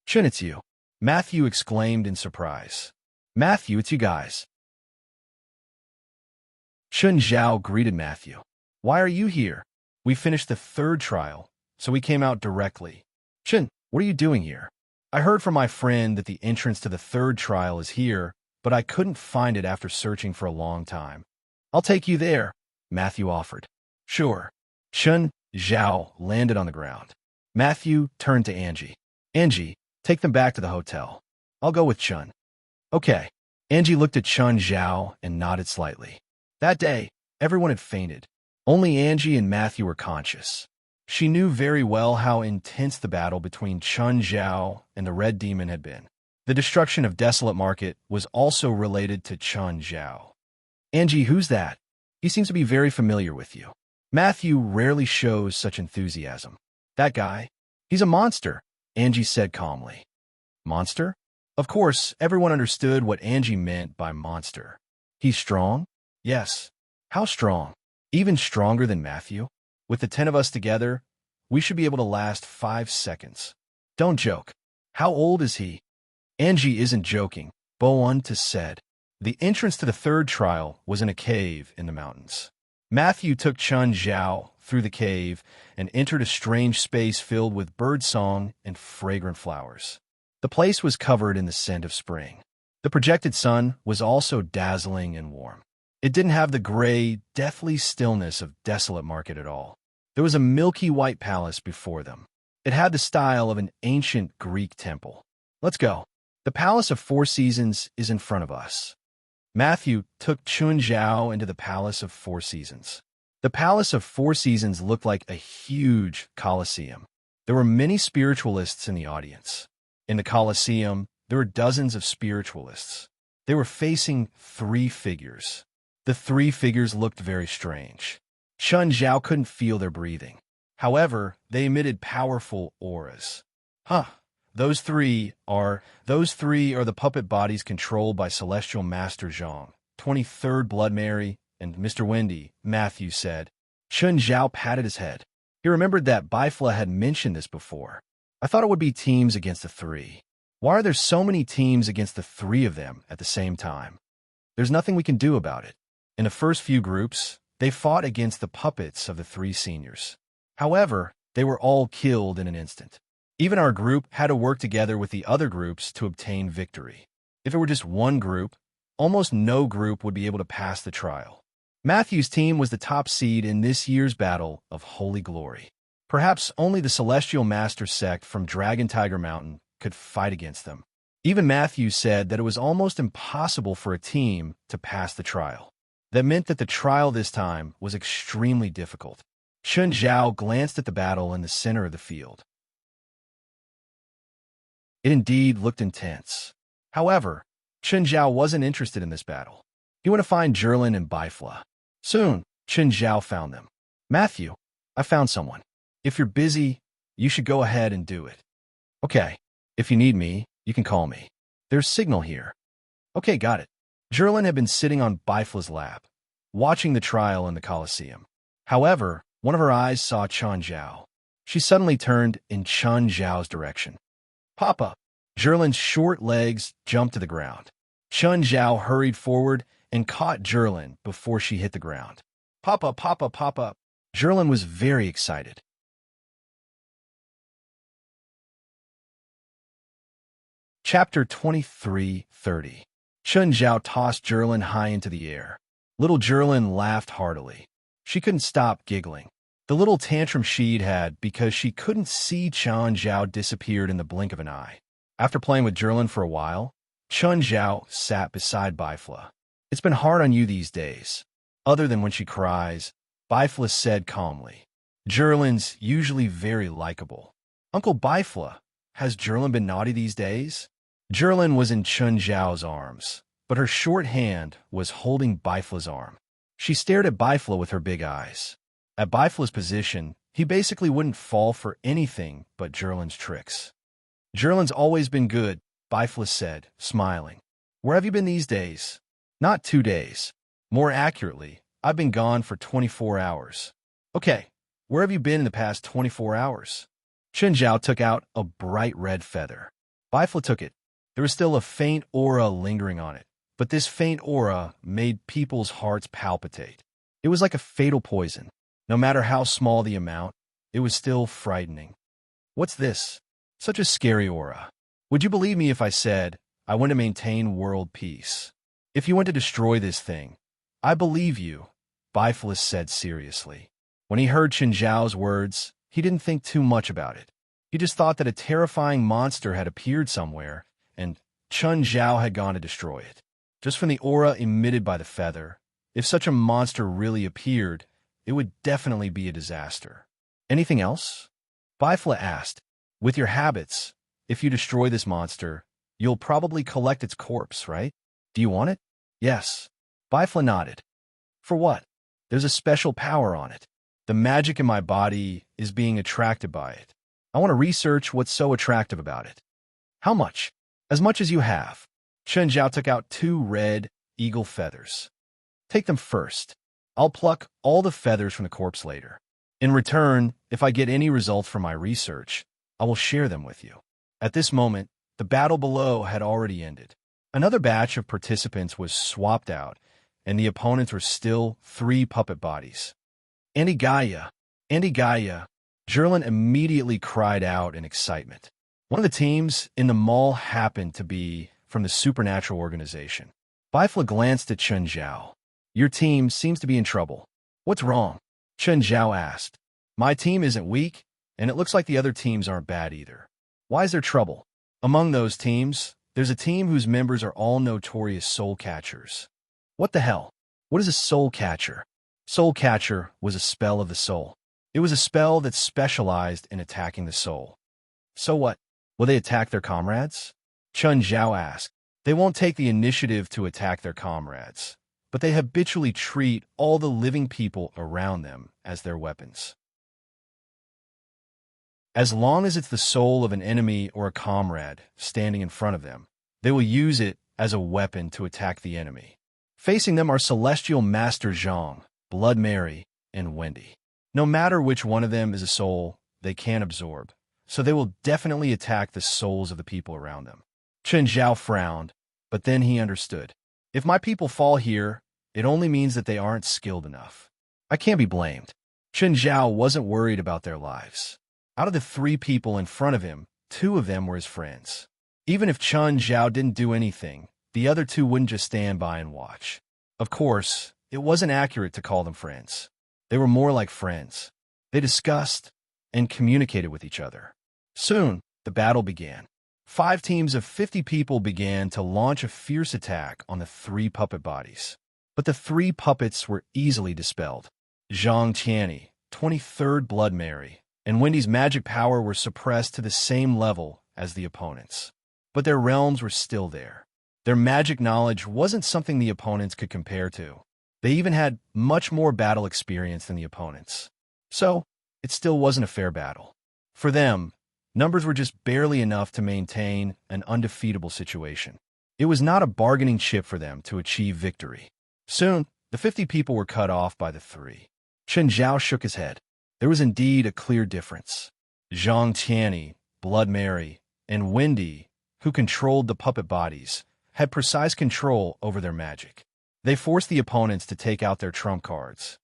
"Chun, it's you," Matthew exclaimed in surprise. "Matthew, it's you guys." Chun Zhao greeted Matthew. "Why are you here?" "We finished the 3rd trial, so we came out directly." "Chun, what are you doing here?" "I heard from my friend that the entrance to the 3rd trial is here, but I couldn't find it after searching for a long time." "I'll take you there," Matthew offered. "Sure." Chun Zhao landed on the ground. Matthew turned to Angie. "Angie, take them back to the hotel. I'll go with Chun." "Okay." Angie looked at Chun Zhao and nodded slightly. That day, everyone had fainted. Only Angie and Matthew were conscious. She knew very well how intense the battle between Chun Zhao and the Red Demon had been. The destruction of Desolate Market was also related to Chun Zhao. "Angie, who's that? He seems to be very familiar with you." Matthew rarely shows such enthusiasm. "That guy? He's a monster," Angie said calmly. "Monster?" Of course, everyone understood what Angie meant by monster. "He's strong?" "Yes." "How strong?" "Even stronger than Matthew? With the 10 of us together, we should be able to last 5 seconds." "Don't joke. How old is he?" "Angie isn't joking," Bounta said. The entrance to the 3rd trial was in a cave in the mountains. Matthew took Chun Zhao through the cave and entered a strange space filled with birdsong and fragrant flowers. The place was covered in the scent of spring. The projected sun was also dazzling and warm. It didn't have the gray, deathly stillness of Desolate Market at all. There was a milky white palace before them. It had the style of an ancient Greek temple. "Let's go. The Palace of 4 Seasons is in front of us." Matthew took Chun Zhao into the Palace of 4 Seasons. The Palace of 4 Seasons looked like a huge coliseum. There were many spiritualists in the audience. In the coliseum, there were dozens of spiritualists. They were facing 3 figures. The 3 figures looked very strange. Chun Zhao couldn't feel their breathing. However, they emitted powerful auras. Those three are the puppet bodies controlled by Celestial Master Zhang, 23rd Blood Mary, and Mr. Wendy, Matthew said. Chun Zhao patted his head. He remembered that Bifla had mentioned this before. "I thought it would be teams against the 3. Why are there so many teams against the 3 of them at the same time? There's nothing we can do about it." In the first few groups, they fought against the puppets of the 3 seniors. However, they were all killed in an instant. Even our group had to work together with the other groups to obtain victory. If it were just one group, almost no group would be able to pass the trial. Matthew's team was the top seed in this year's Battle of Holy Glory. Perhaps only the Celestial Master sect from Dragon Tiger Mountain could fight against them. Even Matthew said that it was almost impossible for a team to pass the trial. That meant that the trial this time was extremely difficult. Chun Zhao glanced at the battle in the center of the field. It indeed looked intense. However, Chun Zhao wasn't interested in this battle. He wanted to find Jerlin and Bifla. Soon, Chun Zhao found them. "Matthew, I found someone. If you're busy, you should go ahead and do it." "Okay. If you need me, you can call me. There's signal here." "Okay, got it." Jerlin had been sitting on Bifla's lap, watching the trial in the Coliseum. However, one of her eyes saw Chun Zhao. She suddenly turned in Chun Zhao's direction. "Papa!" Jerlin's short legs jumped to the ground. Chun Zhao hurried forward and caught Jerlin before she hit the ground. "Papa, Papa, Papa!" Jerlin was very excited. Chapter 23:30. Chun Zhao tossed Jerlin high into the air. Little Jerlin laughed heartily. She couldn't stop giggling. The little tantrum she'd had because she couldn't see Chun Zhao disappeared in the blink of an eye. After playing with Jerlin for a while, Chun Zhao sat beside Bifla. "It's been hard on you these days." Other than when she cries, Bifla said calmly. Jerlin's usually very likable. Uncle Bifla, has Jerlin been naughty these days? Jerlin was in Chun Zhao's arms, but her short hand was holding Bifla's arm. She stared at Bifla with her big eyes. At Bifla's position, he basically wouldn't fall for anything but Jerlin's tricks. Jerlin's always been good, Bifla said, smiling. Where have you been these days? Not 2 days. More accurately, I've been gone for 24 hours. Okay, where have you been in the past 24 hours? Chun Zhao took out a bright red feather. Bifla took it. There was still a faint aura lingering on it, but this faint aura made people's hearts palpitate. It was like a fatal poison. No matter how small the amount, it was still frightening. What's this? Such a scary aura. Would you believe me if I said I want to maintain world peace? If you want to destroy this thing, I believe you, Bifla said seriously. When he heard Chun Zhao's words, he didn't think too much about it. He just thought that a terrifying monster had appeared somewhere, and Chun Zhao had gone to destroy it. Just from the aura emitted by the feather, if such a monster really appeared, it would definitely be a disaster. Anything else? Bifla asked. With your habits, if you destroy this monster, you'll probably collect its corpse, right? Do you want it? Yes. Bifla nodded. For what? There's a special power on it. The magic in my body is being attracted by it. I want to research what's so attractive about it. How much? As much as you have. Chun Zhao took out 2 red eagle feathers. Take them first. I'll pluck all the feathers from the corpse later. In return, if I get any results from my research, I will share them with you. At this moment, the battle below had already ended. Another batch of participants was swapped out, and the opponents were still 3 puppet bodies. Andy Gaia! Andy Gaia! Jerlin immediately cried out in excitement. One of the teams in the mall happened to be from the supernatural organization. Bifla glanced at Chun Zhao. Your team seems to be in trouble. What's wrong? Chun Zhao asked. My team isn't weak, and it looks like the other teams aren't bad either. Why is there trouble? Among those teams, there's a team whose members are all notorious soul catchers. What the hell? What is a soul catcher? Soul catcher was a spell of the soul. It was a spell that specialized in attacking the soul. So what? Will they attack their comrades? Chun Zhao asked. They won't take the initiative to attack their comrades, but they habitually treat all the living people around them as their weapons. As long as it's the soul of an enemy or a comrade standing in front of them, they will use it as a weapon to attack the enemy. Facing them are Celestial Master Zhang, Blood Mary, and Wendy. No matter which one of them is a soul, they can't absorb, so they will definitely attack the souls of the people around them. Chun Zhao frowned, but then he understood. If my people fall here, it only means that they aren't skilled enough. I can't be blamed. Chun Zhao wasn't worried about their lives. Out of the 3 people in front of him, 2 of them were his friends. Even if Chun Zhao didn't do anything, the other 2 wouldn't just stand by and watch. Of course, it wasn't accurate to call them friends. They were more like friends. They discussed and communicated with each other. Soon, the battle began. 5 teams of 50 people began to launch a fierce attack on the 3 puppet bodies. But the 3 puppets were easily dispelled. Zhang Tianyi, 23rd Blood Mary, and Wendy's magic power were suppressed to the same level as the opponents. But their realms were still there. Their magic knowledge wasn't something the opponents could compare to. They even had much more battle experience than the opponents. So, it still wasn't a fair battle. For them, numbers were just barely enough to maintain an undefeatable situation. It was not a bargaining chip for them to achieve victory. Soon, the 50 people were cut off by the 3. Chun Zhao shook his head. There was indeed a clear difference. Zhang Tianyi, Blood Mary, and Wendy, who controlled the puppet bodies, had precise control over their magic. They forced the opponents to take out their trump cards.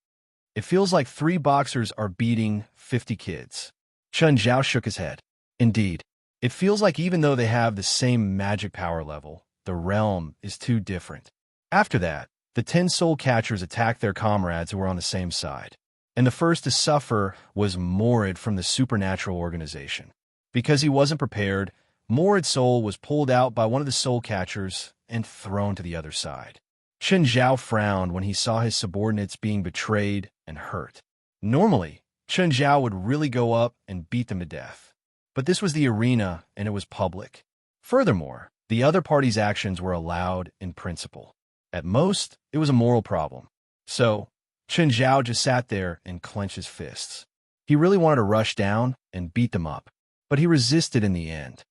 It feels like 3 boxers are beating 50 kids. Chun Zhao shook his head. Indeed, it feels like even though they have the same magic power level, the realm is too different. After that, the 10 soul catchers attacked their comrades who were on the same side. And the first to suffer was Morid from the supernatural organization. Because he wasn't prepared, Morid's soul was pulled out by one of the soul catchers and thrown to the other side. Chun Zhao frowned when he saw his subordinates being betrayed and hurt. Normally, Chen Zhao would really go up and beat them to death. But this was the arena, and it was public. Furthermore, the other party's actions were allowed in principle. At most, it was a moral problem. So, Chen Zhao just sat there and clenched his fists. He really wanted to rush down and beat them up, but he resisted in the end.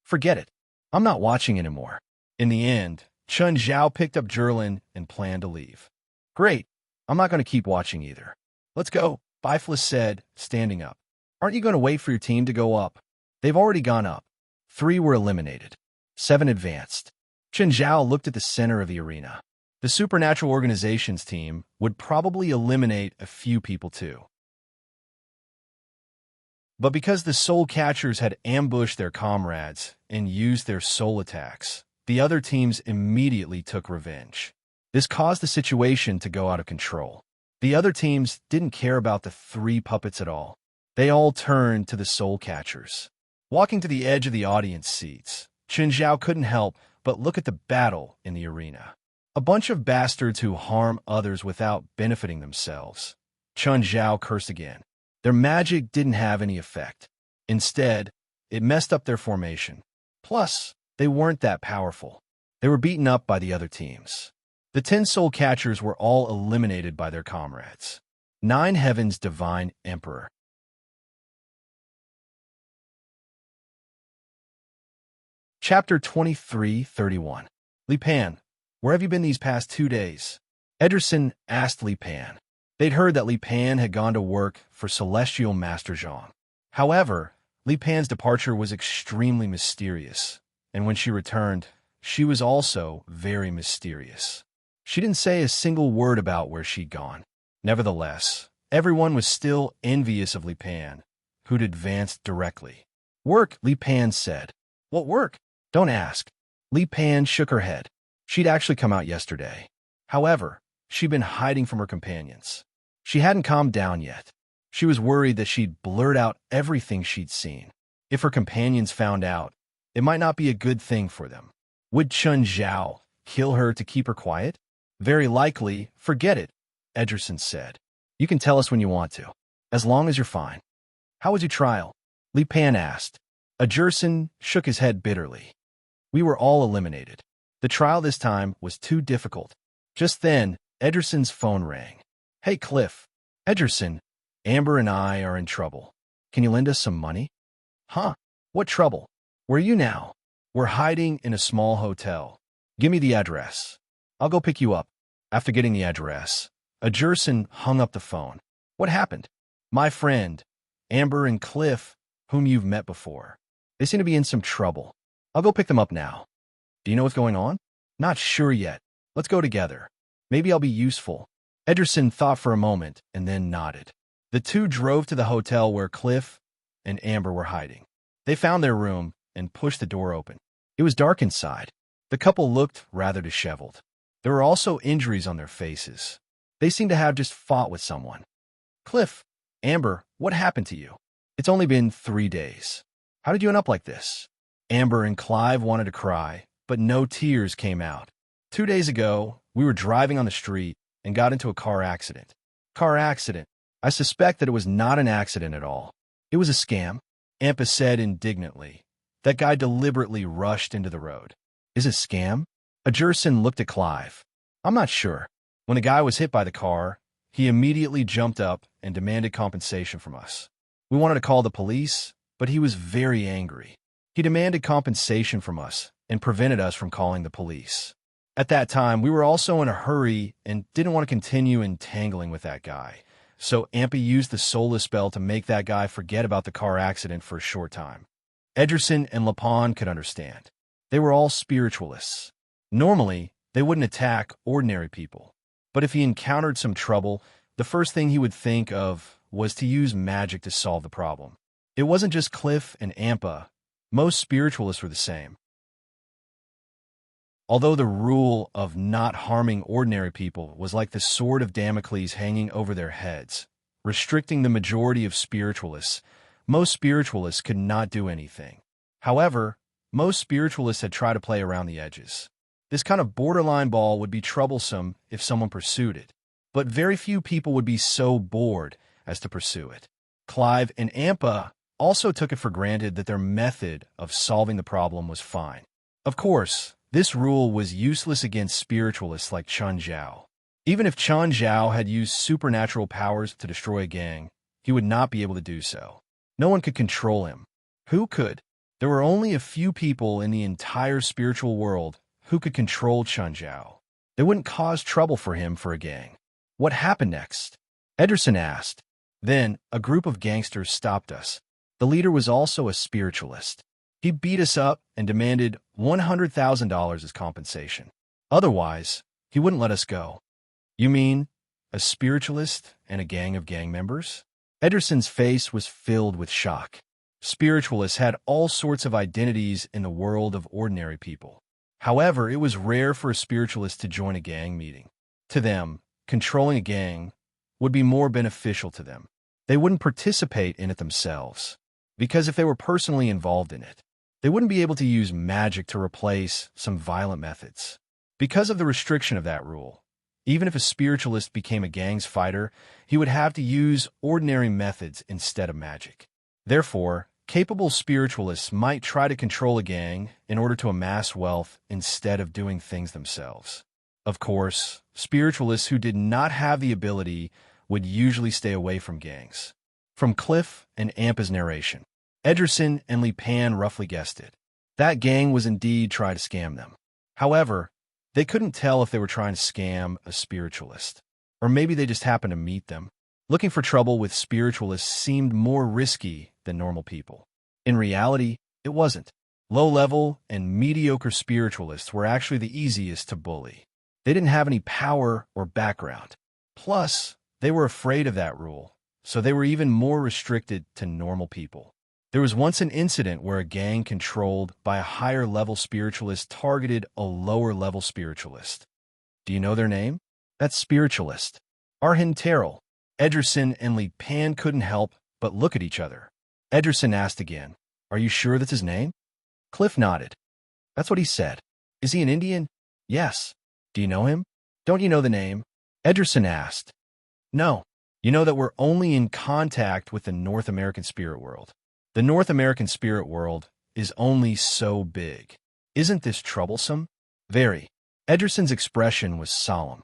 Forget it. I'm not watching anymore. In the end, Chen Zhao picked up Zhilin and planned to leave. Great. I'm not going to keep watching either. Let's go, Biflis said, standing up. Aren't you going to wait for your team to go up? They've already gone up. 3 were eliminated. 7 advanced. Chen Zhao looked at the center of the arena. The Supernatural Organizations team would probably eliminate a few people too. But because the soul catchers had ambushed their comrades and used their soul attacks, the other teams immediately took revenge. This caused the situation to go out of control. The other teams didn't care about the 3 puppets at all. They all turned to the soul catchers. Walking to the edge of the audience seats, Chen Zhao couldn't help but look at the battle in the arena. A bunch of bastards who harm others without benefiting themselves. Chen Zhao cursed again. Their magic didn't have any effect. Instead, it messed up their formation. Plus, they weren't that powerful. They were beaten up by the other teams. The 10 soul catchers were all eliminated by their comrades. 9 Heaven's Divine Emperor. Chapter 23:31. Li Pan, where have you been these past 2 days? Ederson asked Li Pan. They'd heard that Li Pan had gone to work for Celestial Master Zhang. However, Li Pan's departure was extremely mysterious, and when she returned, she was also very mysterious. She didn't say a single word about where she'd gone. Nevertheless, everyone was still envious of Li Pan, who'd advanced directly. Work, Li Pan said. What work? Don't ask. Li Pan shook her head. She'd actually come out yesterday. However, she'd been hiding from her companions. She hadn't calmed down yet. She was worried that she'd blurt out everything she'd seen. If her companions found out, it might not be a good thing for them. Would Chen Zhao kill her to keep her quiet? Very likely. Forget it, Ederson said. You can tell us when you want to, as long as you're fine. How was your trial? Li Pan asked. Ederson shook his head bitterly. We were all eliminated. The trial this time was too difficult. Just then, Ederson's phone rang. Hey, Cliff. Ederson, Amber and I are in trouble. Can you lend us some money? Huh? What trouble? Where are you now? We're hiding in a small hotel. Give me the address. I'll go pick you up. After getting the address, Ederson hung up the phone. What happened? My friend, Amber and Cliff, whom you've met before. They seem to be in some trouble. I'll go pick them up now. Do you know what's going on? Not sure yet. Let's go together. Maybe I'll be useful. Ederson thought for a moment and then nodded. The two drove to the hotel where Cliff and Amber were hiding. They found their room and pushed the door open. It was dark inside. The couple looked rather disheveled. There were also injuries on their faces. They seemed to have just fought with someone. Cliff, Amber, what happened to you? It's only been 3 days. How did you end up like this? Amber and Clive wanted to cry, but no tears came out. 2 days ago, we were driving on the street and got into a car accident. Car accident? I suspect that it was not an accident at all. It was a scam, Ampa said indignantly. That guy deliberately rushed into the road. Is it a scam? Ederson looked at Clive. I'm not sure. When the guy was hit by the car, he immediately jumped up and demanded compensation from us. We wanted to call the police, but he was very angry. He demanded compensation from us and prevented us from calling the police. At that time, we were also in a hurry and didn't want to continue entangling with that guy. So Ampa used the soulless spell to make that guy forget about the car accident for a short time. Ederson and Lapon could understand. They were all spiritualists. Normally, they wouldn't attack ordinary people. But if he encountered some trouble, the first thing he would think of was to use magic to solve the problem. It wasn't just Cliff and Ampa. Most spiritualists were the same. Although the rule of not harming ordinary people was like the sword of Damocles hanging over their heads, restricting the majority of spiritualists, most spiritualists could not do anything. However, most spiritualists had tried to play around the edges. This kind of borderline ball would be troublesome if someone pursued it, but very few people would be so bored as to pursue it. Clive and Ampa also took it for granted that their method of solving the problem was fine. Of course, this rule was useless against spiritualists like Chun Zhao. Even if Chun Zhao had used supernatural powers to destroy a gang, he would not be able to do so. No one could control him. Who could? There were only a few people in the entire spiritual world who could control Chun Zhao. They wouldn't cause trouble for him for a gang. What happened next? Ederson asked. Then, a group of gangsters stopped us. The leader was also a spiritualist. He beat us up and demanded $100,000 as compensation. Otherwise, he wouldn't let us go. You mean a spiritualist and a gang of gang members? Ederson's face was filled with shock. Spiritualists had all sorts of identities in the world of ordinary people. However, it was rare for a spiritualist to join a gang meeting. To them, controlling a gang would be more beneficial to them. They wouldn't participate in it themselves, because if they were personally involved in it, they wouldn't be able to use magic to replace some violent methods. Because of the restriction of that rule, even if a spiritualist became a gang's fighter, he would have to use ordinary methods instead of magic. Therefore, capable spiritualists might try to control a gang in order to amass wealth instead of doing things themselves. Of course, spiritualists who did not have the ability would usually stay away from gangs. From Cliff and Ampa's narration, Ederson and Li Pan roughly guessed it. That gang was indeed trying to scam them. However, they couldn't tell if they were trying to scam a spiritualist, or maybe they just happened to meet them. Looking for trouble with spiritualists seemed more risky than normal people. In reality, it wasn't. Low-level and mediocre spiritualists were actually the easiest to bully. They didn't have any power or background. Plus, they were afraid of that rule, so they were even more restricted to normal people. There was once an incident where a gang controlled by a higher-level spiritualist targeted a lower-level spiritualist. Do you know their name? That spiritualist. Arhin Terrell. Ederson and Li Pan couldn't help but look at each other. Ederson asked again, "Are you sure that's his name?" Cliff nodded. "That's what he said." "Is he an Indian?" "Yes." "Do you know him?" "Don't you know the name?" Ederson asked. "No. You know that we're only in contact with the North American spirit world. The North American spirit world is only so big. Isn't this troublesome?" "Very." Ederson's expression was solemn.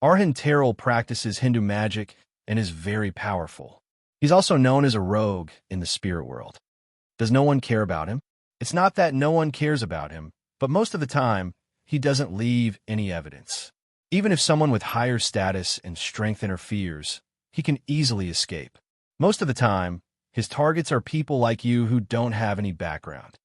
Arhin Terrell practices Hindu magic and is very powerful. He's also known as a rogue in the spirit world. Does no one care about him? It's not that no one cares about him, but most of the time, he doesn't leave any evidence. Even if someone with higher status and strength interferes, he can easily escape. Most of the time, his targets are people like you who don't have any background.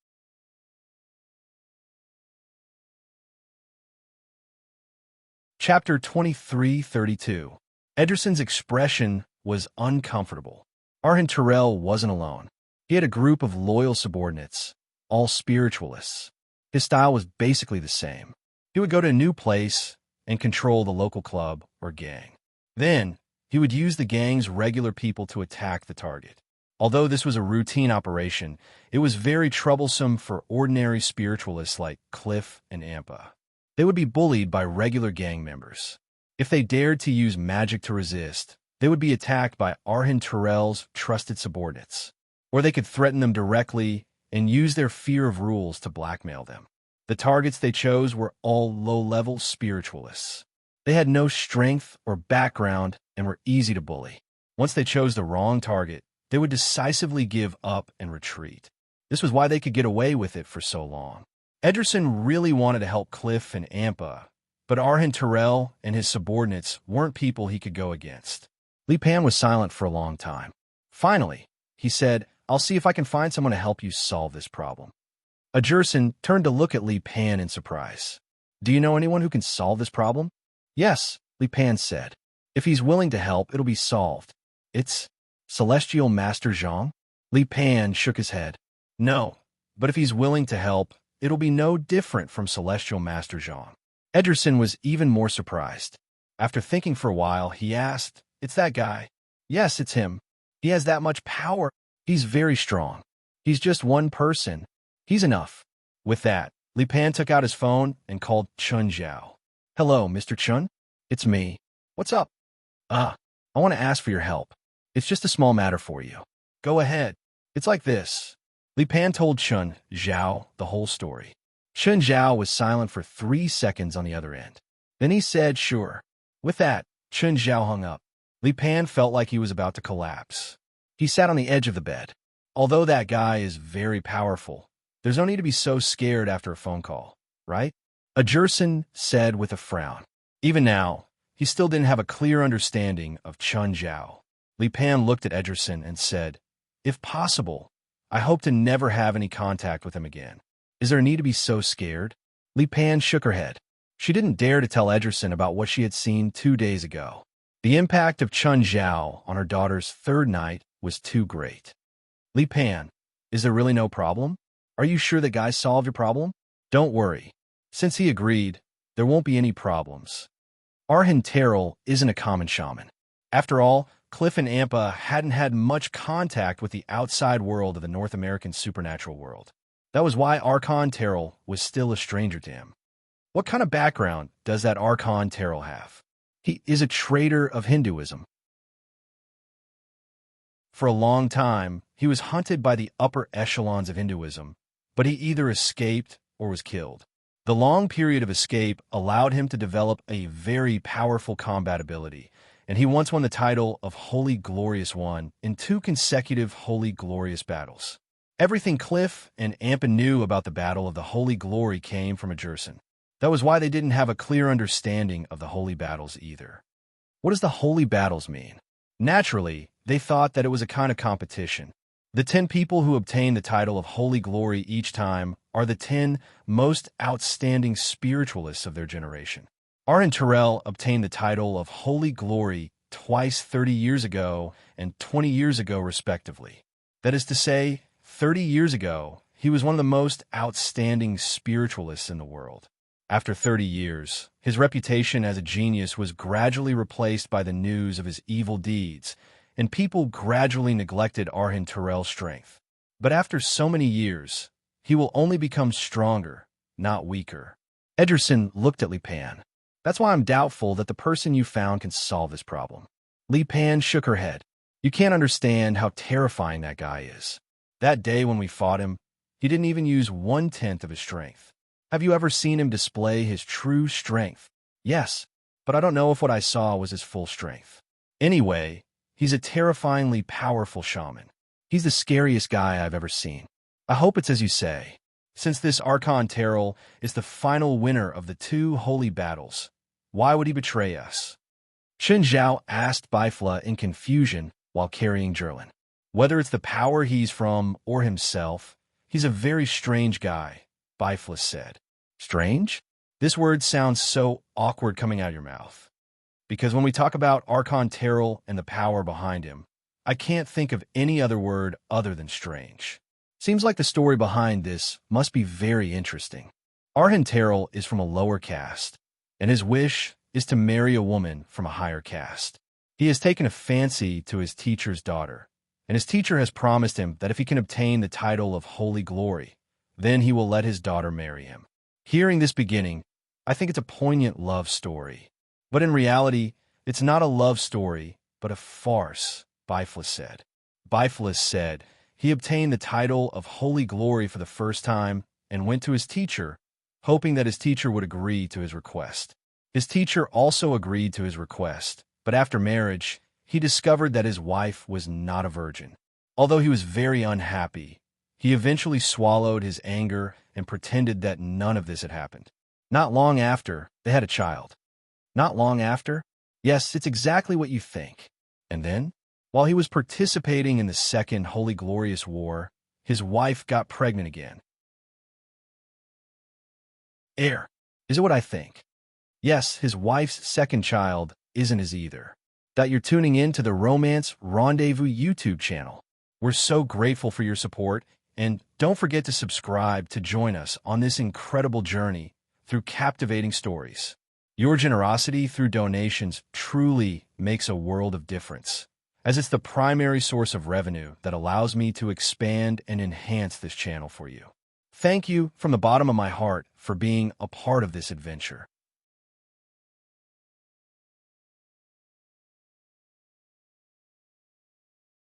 Chapter 2332. Ederson's expression was uncomfortable. Arhin Terrell wasn't alone. He had a group of loyal subordinates, all spiritualists. His style was basically the same. He would go to a new place and control the local club or gang. Then, he would use the gang's regular people to attack the target. Although this was a routine operation, it was very troublesome for ordinary spiritualists like Cliff and Ampa. They would be bullied by regular gang members. If they dared to use magic to resist, they would be attacked by Arhin Terrell's trusted subordinates. Or they could threaten them directly and use their fear of rules to blackmail them. The targets they chose were all low-level spiritualists. They had no strength or background and were easy to bully. Once they chose the wrong target, they would decisively give up and retreat. This was why they could get away with it for so long. Ederson really wanted to help Cliff and Ampa, but Arhin Terrell and his subordinates weren't people he could go against. Li Pan was silent for a long time. Finally, he said, "I'll see if I can find someone to help you solve this problem." Ederson turned to look at Li Pan in surprise. "Do you know anyone who can solve this problem?" "Yes," Li Pan said. "If he's willing to help, it'll be solved." "It's Celestial Master Zhang?" Li Pan shook his head. "No, but if he's willing to help, it'll be no different from Celestial Master Zhang." Ederson was even more surprised. After thinking for a while, he asked, "It's that guy?" "Yes, it's him. He has that much power. He's very strong. He's just one person. He's enough." With that, Li Pan took out his phone and called Chun Zhao. "Hello, Mr. Chun? It's me. What's up?" "Ah, I want to ask for your help. It's just a small matter for you. Go ahead. It's like this. Li Pan told Chun Zhao the whole story. Chun Zhao was silent for 3 seconds on the other end. Then he said, sure. With that, Chun Zhao hung up. Li Pan felt like he was about to collapse. He sat on the edge of the bed. Although that guy is very powerful, there's no need to be so scared after a phone call, right? Ajursen said with a frown. Even now, he still didn't have a clear understanding of Chun Zhao. Li Pan looked at Ederson and said, if possible, I hope to never have any contact with him again. Is there a need to be so scared? Li Pan shook her head. She didn't dare to tell Ederson about what she had seen 2 days ago. The impact of Chun Zhao on her daughter's third night was too great. Li Pan, is there really no problem? Are you sure that guy solved your problem? Don't worry. Since he agreed, there won't be any problems. Arhin Terrell isn't a common shaman. After all, Cliff and Ampa hadn't had much contact with the outside world of the North American supernatural world. That was why Archon Terrell was still a stranger to him. What kind of background does that Archon Terrell have? He is a traitor of Hinduism. For a long time, he was hunted by the upper echelons of Hinduism, but he either escaped or was killed. The long period of escape allowed him to develop a very powerful combat ability, and he once won the title of Holy Glorious One in 2 consecutive Holy Glorious battles. Everything Cliff and Ampa knew about the Battle of the Holy Glory came from Ajursen. That was why they didn't have a clear understanding of the holy battles either. What does the holy battles mean? Naturally, they thought that it was a kind of competition. The 10 people who obtain the title of Holy Glory each time are the 10 most outstanding spiritualists of their generation. Arhin Terrell obtained the title of Holy Glory twice 30 years ago and 20 years ago respectively. That is to say, 30 years ago, he was one of the most outstanding spiritualists in the world. After 30 years, his reputation as a genius was gradually replaced by the news of his evil deeds, and people gradually neglected Arhin Terrell's strength. But after so many years, he will only become stronger, not weaker. Ederson looked at Li Pan. That's why I'm doubtful that the person you found can solve this problem. Li Pan shook her head. You can't understand how terrifying that guy is. That day when we fought him, he didn't even use 1/10 of his strength. Have you ever seen him display his true strength? Yes, but I don't know if what I saw was his full strength. Anyway, he's a terrifyingly powerful shaman. He's the scariest guy I've ever seen. I hope it's as you say. Since this Archon Terrell is the final winner of the 2 holy battles, why would he betray us? Chun Zhao asked Bifla in confusion while carrying Jerlin. Whether it's the power he's from or himself, he's a very strange guy, Bifla said. Strange? This word sounds so awkward coming out of your mouth. Because when we talk about Archon Terrell and the power behind him, I can't think of any other word other than strange. Seems like the story behind this must be very interesting. Arhin Terrell is from a lower caste, and his wish is to marry a woman from a higher caste. He has taken a fancy to his teacher's daughter, and his teacher has promised him that if he can obtain the title of Holy Glory, then he will let his daughter marry him. Hearing this beginning, I think it's a poignant love story. But in reality, it's not a love story, but a farce, Bifla said. Bifla said he obtained the title of Holy Glory for the first time and went to his teacher, hoping that his teacher would agree to his request. His teacher also agreed to his request, but after marriage, he discovered that his wife was not a virgin. Although he was very unhappy, he eventually swallowed his anger and pretended that none of this had happened. Not long after, they had a child. Not long after? Yes, it's exactly what you think. And then, while he was participating in the Second Holy Glorious War, his wife got pregnant again. Is it what I think? Yes, his wife's second child isn't his either. That you're tuning in to the Romance Rendezvous YouTube channel. We're so grateful for your support, and don't forget to subscribe to join us on this incredible journey through captivating stories. Your generosity through donations truly makes a world of difference, as it's the primary source of revenue that allows me to expand and enhance this channel for you. Thank you from the bottom of my heart for being a part of this adventure.